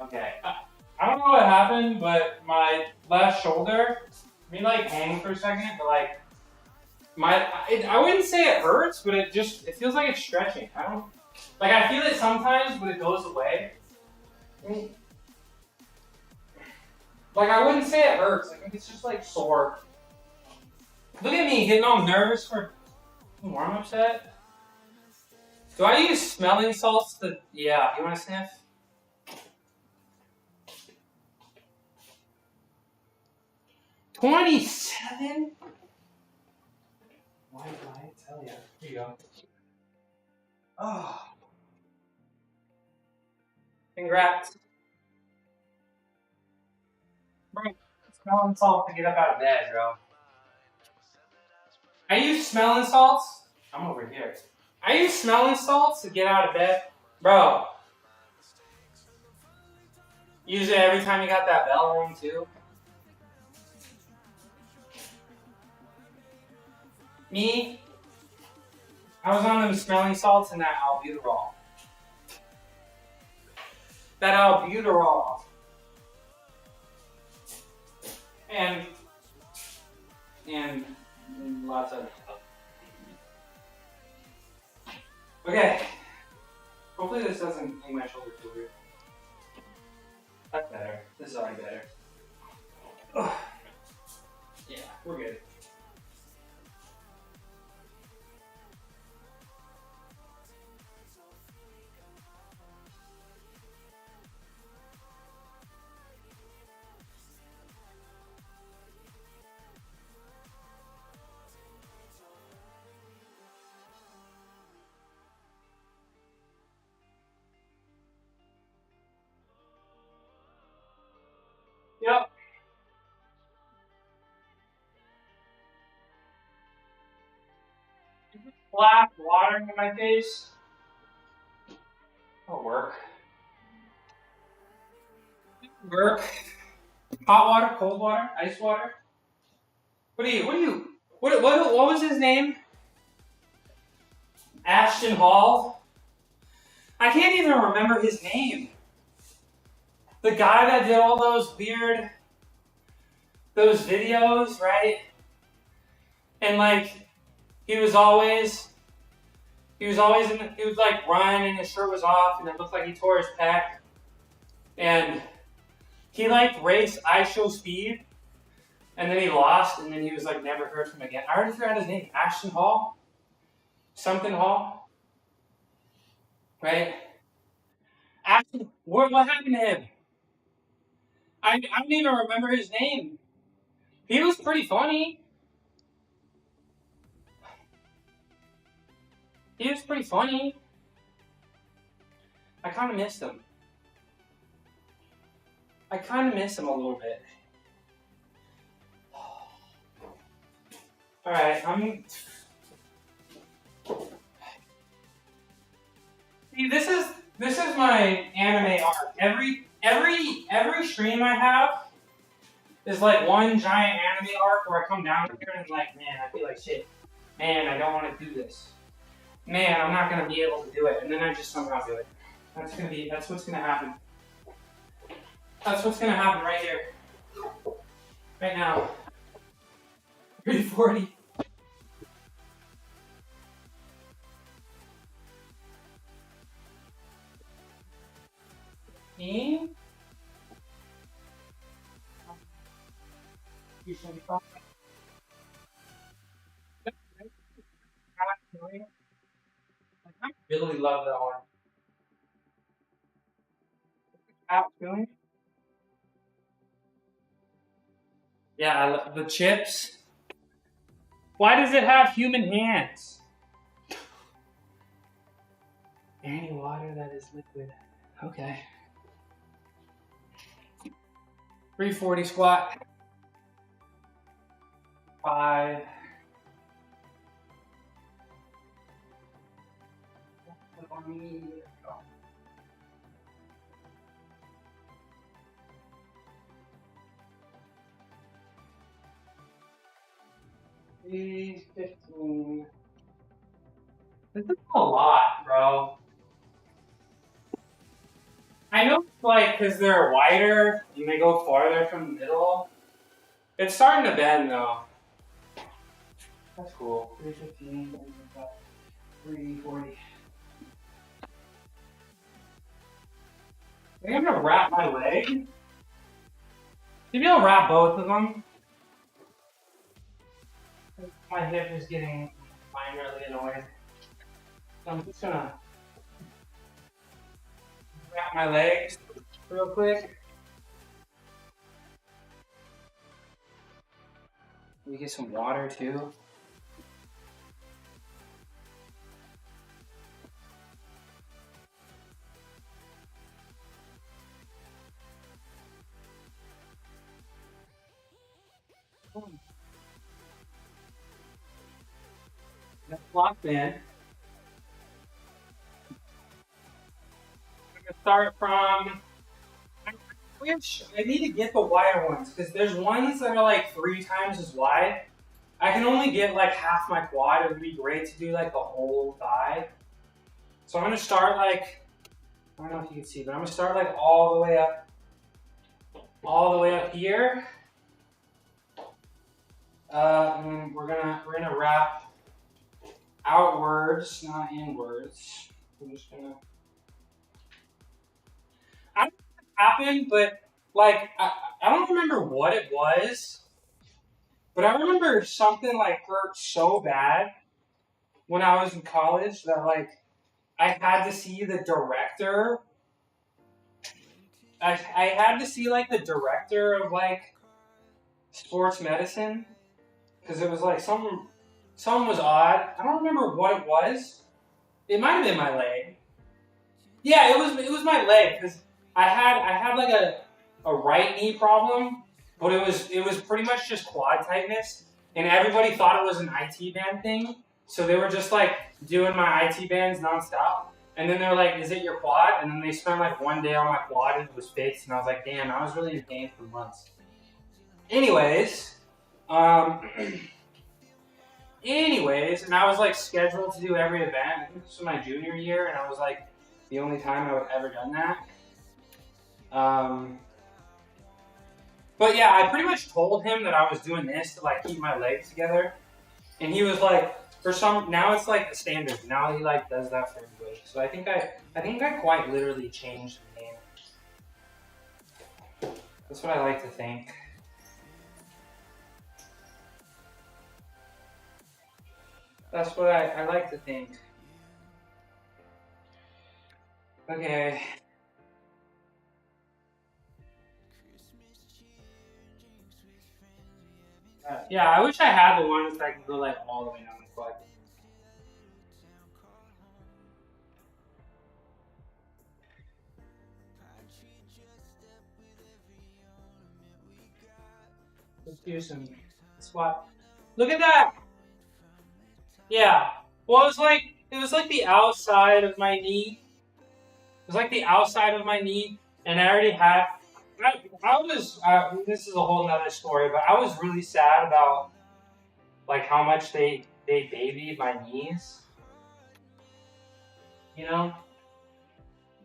Okay. I don't know what happened, but my left shoulder, I mean, like hang for a second, but like I wouldn't say it hurts, but it feels like it's stretching. I feel it sometimes, but it goes away. I mean, like I wouldn't say it hurts. I think it's just like sore. Look at me getting all nervous for a warm-up set. Do I use smelling salts to, yeah, you want to sniff? $27? Why did I tell you? Here you go. Oh. Congrats. Bro, smelling salts to get up out of bed, bro. I use smelling salts. I'm over here. I use smelling salts to get out of bed. Bro. Use it every time you got that bell ring, too. Me, I was on them smelling salts and that albuterol. That albuterol. And lots of stuff. Okay. Hopefully this doesn't make my shoulder too weird. That's better. This is already better. Ugh. Yeah, we're good. Yep. Splash water in my face. That'll work. Work. Hot water, cold water, ice water. What was his name? Ashton Hall? I can't even remember his name. The guy that did all those weird, those videos, right? And like, he was always like run and his shirt was off and it looked like he tore his pec. And he like raced ISO speed and then he lost and then he was like never heard from again. I already forgot his name. Ashton Hall? Something Hall? Right? Ashton, what happened to him? I don't even remember his name. He was pretty funny. He was pretty funny. I kind of missed him. I kind of miss him a little bit. All right, See, this is my anime arc. Every stream I have is like one giant anime arc where I come down here and like, man, I feel like shit. Man, I don't want to do this. Man, I'm not gonna be able to do it, and then I just somehow do it. That's what's gonna happen. That's what's gonna happen right here. Right now. 340. Me? You should be fine. I really love that one. Out feeling? Yeah, I love the chips. Why does it have human hands? Any water that is liquid. Okay. 340 squat. 5. On 15. This is a lot, bro. I know, like, because they're wider and they go farther from the middle. It's starting to bend, though. That's cool. 315, 340. I think I'm gonna wrap my leg. Maybe I'll wrap both of them. My hip is getting minorly annoyed. So I'm just gonna Wrap my legs real quick. Let me get some water too. That's locked in. I'm gonna start from. I need to get the wider ones because there's ones that are like 3 times as wide. I can only get like half my quad. It would be great to do like the whole thigh. So I'm gonna start like, I don't know if you can see, but I'm gonna start like all the way up here. And we're gonna wrap outwards, not inwards. I'm just gonna. I don't know what happened, but like I don't remember what it was, but I remember something like hurt so bad when I was in college that like I had to see the director. I had to see like the director of like sports medicine because it was like something was odd. I don't remember what it was. It might have been my leg. Yeah, it was my leg because I had like a right knee problem, but it was pretty much just quad tightness, and everybody thought it was an IT band thing, so they were just like doing my IT bands nonstop, and then they're like, "Is it your quad?" And then they spent like one day on my quad and it was fixed, and I was like, "Damn, I was really in pain for months." Anyways, um, and I was like scheduled to do every event. I think this was my junior year, and I was like the only time I would ever done that. But yeah, I pretty much told him that I was doing this to like keep my legs together, and he was like, now it's like the standard. Now he like does that for everybody. So I think I quite literally changed the game. That's what I like to think. That's what I like to think. Okay. Yeah, I wish I had the ones that could go like all the way down the quad. Let's do some squat. Look at that! Yeah. Well, it was like the outside of my knee. It was like the outside of my knee, and I already had. I was. This is a whole nother story, but I was really sad about like how much they babied my knees. You know,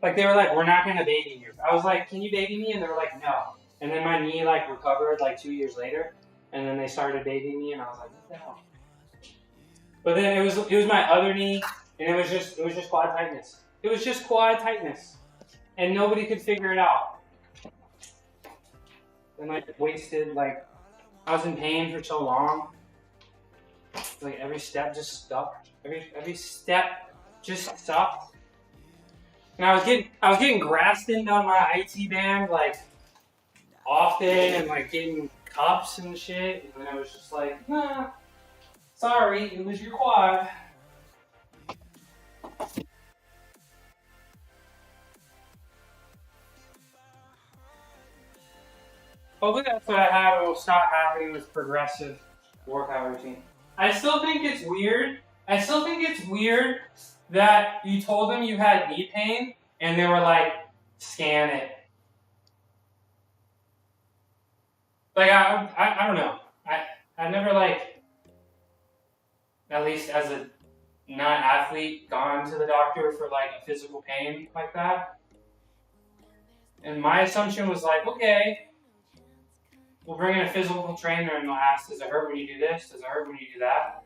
like they were like, "We're not gonna baby you." I was like, "Can you baby me?" And they were like, "No." And then my knee like recovered like 2 years later, and then they started babying me, and I was like, "What the hell?" But then it was my other knee, and it was just quad tightness. It was just quad tightness, and nobody could figure it out. And like wasted like I was in pain for so long. Like every step just sucked. Every step just sucked. And I was getting Graston on my IT band like often, and like getting cups and shit. And I was just like, nah, sorry, it was your quad. Hopefully that's what I have. It will stop happening with progressive workout routine. I still think it's weird. I still think it's weird that you told them you had knee pain and they were like, scan it. Like I don't know. I never like, at least as a non-athlete, gone to the doctor for like a physical pain like that. And my assumption was like, okay, we'll bring in a physical trainer and they'll ask, does it hurt when you do this? Does it hurt when you do that?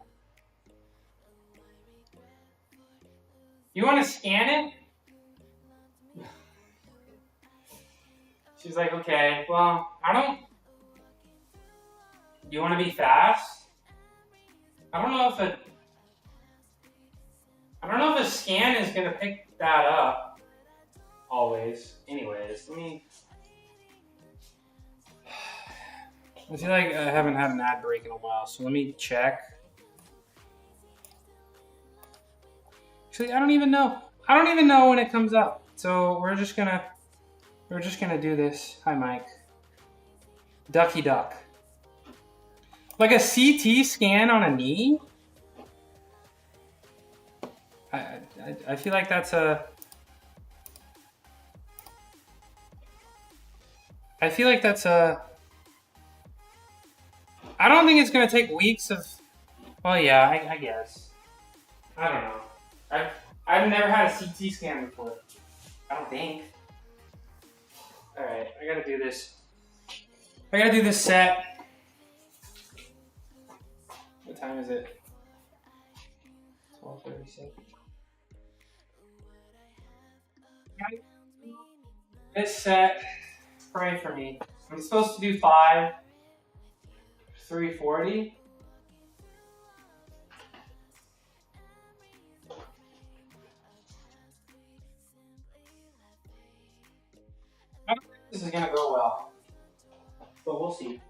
You want to scan it? She's like, okay, well, you want to be fast? I don't know if a scan is going to pick that up. always. Anyways, I feel like I haven't had an ad break in a while, so let me check. Actually, I don't even know. I don't even know when it comes up. So we're just gonna do this. Hi, Mike. Ducky duck. Like a CT scan on a knee? I feel like that's a. I feel like that's a. I don't think it's gonna take weeks of. Well, yeah, I guess. I don't know. I've never had a CT scan before. I don't think. All right, I gotta do this. I gotta do this set. What time is it? 12:36. This set. Pray for me. I'm supposed to do 5, 340. I don't think this is gonna go well, but we'll see.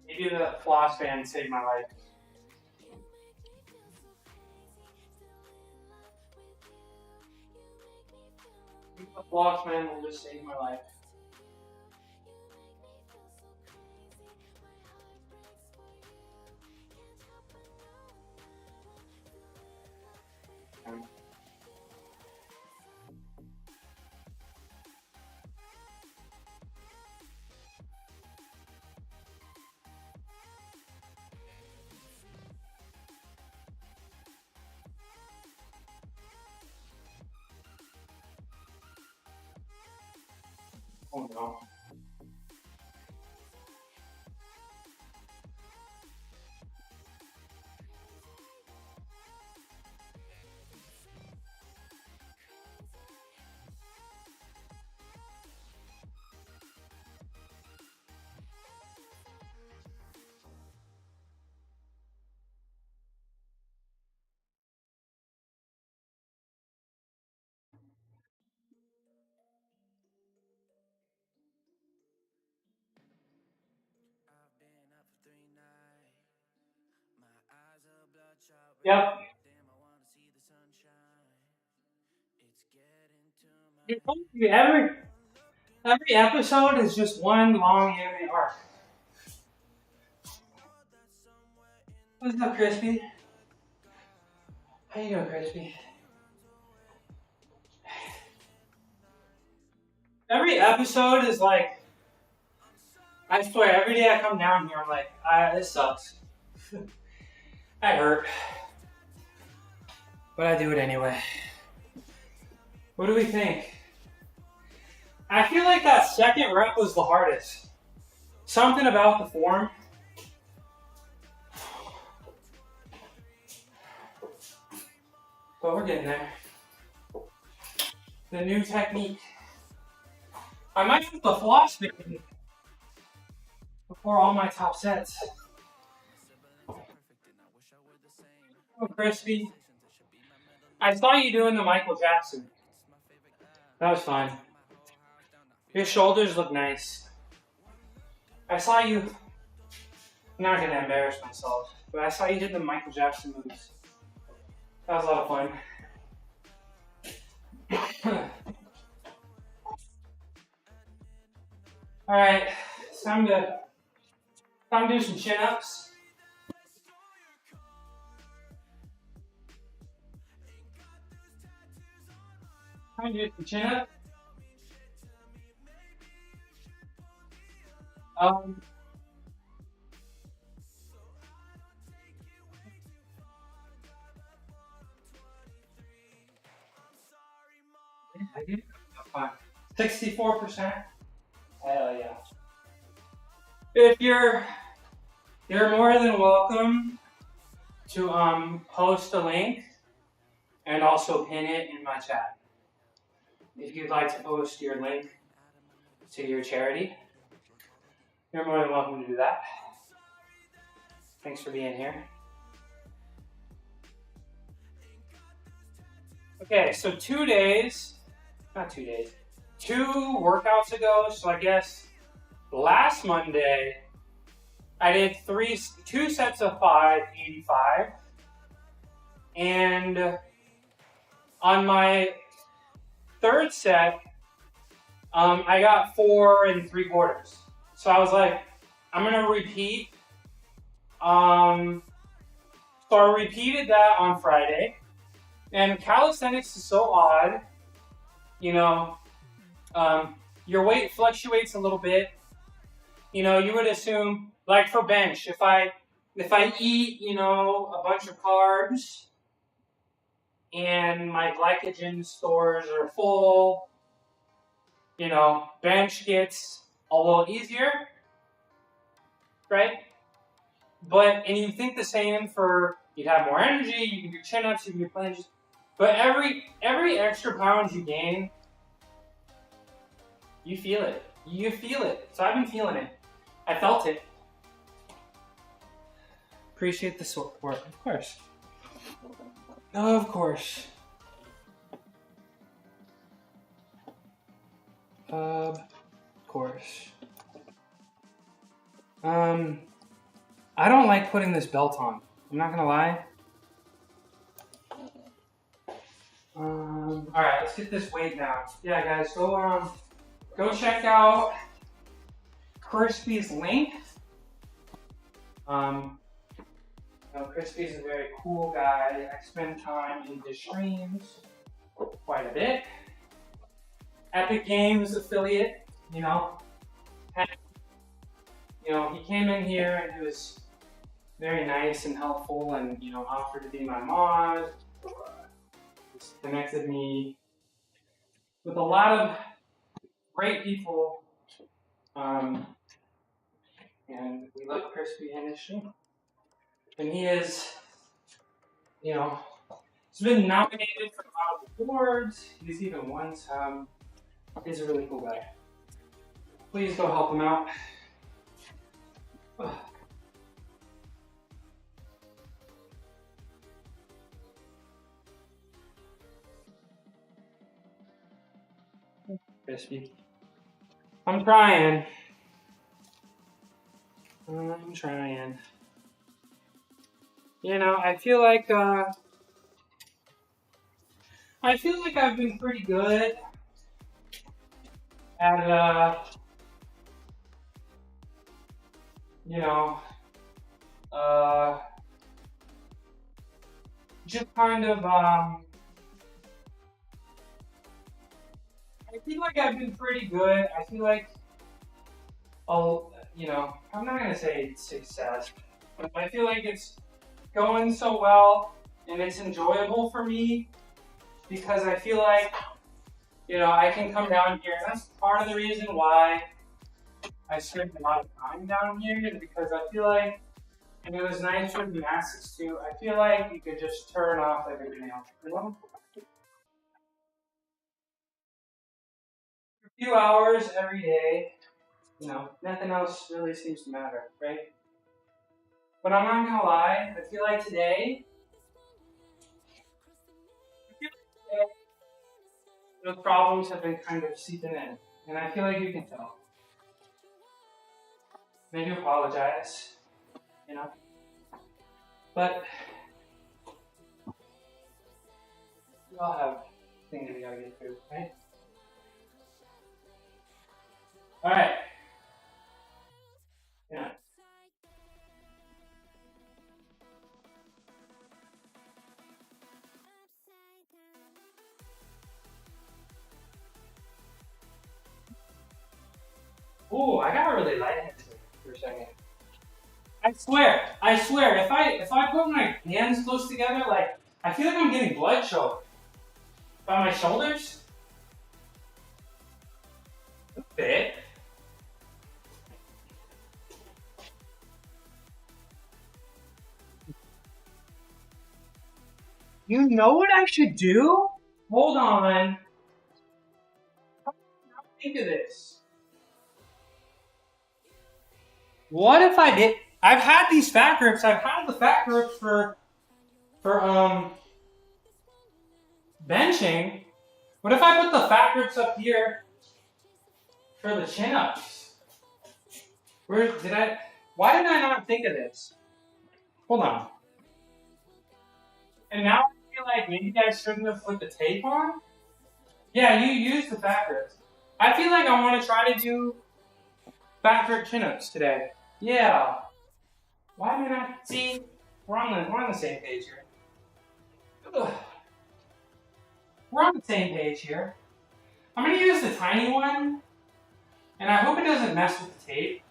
Maybe the floss band saved my life. Maybe the floss band will just save my life. Oh no. I've been up for 3 nights. My eyes are bloodshot. Yep. Damn, I wanna see the sunshine. It's getting to my Every episode is just one long anime arc. What's up, Crispy? How you doing, Crispy? Every episode is like, I swear, every day I come down here, I'm like, this sucks. I hurt. But I do it anyway. What do we think? I feel like that second rep was the hardest. Something about the form. But we're getting there. The new technique. I might put the floss band before all my top sets. Oh, Crispy. I saw you doing the Michael Jackson. That was fun. Your shoulders look nice. I saw you. I'm not gonna embarrass myself, but I saw you did the Michael Jackson moves. That was a lot of fun. All right, it's time to do some chin-ups. Time to do some chin-ups. I did. Fine. 64%. Hell yeah. If you're more than welcome to post a link and also pin it in my chat. If you'd like to post your link to your charity, you're more than welcome to do that. Thanks for being here. Okay, so 2 workouts ago, so I guess last Monday, I did 2 sets of 5, 85. And on my third set, I got 4 3/4. So I was like, I'm gonna repeat. So I repeated that on Friday. And calisthenics is so odd, you know. Your weight fluctuates a little bit. You know, you would assume, like for bench, if I eat, you know, a bunch of carbs and my glycogen stores are full, you know, bench gets a little easier, right? And you think the same for, you'd have more energy, you can do chin-ups, you can do planches, but every extra pound you gain, you feel it. You feel it. So I've been feeling it. I felt it. Appreciate the support, of course. Of course. Of course. I don't like putting this belt on. I'm not gonna lie. Alright, let's get this weight down. Yeah, guys, go check out Crispy's link. You know, Crispy's a very cool guy. I spend time in his streams quite a bit. Epic Games affiliate, you know. You know, he came in here and he was very nice and helpful and, you know, offered to be my mod. Just connected me with a lot of great people. And we love Crispy in his stream. And he is, you know, he's been nominated for a lot of awards. He's even won some. He's a really cool guy. Please go help him out. Crispy. I'm trying. You know, I feel like I've been pretty good at you know, just kind of I feel like I've been pretty good. I feel like, you know, I'm not gonna say success, but I feel like it's going so well and it's enjoyable for me because I feel like, you know, I can come down here. And that's part of the reason why I spend a lot of time down here is because I feel like, and it was nice with the masses too, I feel like you could just turn off everything else, you know? A few hours every day, you know, nothing else really seems to matter, right? But I'm not gonna lie, I feel like today, those problems have been kind of seeping in, and I feel like you can tell. And I do apologize, you know, but we all have things we gotta get through, right? All right. Yeah. Ooh, I got really lightheaded for a second. I swear, if I put my hands close together, like, I feel like I'm getting blood choked. By my shoulders? A bit. You know what I should do? Hold on. Think of this. What if I did? I've had these fat grips. I've had the fat grips for Benching? What if I put the fat grips up here for the chin-ups? Why did I not think of this? Hold on. And now I feel like maybe I shouldn't have put the tape on? Yeah, you use the fat grips. I feel like I want to try to do fat grip chin-ups today. Yeah. Why am I not? See, we're on the same page here. Ugh. We're on the same page here. I'm gonna use the tiny one, and I hope it doesn't mess with the tape.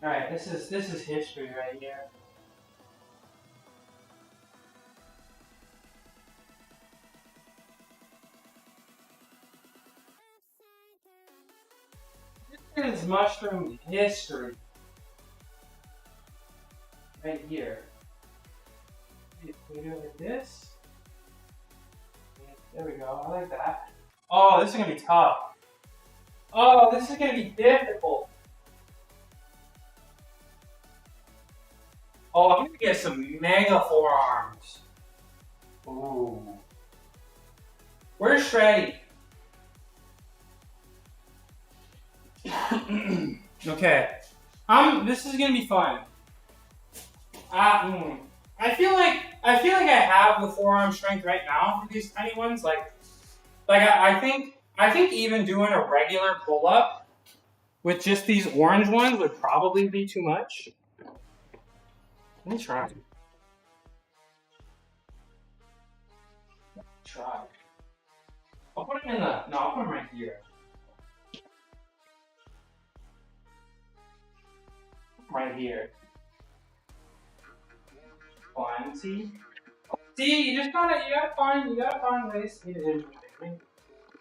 All right, this is history right here. This is mushroom history right here. We do it like this. There we go. I like that. Oh, this is gonna be tough. Oh, this is gonna be difficult. Oh, I'm gonna get some mega forearms. Ooh. Where's Shreddy? Okay. This is gonna be fun. I feel like I have the forearm strength right now for these tiny ones. I think even doing a regular pull up with just these orange ones would probably be too much. Let me try. I'll put them I'll put them right here. Right here. Fine, see? See, you gotta find ways to get it in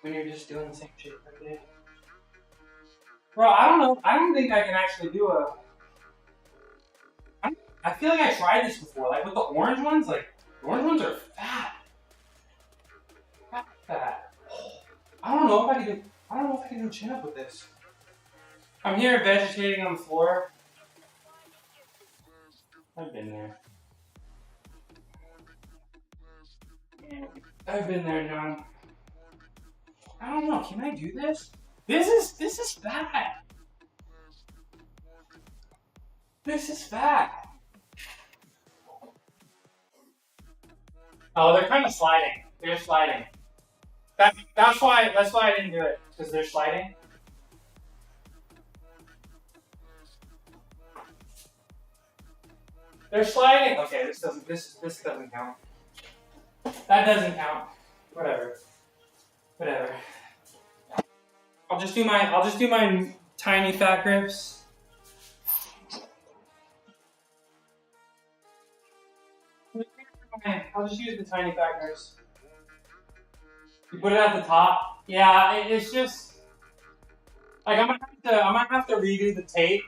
when you're just doing the same shit every day. Bro, I don't know. I don't think I can actually do I feel like I tried this before, like with the orange ones, the orange ones are fat. Fat. I don't know if I can do a chin up with this. I'm here vegetating on the floor. I've been there. I've been there, John. I don't know, can I do this? This is fat. This is fat. Oh, they're kind of sliding. They're sliding. That's why I didn't do it, because they're sliding. They're sliding. Okay, this doesn't count. That doesn't count. Whatever. I'll just do my tiny fat grips. I'll just use the tiny fat grips. You put it at the top. Yeah, it's just like I might have to redo the tape,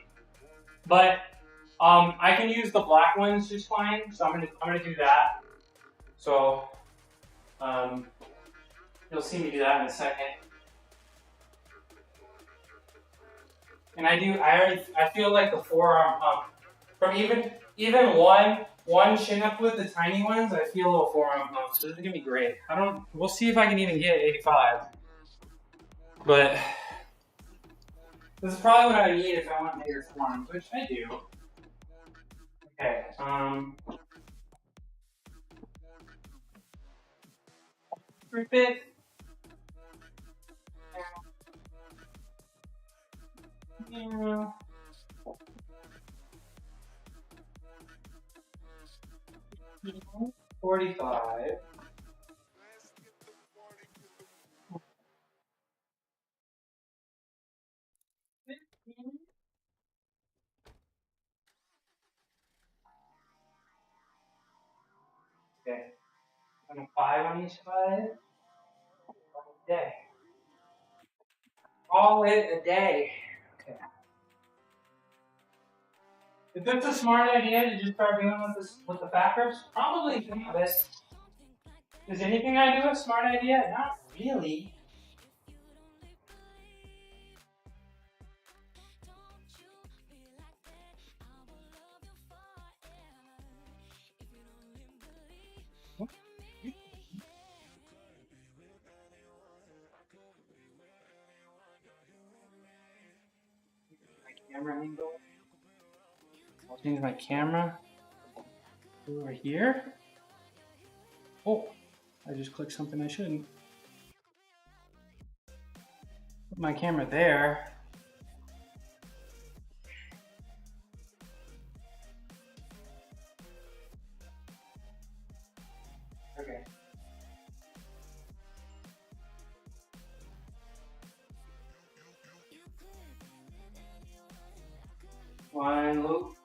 but I can use the black ones just fine. So I'm gonna do that. So you'll see me do that in a second. And I feel like the forearm pump from even one chin up with the tiny ones. I feel a little forearm pump. So this is gonna be great. We'll see if I can even get 85. But this is probably what I need if I want bigger forearms, which I do. Okay. Grip it. Yeah. 45. Okay. I'm gonna 5 on each side. Day. Call it a day. Okay. Is this a smart idea to just start doing with the fat grips? Probably not. Is anything I do a smart idea? Not really. camera angle. I'll change my camera over here. Oh, I just clicked something I shouldn't. Put my camera there. Okay. One loop.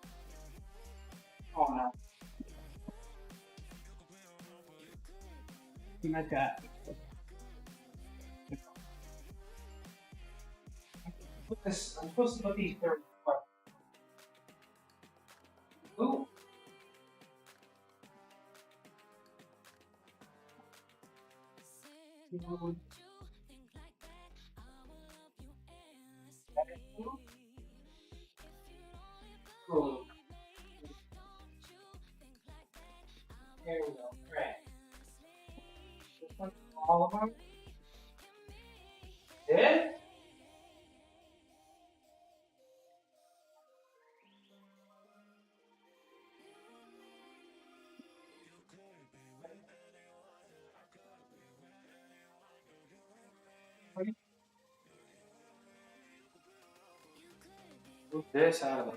Oh no. Like that. I'm supposed to put these third. Ooh. Cool. There we go. Right. This one's all of them. Did? Move this out of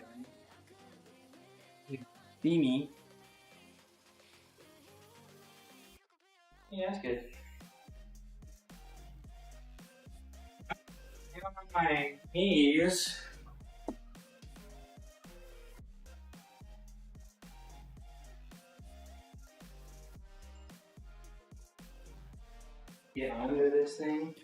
there. Beanie. Yeah, that's good. Get on my knees. Get under this thing.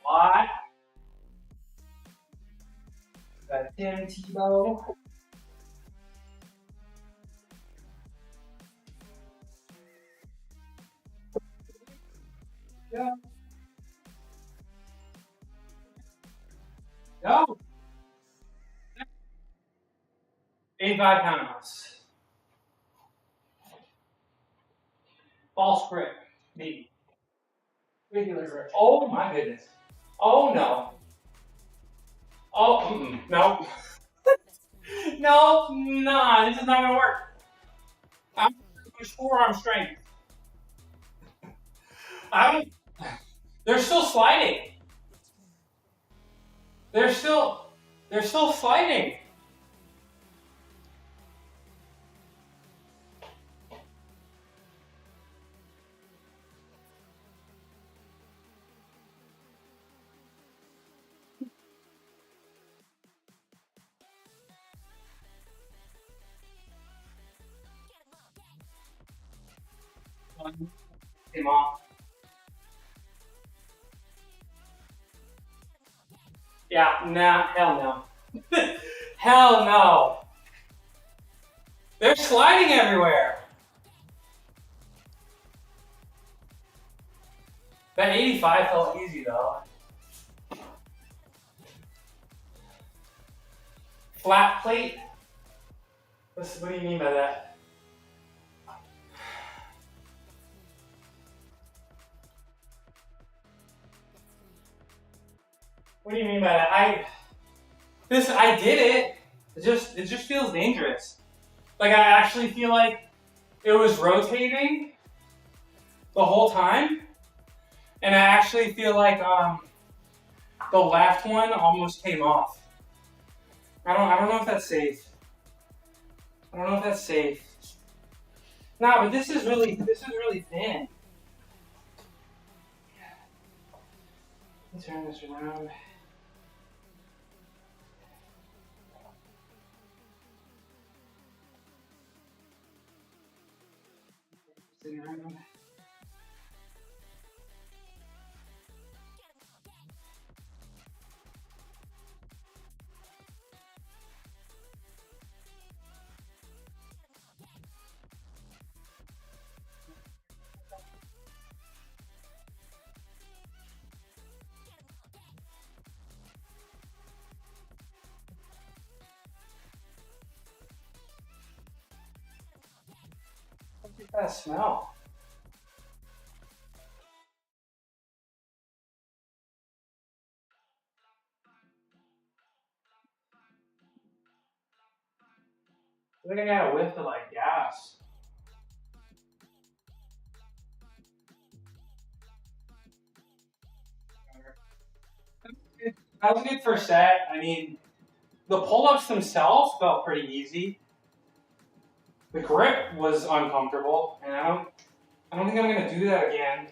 What? Got Tim Tebow. Yeah. Go. 85 pounds. False grip. Maybe. Regular grip. Oh my goodness. Oh no. Oh, no. No, nah, this is not gonna work. I'm gonna push forearm strength. They're still sliding. They're still sliding. Came off. Yeah, nah, hell no. Hell no. They're sliding everywhere. That 85 felt easy though. Flat plate? What do you mean by that? What do you mean by that? I did it. It just feels dangerous. Like I actually feel like it was rotating the whole time, and I actually feel like the left one almost came off. I don't know if that's safe. I don't know if that's safe. Nah, but this is really thin. Let me turn this around. Sitting around. That smell. I think I got a whiff of like gas. That was a good first set. I mean, the pull-ups themselves felt pretty easy. The grip was uncomfortable, and I don't think I'm gonna do that again.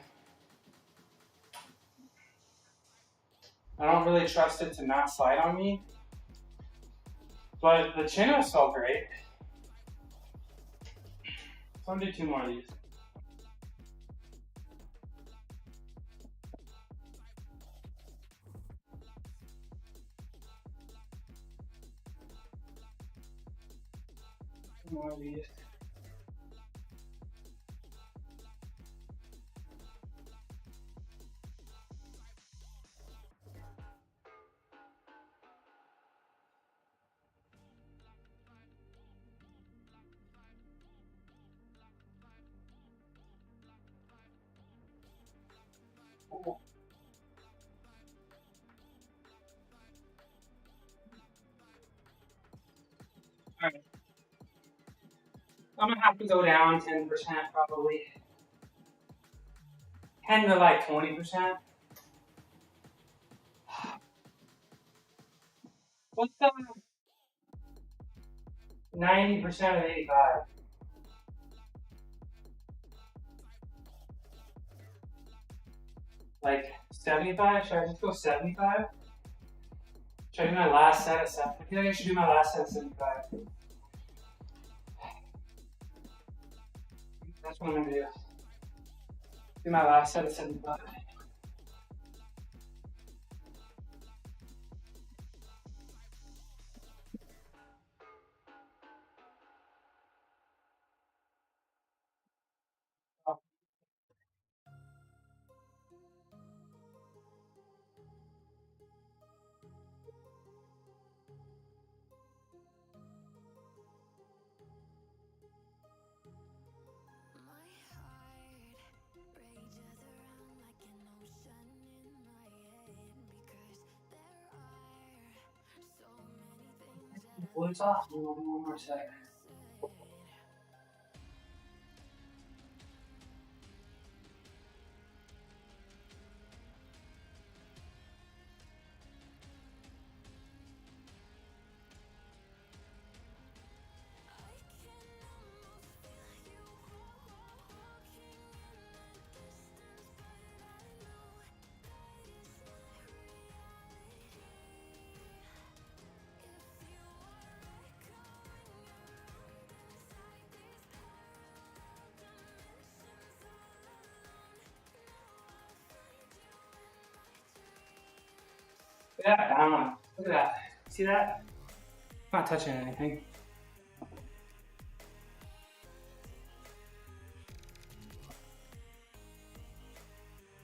I don't really trust it to not slide on me. But the chin-ups felt great. So I'm gonna do 2 more of these. More of these. Alright. I'm gonna have to go down 10% probably. 10 to like 20%. What's the 90% of 85? Like 75? Should I just go 75? Should I do my last set at 7? I feel like I should do my last set at 75. That's what I'm gonna do. Do my last set at 75. It's off. We'll do 1 more set. Yeah, I don't know. Look at that. See that? I'm not touching anything.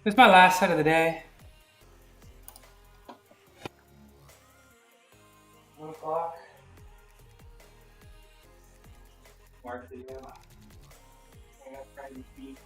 This is my last set of the day. 1 o'clock. Mark the video. I got Friday feet.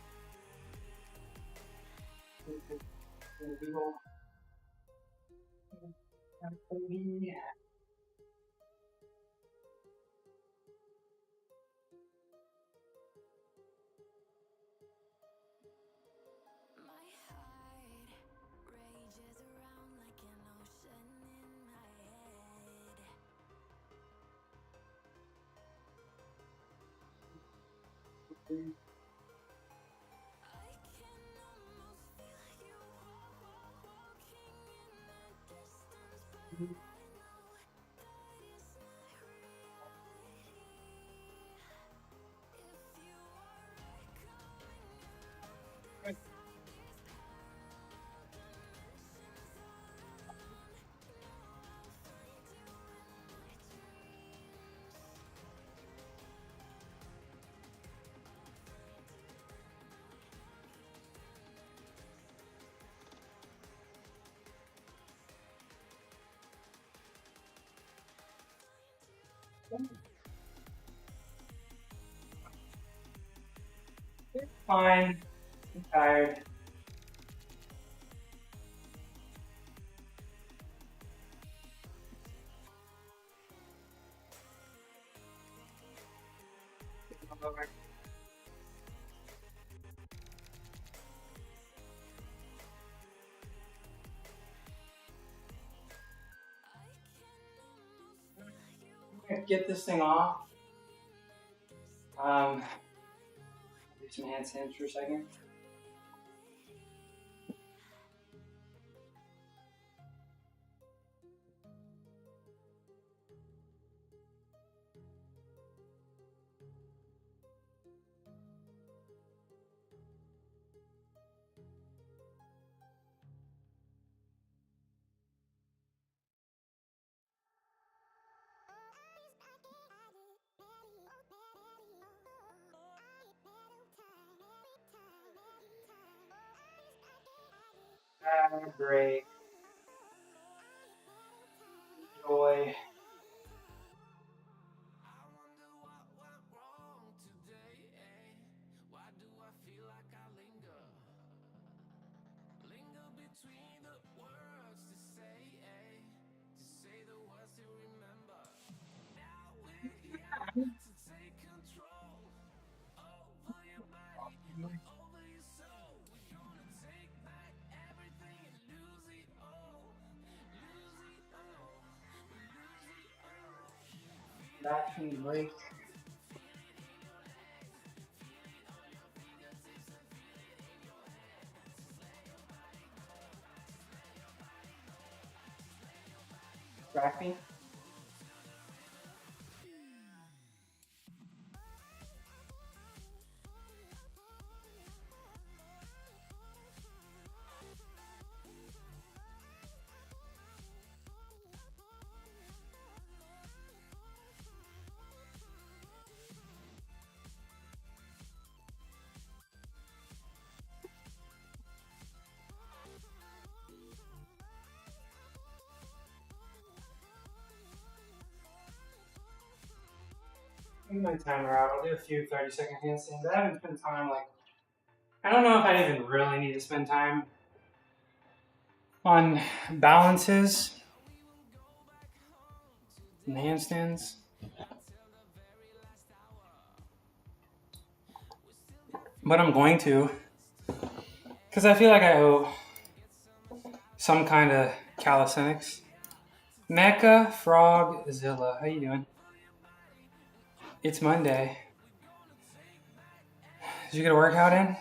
fine. I'm tired. Get this thing off. Do some handstands for a second. Break. Joy. Action break. Distract me. My timer out. I'll do a few 30-second handstands. I haven't spent time I don't know if I even really need to spend time on balances and handstands. But I'm going to. Because I feel like I owe some kind of calisthenics. Mecha Frogzilla, how you doing? It's Monday. Did you get a workout in?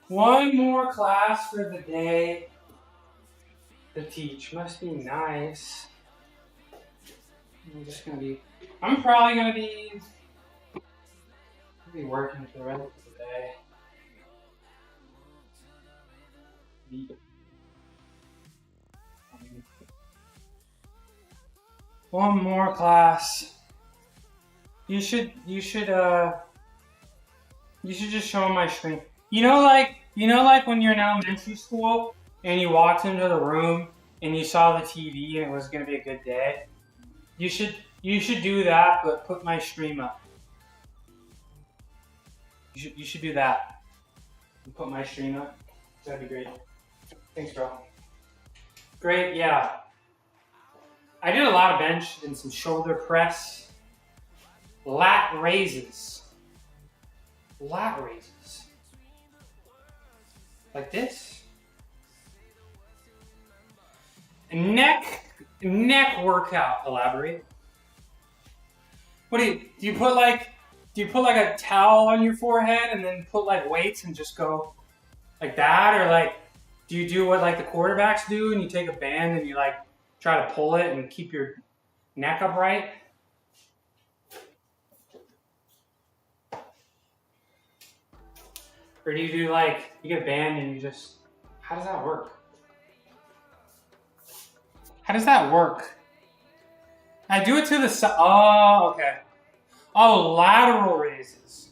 One more class for the day to teach. Must be nice. I'm probably gonna be working for the rest of the day. One more class. You should just show them my screen. You know like when you're in elementary school and you walked into the room and you saw the TV and it was gonna be a good day. You should do that, but put my stream up. You should do that. And put my stream up. That'd be great. Thanks, bro. Great, yeah. I did a lot of bench and some shoulder press. Lat raises. Like this. Neck workout. Elaborate. What do you put like a towel on your forehead and then put like weights and just go like that, or like do you do what like the quarterbacks do and you take a band and you like try to pull it and keep your neck upright? Or do you do like you get a band and you just how does that work? How does that work? I do it to the side. Oh, okay. Oh, lateral raises.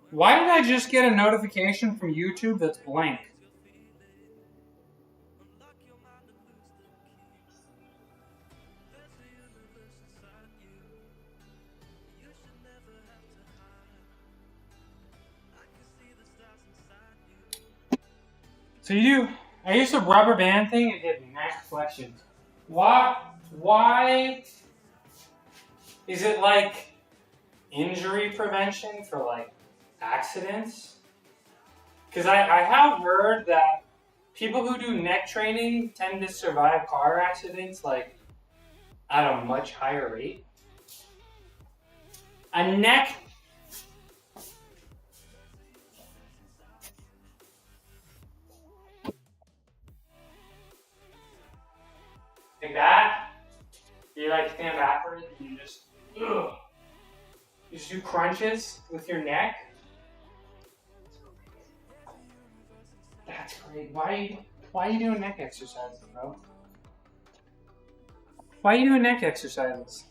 Why did I just get a notification from YouTube that's blank? So I used a rubber band thing and did neck flexions. Why is it like injury prevention for like accidents? Because I have heard that people who do neck training tend to survive car accidents like at a much higher rate. A neck. Like that, you like stand backwards and you just do crunches with your neck. That's great. Why are you doing neck exercises, bro? Why are you doing neck exercises?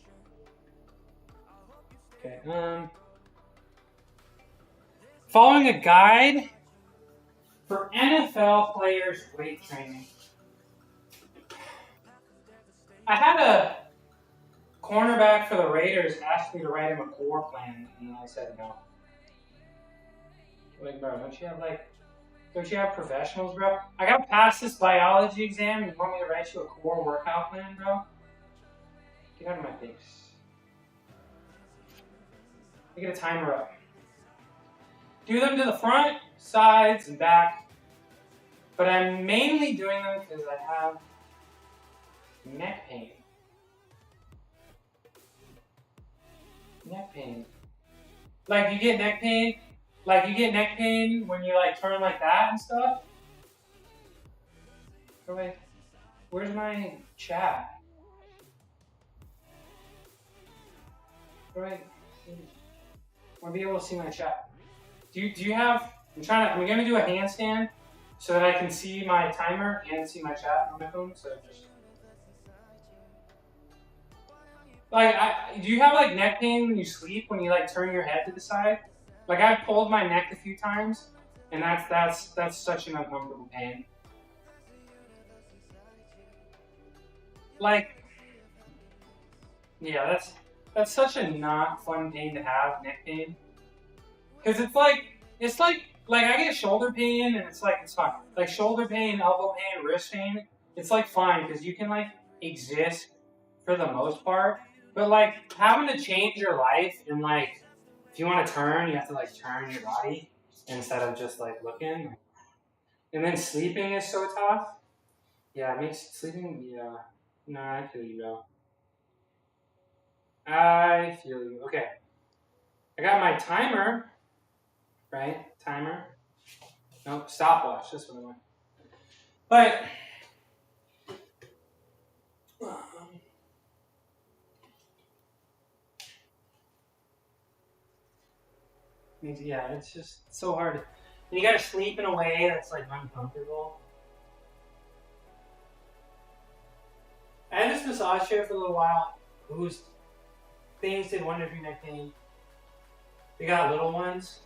Okay. Following a guide for NFL players' weight training. I had a cornerback for the Raiders ask me to write him a core plan, and I said no. Like, bro, don't you have professionals, bro? I gotta pass this biology exam, and you want me to write you a core workout plan, bro? Get out of my face. I get a timer up. Do them to the front, sides, and back. But I'm mainly doing them because I have neck pain. Neck pain. Like you get neck pain when you like turn like that and stuff. So wait, where's my chat? Right. I want to be able to see my chat. Do you have? I'm gonna do a handstand so that I can see my timer and see my chat on my phone. So just like, do you have like neck pain when you sleep when you like turn your head to the side? Like I've pulled my neck a few times, and that's such an uncomfortable pain. Like, yeah, that's such a not fun pain to have, neck pain. Cause it's like I get shoulder pain and it's fine. Like shoulder pain, elbow pain, wrist pain, it's like fine because you can like exist for the most part. But like having to change your life and like if you want to turn, you have to like turn your body instead of just like looking. And then sleeping is so tough. Yeah, it makes sleeping. Yeah, no, I feel you, bro. I feel you. Okay, I got my timer. Right, timer. Nope, stopwatch. That's what I want. But yeah, it's just so hard. And you gotta sleep in a way that's like uncomfortable. I had this massage chair for a little while whose things did wonders for neck pain. They got little ones.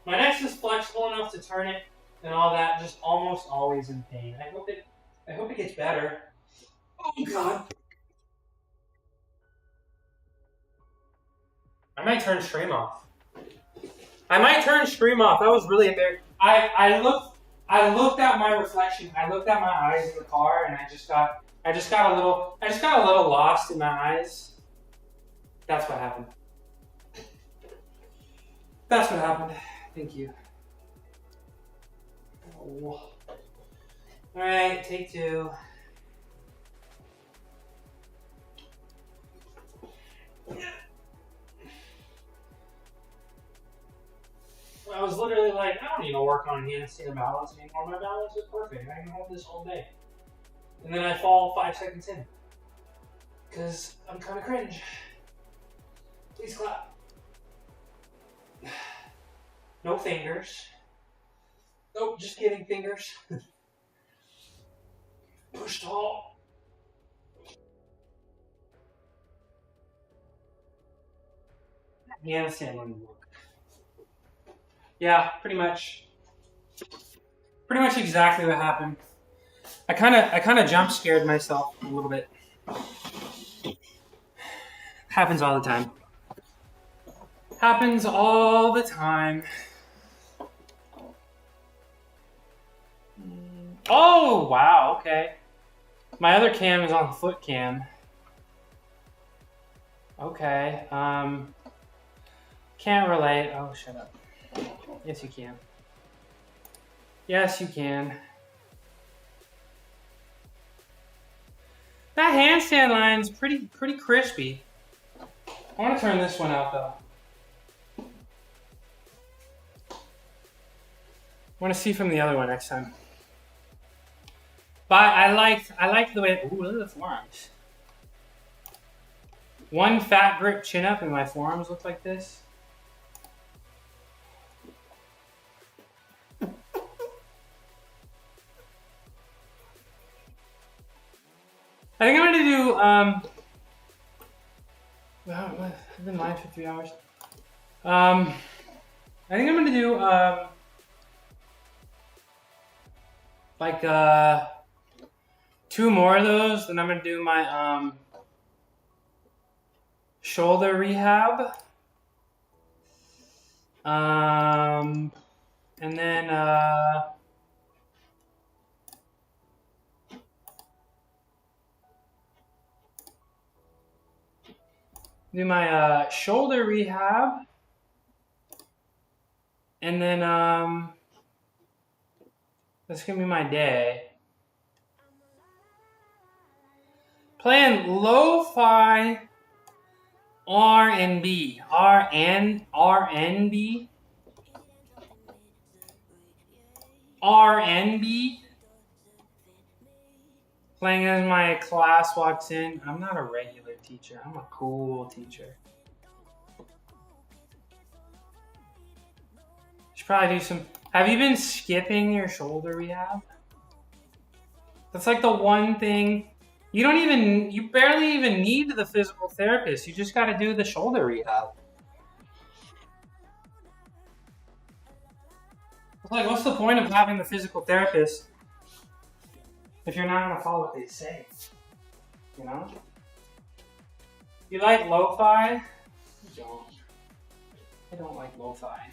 My neck's just flexible enough to turn it and all that, just almost always in pain. I hope it gets better. Oh god. I might turn stream off. That was really embarrassing. I looked at my reflection. I looked at my eyes in the car, and I just got a little lost in my eyes. That's what happened. Thank you. Oh. All right, take two. I was literally like, I don't need to work on handstand balance anymore. My balance is perfect. I can hold this all day. And then I fall 5 seconds in. Because I'm kind of cringe. Please clap. No fingers. Nope, just kidding, fingers. Push tall. Handstand wouldn't work. Yeah, pretty much exactly what happened. I kind of jump scared myself a little bit. Happens all the time. Oh, wow, okay. My other cam is on the foot cam. Okay, can't relate. Oh, shut up. Yes, you can. Yes, you can. That handstand line's pretty crispy. I want to turn this one out though. I want to see from the other one next time. But I like the way. Ooh, look at the forearms. One fat grip chin up, and my forearms look like this. I think I'm gonna do well, I've been live for 3 hours. I think I'm gonna do like 2 more of those. Then I'm gonna do my shoulder rehab. And then do my shoulder rehab. And then that's gonna be my day. Playing lo-fi R&B. R&B. R&B. Playing as my class walks in. I'm not a regular teacher. I'm a cool teacher. Should probably do some. Have you been skipping your shoulder rehab? That's like the one thing. You barely even need the physical therapist. You just got to do the shoulder rehab. It's like, what's the point of having the physical therapist if you're not gonna follow what they say? You know? You like lo-fi? I don't. I don't like lo-fi.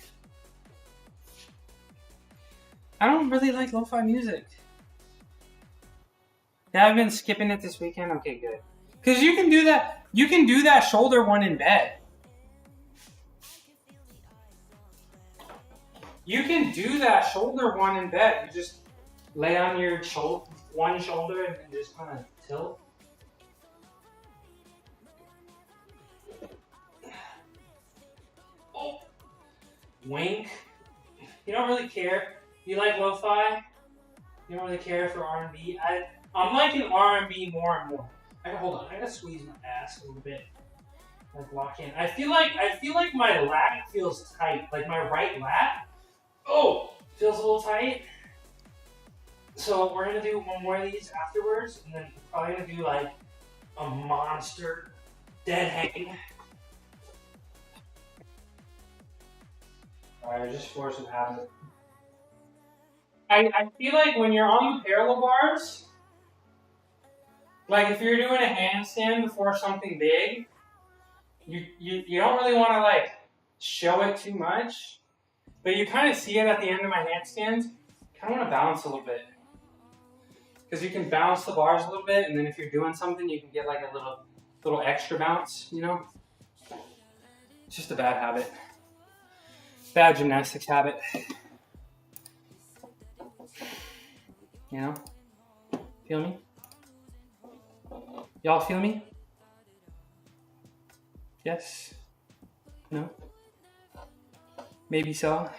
I don't really like lo-fi music. Yeah, I've been skipping it this weekend. Okay, good. Because you can do that. You can do that shoulder one in bed. You can do that shoulder one in bed. You just lay on your one shoulder and then just kind of tilt. Oh. Wink. You don't really care. You like lo-fi? You don't really care for R&B? I'm liking R&B more and more. Hold on. I gotta squeeze my ass a little bit. Like lock in. I feel like my lat feels tight. Like my right lat. Oh, feels a little tight. So we're gonna do one more of these afterwards, and then we're probably gonna do like a monster dead hang. Alright, just force it habit. I feel like when you're on the parallel bars, like if you're doing a handstand before something big, you don't really want to like show it too much, but you kind of see it at the end of my handstands. Kind of want to bounce a little bit. Because you can bounce the bars a little bit, and then if you're doing something, you can get like a little extra bounce, you know? It's just a bad habit. Bad gymnastics habit. You know? Feel me? Y'all feel me? Yes? No? Maybe so?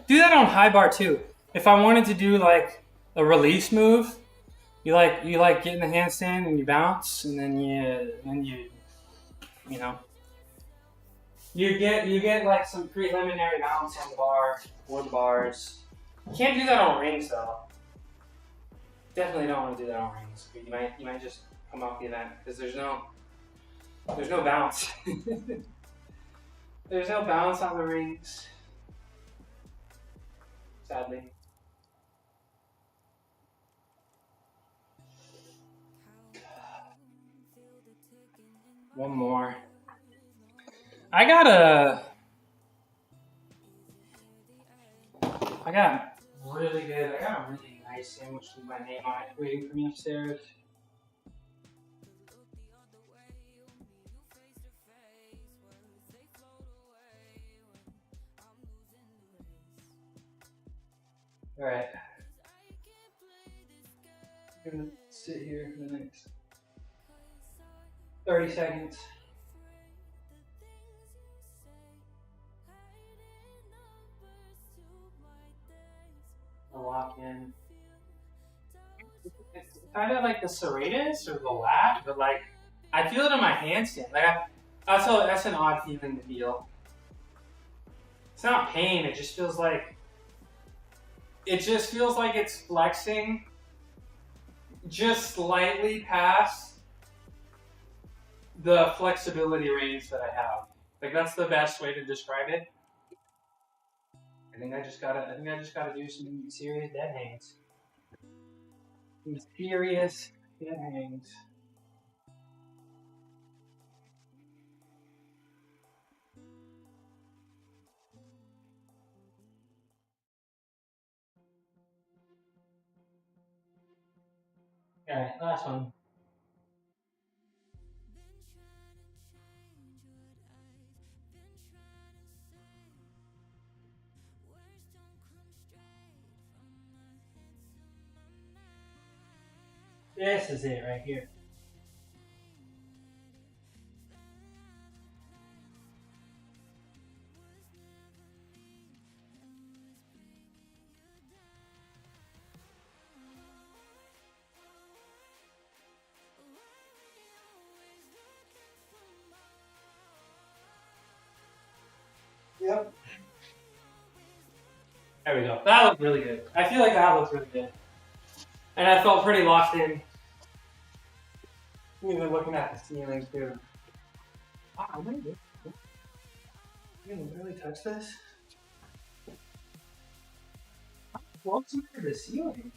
Do that on high bar too. If I wanted to do like a release move, you like get in the handstand and you bounce, and then you know, you get like some preliminary bounce on the bar or the bars. You can't do that on rings though. Definitely don't want to do that on rings. You might just come off the event because there's no bounce. There's no bounce on the rings. Sadly. One more. I I got a really nice sandwich with my name on it waiting for me upstairs. Alright. I'm gonna sit here for the next 30 seconds. I'll walk in. It's kind of like the serratus or the lat, but like I feel it in my handstand. Like that's an odd feeling to feel. It's not pain. It just feels like it's flexing just slightly past the flexibility range that I have. Like that's the best way to describe it. I think I just gotta do some serious dead hangs. Some serious dead hangs. Alright, last one. This is it right here. Yep. There we go. That looked really good. I feel like that looked really good. And I felt pretty locked in. Even looking at the ceiling too. Wow, I'm gonna do. You can really touch this? What's under the ceiling?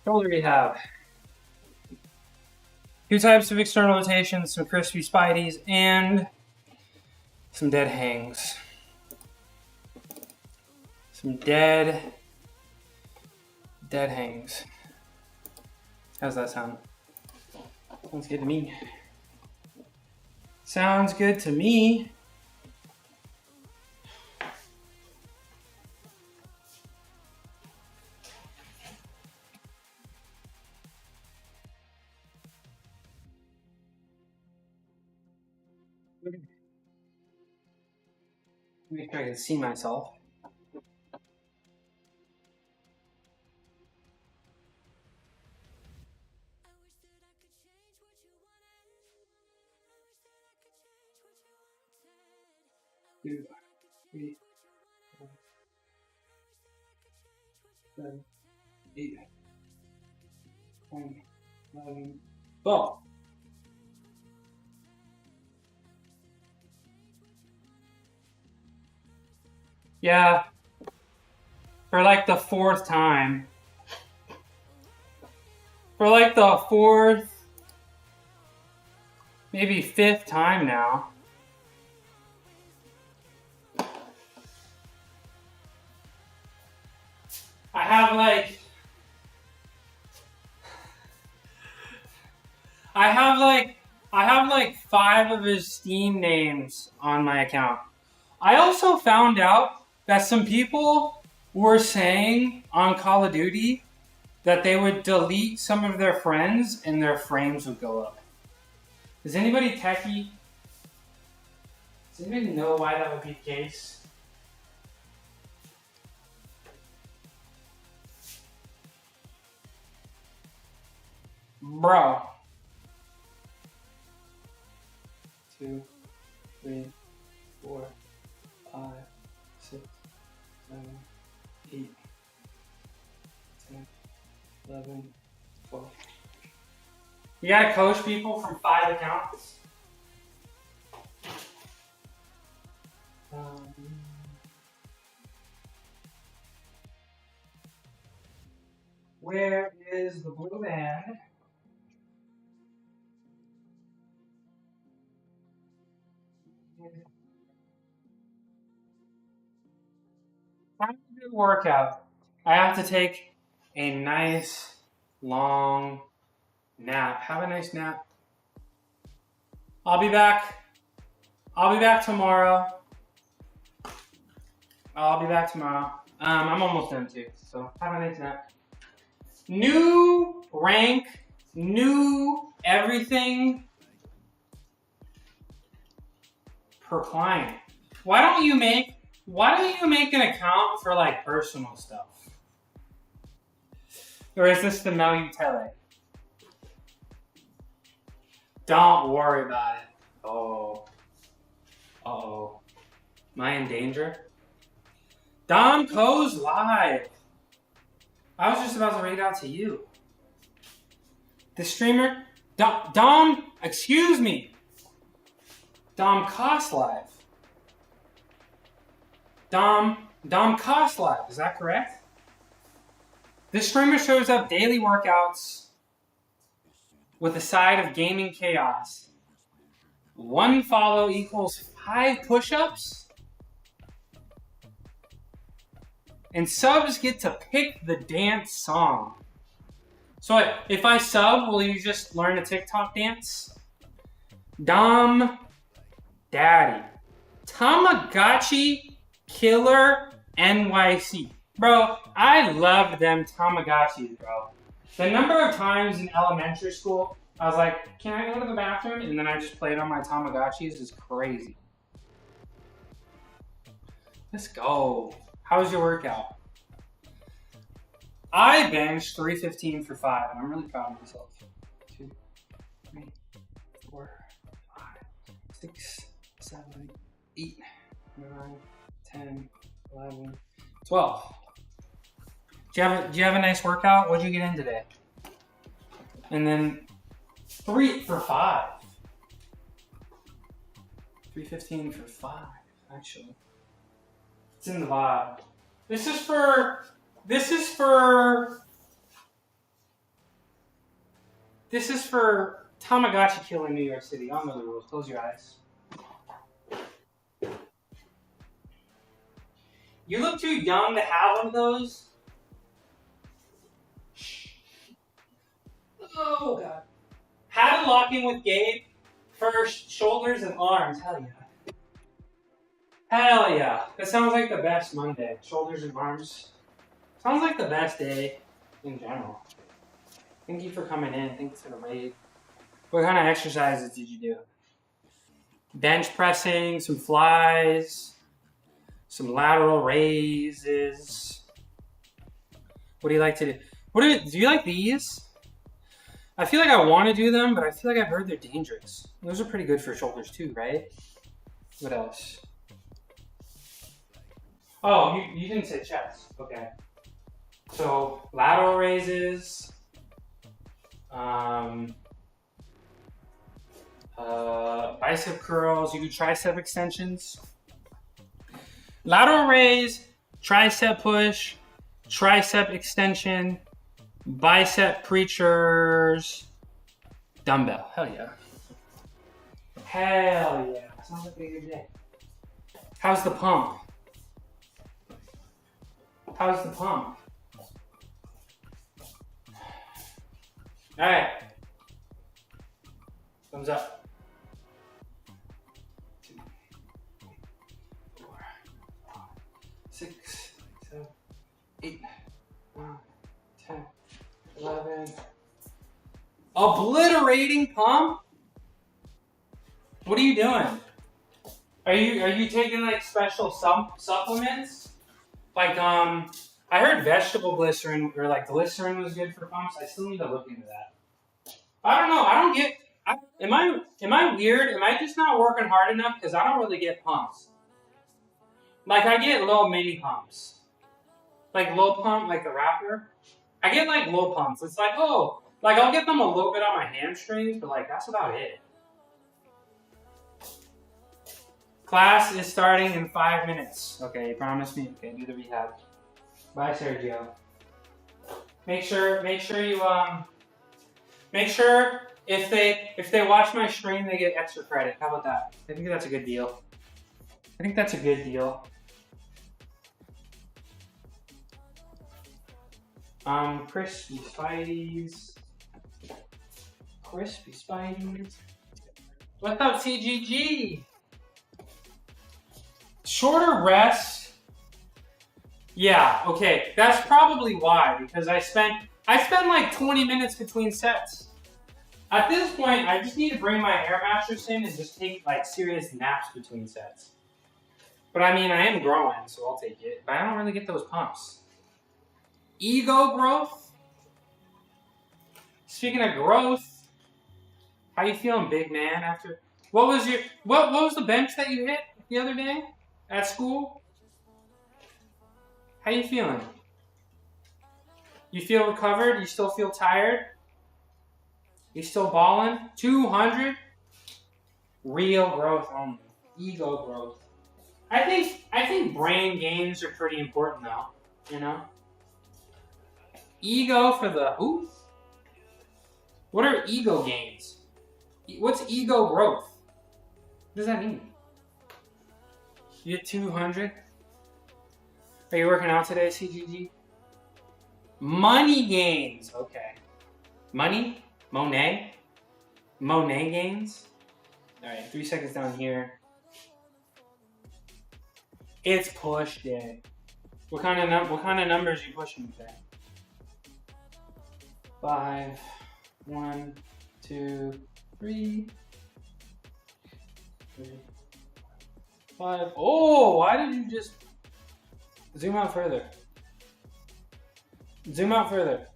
Shoulder rehab. 2 types of external rotations, some crispy spideys, and some dead hangs. Some dead hangs. How's that sound? Sounds good to me. Sounds good to me. Make sure I can see myself. Two, 3, 4, 7, 8, 10, 11, 12. Yeah, for like the 4th time. For like the 4th, maybe 5th time now. I have like 5 of his Steam names on my account. I also found out that some people were saying on Call of Duty that they would delete some of their friends and their frames would go up. Is anybody techie? Does anybody know why that would be the case? Bro. 2, 3, 4, 5, 6, 7, 8, 10, 11, 12. You gotta coach people from 5 accounts. where is the blue band? Time to do a workout. I have to take a nice long nap. Have a nice nap. I'll be back. I'll be back tomorrow. I'm almost done too, so have a nice nap. New rank, new everything per client. Why don't you make an account for like personal stuff? Or is this the mail you tell it? Don't worry about it. Oh. Uh-oh. Am I in danger? Dom Co's live. I was just about to read out to you. The streamer, Dom, excuse me. Dom Cost live. Dom Cost live, is that correct? This streamer shows up daily workouts with a side of gaming chaos. 1 follow equals 5 push-ups. And subs get to pick the dance song. So if I sub, will you just learn a TikTok dance? Dom Daddy. Tamagotchi Killer NYC. Bro, I loved them Tamagotchis, bro. The number of times in elementary school, I was like, can I go to the bathroom? And then I just played on my Tamagotchis is crazy. Let's go. How was your workout? I benched 315 for 5, and I'm really proud of myself. 2, 3, 4, 5, 6, 7, 8, 9, 10, 11, 12. Do you have a nice workout? What'd you get in today? And then 3 for 5. 315 for 5, actually. It's in the vibe. This is for Tamagotchi Kill in New York City. Y'all know the rules. Close your eyes. You look too young to have one of those. Oh god. How to lock in with Gabe. First, shoulders and arms. Hell yeah. Hell yeah. That sounds like the best Monday. Shoulders and arms. Sounds like the best day in general. Thank you for coming in. Thanks for the raid. What kind of exercises did you do? Bench pressing, some flies, some lateral raises. What do you like to do? Do you like these? I feel like I want to do them, but I feel like I've heard they're dangerous. Those are pretty good for shoulders too, right? What else? Oh, you didn't say chest. Okay. So, lateral raises. Bicep curls. You do tricep extensions. Lateral raise, tricep push, tricep extension, bicep preachers, dumbbell. Hell yeah. Hell yeah. Sounds like a good day. How's the pump? How's the pump? Alright. Thumbs up. 2, 4, 5, 6, 7, 8, 9, 10, 11. Obliterating pump? What are you doing? Are you taking like special supplements? Like I heard vegetable glycerin or like glycerin was good for pumps. I still need to look into that. I don't know. I don't get. Am I weird? Am I just not working hard enough? Because I don't really get pumps. Like I get low mini pumps, like low pump, like the rapper. I get like low pumps. It's like like I'll get them a little bit on my hamstrings, but like that's about it. Class is starting in 5 minutes. Okay, you promised me. Okay, do the rehab. Bye, Sergio. Make sure if they watch my stream, they get extra credit. How about that? I think that's a good deal. I think that's a good deal. Crispy Spideys. Crispy Spideys. What's up, CGG? Shorter rest. Yeah, okay. That's probably why, because I spent like 20 minutes between sets. At this point, I just need to bring my air mattress in and just take like serious naps between sets. But I mean, I am growing, so I'll take it. But I don't really get those pumps. Ego growth. Speaking of growth, how you feeling, big man? After what was the bench that you hit the other day at school? How you feeling? You feel recovered? You still feel tired? You still balling? 200? Real growth only. Ego growth. I think brain gains are pretty important though. You know? Ego for the who? What are ego gains? What's ego growth? What does that mean? You get 200? Are you working out today, CGG? Money gains. Okay. Money? Monet? Monet gains? Alright, 3 seconds down here. It's push day. What kind of numbers are you pushing today? 5, 1, 2, 3, 5. Oh, why did you just zoom out further? Zoom out further.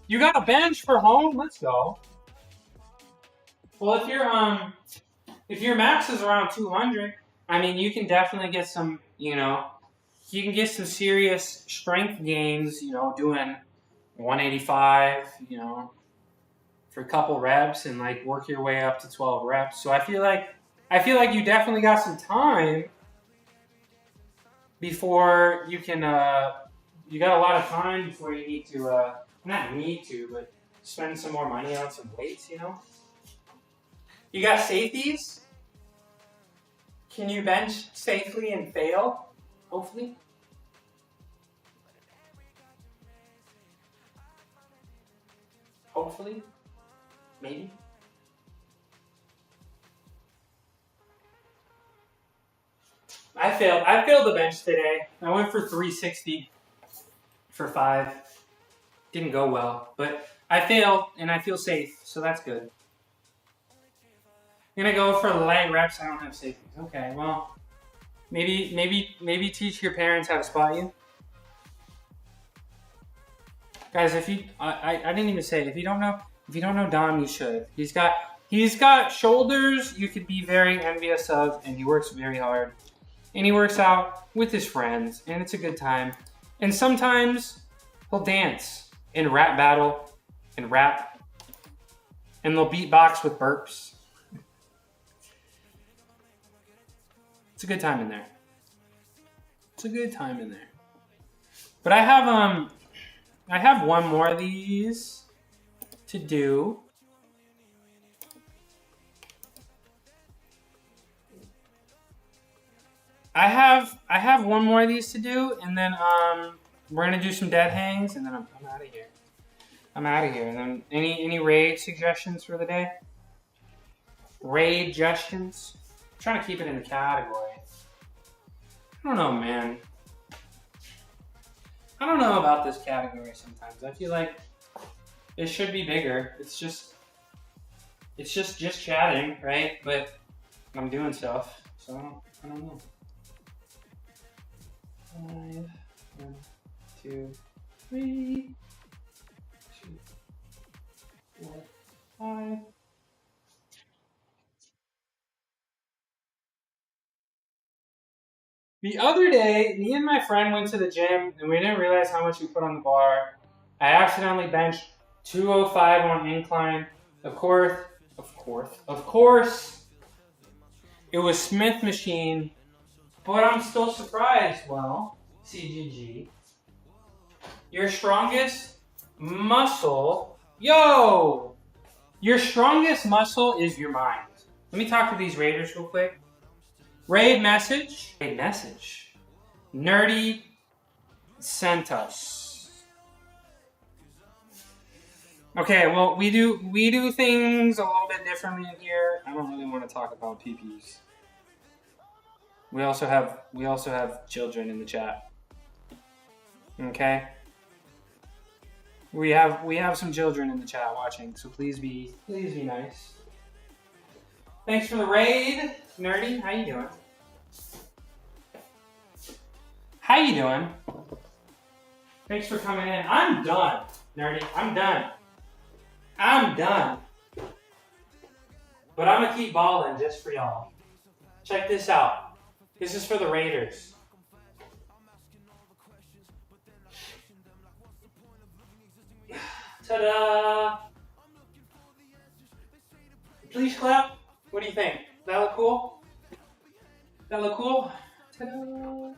You got a bench for home? Let's go. Well, if your max is around 200, I mean, you can definitely get some, you can get some serious strength gains, doing 185, for a couple reps and like work your way up to 12 reps. So I feel like you definitely got some time before you can, you got a lot of time before you need to, not need to, but spend some more money on some weights, You got safeties? Can you bench safely and fail? Hopefully. Hopefully. Maybe. I failed the bench today. I went for 360 for 5. Didn't go well, but I failed and I feel safe, so that's good. I'm gonna go for light reps. I don't have safeties. Okay, well, maybe teach your parents how to spot you. Guys, I didn't even say it. If you don't know Dom, you should. He's got shoulders you could be very envious of, and he works very hard. And he works out with his friends, and it's a good time. And sometimes he'll dance and rap battle and rap, and they'll beatbox with burps. It's a good time in there. It's a good time in there. But I have one more of these to do. I have one more of these to do, and then we're gonna do some dead hangs, and then I'm out of here. I'm out of here. And then any raid suggestions for the day? Raid suggestions? I'm trying to keep it in the category. I don't know, man. I don't know about this category sometimes. I feel like it should be bigger. It's just chatting, right? But I'm doing stuff, so I don't know. 5, 1, 2, 3, 2, 4, 5. The other day, me and my friend went to the gym, and we didn't realize how much we put on the bar. I accidentally benched 205 on incline. Of course, it was Smith machine. But I'm still surprised. Well, CGG. Your strongest muscle. Yo! Your strongest muscle is your mind. Let me talk to these Raiders real quick. Raid message. Raid message. Nerdy sent us. Okay, well we do things a little bit differently in here. I don't really want to talk about PPs. We also have children in the chat. Okay? We have some children in the chat watching, so please be nice. Thanks for the raid, Nerdy. How you doing? How you doing? Thanks for coming in. I'm done, Nerdy. I'm done. But I'm gonna keep balling just for y'all. Check this out. This is for the Raiders. Ta-da! Please clap. What do you think? That look cool? That look cool? Ta-da!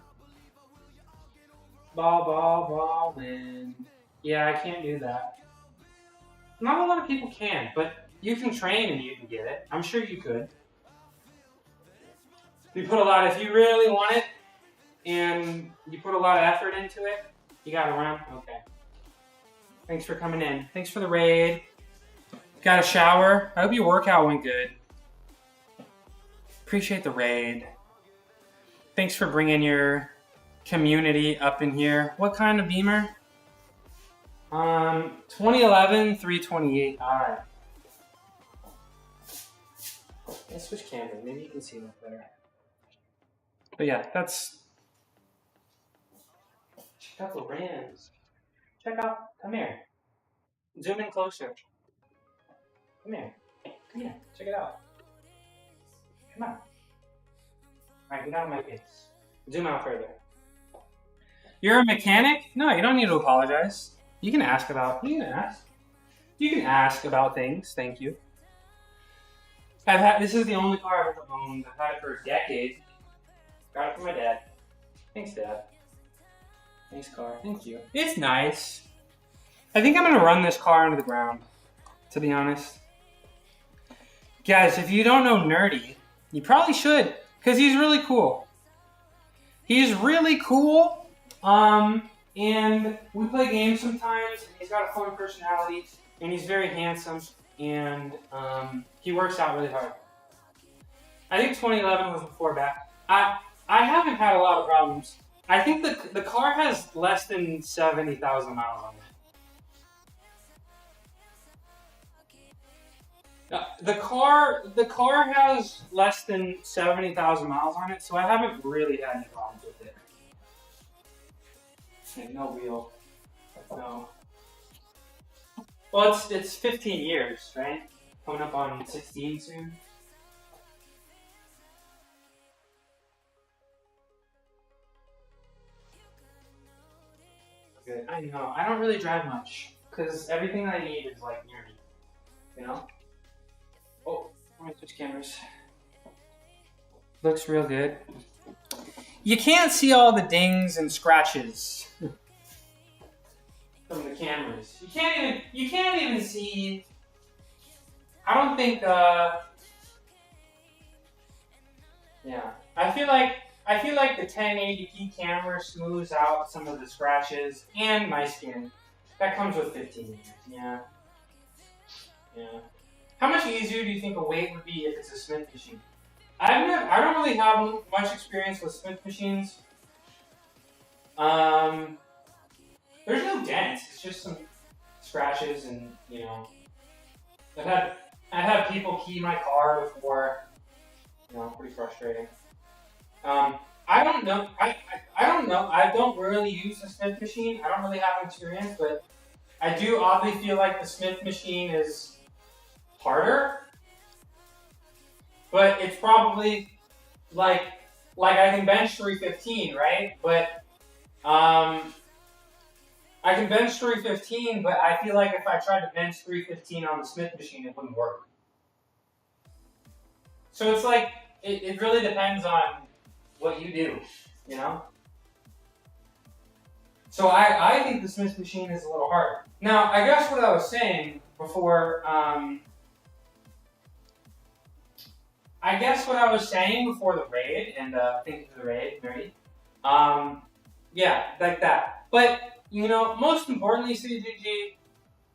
Ball, win. Yeah, I can't do that. Not a lot of people can, but you can train and you can get it. I'm sure you could. If you really want it, and you put a lot of effort into it, you got to run. Okay. Thanks for coming in. Thanks for the raid. Got a shower. I hope your workout went good. Appreciate the raid. Thanks for bringing your community up in here. What kind of Beamer? 2011 328. All right. Let's switch cameras. Maybe you can see that better. But yeah, that's. Check out the rims. Come here. Zoom in closer. Come here. Check it out. Come on. Alright, get out of my face. Zoom out further. You're a mechanic? No, you don't need to apologize. You can ask about things. Thank you. This is the only car I've ever owned. I've had it for a decade. Got it from my dad. Thanks, Dad. Nice car. Thank you. It's nice. I think I'm gonna run this car into the ground, to be honest. Guys, if you don't know Nerdy, you probably should, because he's really cool. He's really cool, and we play games sometimes, and he's got a fun personality, and he's very handsome, and he works out really hard. I think 2011 was before back. I haven't had a lot of problems. I think the car has less than 70,000 miles on it. The car has less than 70,000 miles on it, so I haven't really had any problems with it. Okay, no wheel. No. Well, it's 15 years, right? Coming up on 16 soon. Good. I know. I don't really drive much because everything I need is like near me. You know? Oh, let me switch cameras. Looks real good. You can't see all the dings and scratches from the cameras. You can't even see. I don't think. Yeah. I feel like the 1080p camera smooths out some of the scratches and my skin. That comes with 15 years. Yeah. Yeah. How much easier do you think a weight would be if it's a Smith machine? I don't really have much experience with Smith machines. There's no dents. It's just some scratches, and you know, I've had people key my car before. You know, pretty frustrating. I don't know. I don't know. I don't really use the Smith machine. I don't really have experience, but I do oddly feel like the Smith machine is harder. But it's probably like I can bench 315, right? But I can bench 315, but I feel like if I tried to bench 315 on the Smith machine, it wouldn't work. So it's like it really depends on what you do, you know? So I think the Smith machine is a little harder. Now, I guess what I was saying before, the raid, and thank you for the raid, Mary. Yeah, like that. But, you know, most importantly, CGG,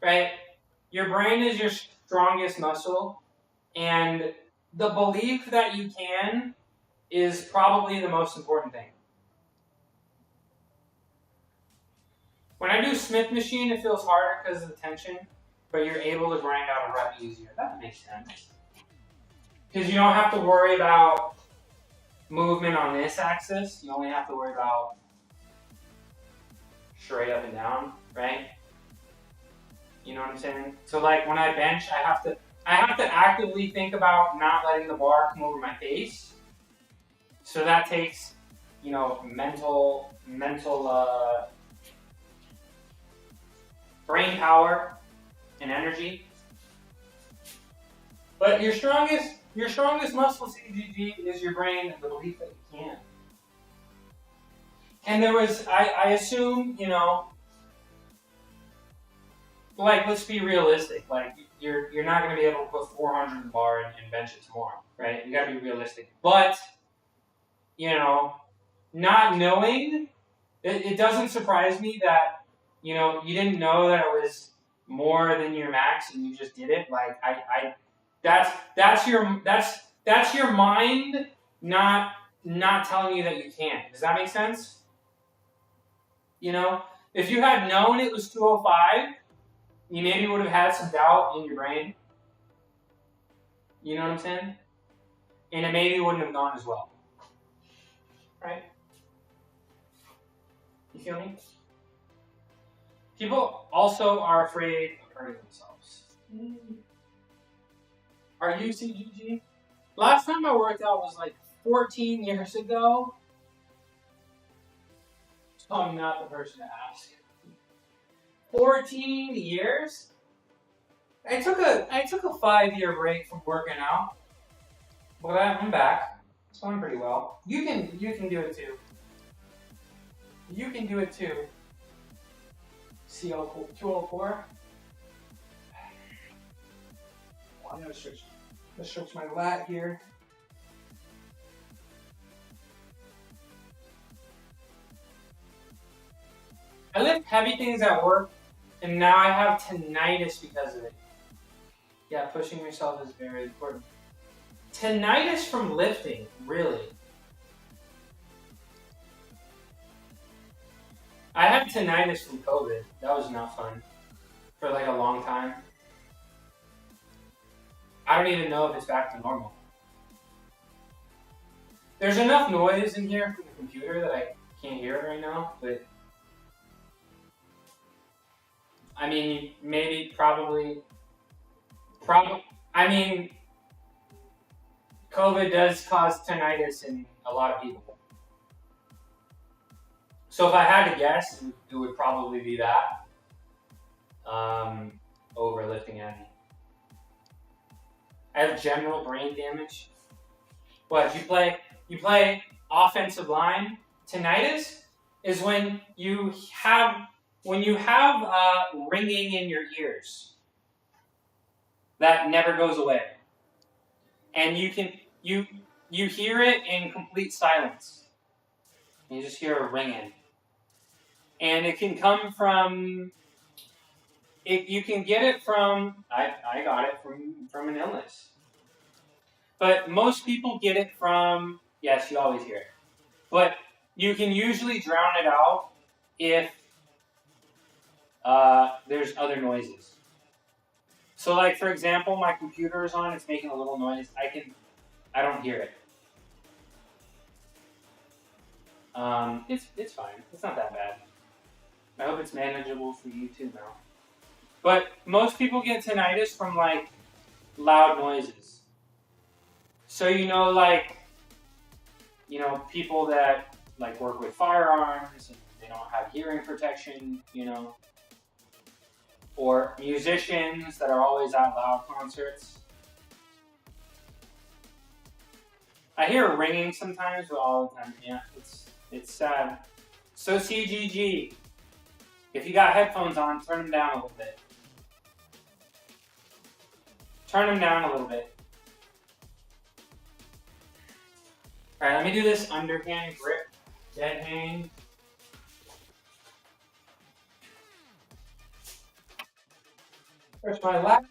right? Your brain is your strongest muscle, and the belief that you can is probably the most important thing. When I do Smith machine, it feels harder because of the tension, but you're able to grind out a rep easier. That makes sense. Because you don't have to worry about movement on this axis. You only have to worry about straight up and down, right? You know what I'm saying? So like when I bench, I have to actively think about not letting the bar come over my face. So that takes, you know, mental brain power and energy. But your strongest muscle, CGG, is your brain and the belief that you can. And there was, I assume, you know, like, let's be realistic. Like, you're not going to be able to put 400 in the bar and bench it tomorrow, right? You got to be realistic. But, you know, not knowing, it doesn't surprise me that, you know, you didn't know that it was more than your max and you just did it. Like, that's your mind not telling you that you can't. Does that make sense? You know, if you had known it was 205, you maybe would have had some doubt in your brain. You know what I'm saying? And it maybe wouldn't have gone as well. Right? You feel me? People also are afraid of hurting themselves. Are you CGG? Last time I worked out was like 14 years ago. So I'm not the person to ask. 14 years? I took a 5-year break from working out, but I'm back. It's going pretty well. You can do it too. You can do it too. CO204. I'm gonna stretch my lat here. I lift heavy things at work, and now I have tinnitus because of it. Yeah, pushing yourself is very important. Tinnitus from lifting, really. I had tinnitus from COVID. That was not fun. For like a long time. I don't even know if it's back to normal. There's enough noise in here from the computer that I can't hear it right now, but I mean, I mean, COVID does cause tinnitus in a lot of people. So if I had to guess, it would probably be that over lifting heavy. I have general brain damage. What, you play offensive line? Tinnitus is when you have ringing in your ears that never goes away, and you hear it in complete silence. You just hear a ringing, and it can come from. You can get it from. I got it from an illness, but most people get it from. Yes, you always hear it, but you can usually drown it out if there's other noises. So, like, for example, my computer is on, it's making a little noise. I don't hear it. It's fine. It's not that bad. I hope it's manageable for you too now. But most people get tinnitus from, like, loud noises. So, people that, like, work with firearms and they don't have hearing protection, or musicians that are always at loud concerts. I hear ringing sometimes, but all the time. Yeah, it's sad. So CGG, if you got headphones on, turn them down a little bit. Turn them down a little bit. All right, let me do this underhand grip, dead hang. There's my left.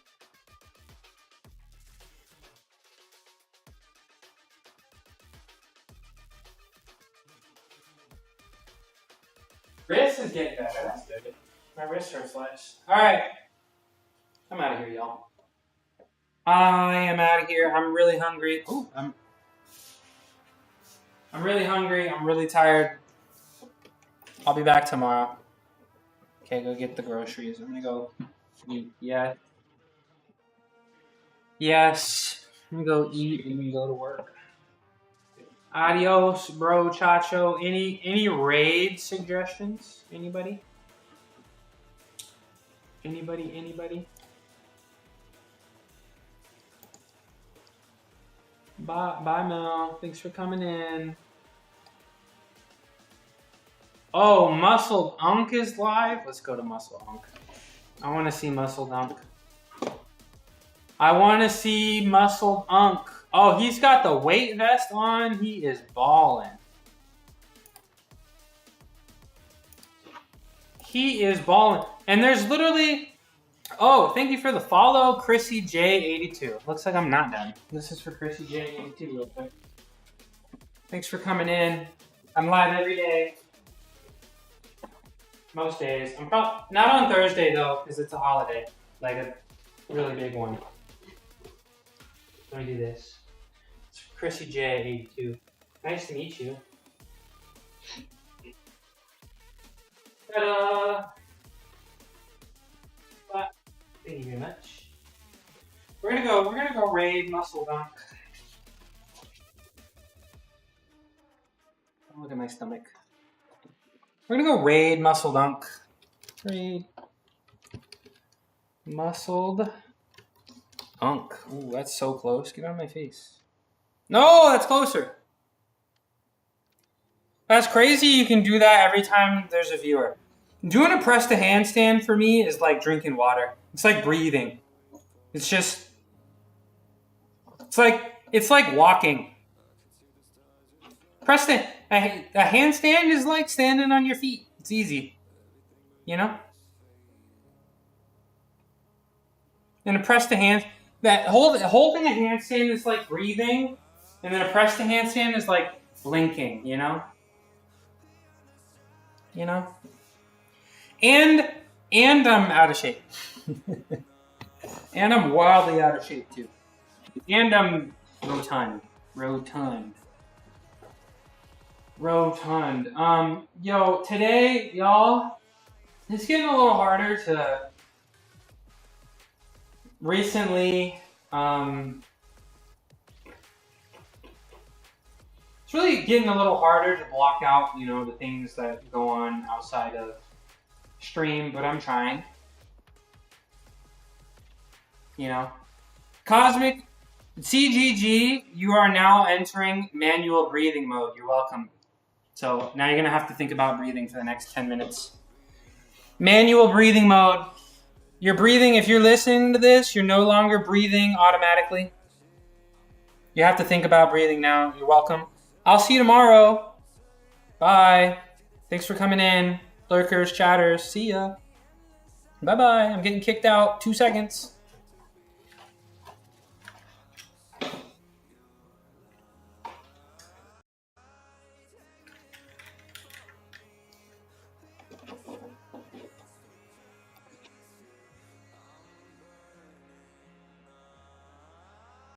Wrist is getting better. That's good. My wrist hurts less. All right, I'm out of here, y'all. I am out of here. I'm really hungry. Ooh, I'm really hungry. I'm really tired. I'll be back tomorrow. Okay, go get the groceries. I'm gonna go eat. Yeah. Yes. I'm gonna go eat and then go to work. Adios, bro, Chacho. Any raid suggestions? Anybody? Anybody? Bye, Mel. Thanks for coming in. Oh, Muscle Unk is live. Let's go to Muscle Unk. I want to see Muscle Unk. I want to see Muscle Unk. Oh, he's got the weight vest on. He is balling. He is balling. And there's literally... Oh, thank you for the follow, Chrissy J82. Looks like I'm not done. This is for Chrissy J82 real quick. Thanks for coming in. I'm live every day. Most days. I'm probably not on Thursday though, because it's a holiday. Like a really big one. Let me do this. It's Chrissy J82. Nice to meet you. Ta-da! Thank you very much. We're gonna go raid Muscle Dunk. Oh, look at my stomach. We're gonna go raid Muscle Dunk. Raid Muscled Dunk. Ooh, that's so close. Get out of my face. No, that's closer. That's crazy. You can do that every time there's a viewer. Doing a press to handstand for me is like drinking water. It's like breathing. It's like walking. Press to a handstand is like standing on your feet. It's easy, you know. And a press to hand holding a handstand is like breathing, and then a press to handstand is like blinking, you know. You know. And I'm out of shape. And I'm wildly out of shape too. And I'm rotund. Yo, today, y'all, it's getting a little harder to recently, it's really getting a little harder to block out, you know, the things that go on outside of stream, but I'm trying. You know, Cosmic CGG, you are now entering manual breathing mode. You're welcome. So now you're gonna have to think about breathing for the next 10 minutes. Manual breathing mode. You're breathing, if you're listening to this, you're no longer breathing automatically. You have to think about breathing now. You're welcome. I'll see you tomorrow. Bye. Thanks for coming in. Lurkers, chatters, see ya. Bye-bye. I'm getting kicked out. 2 seconds.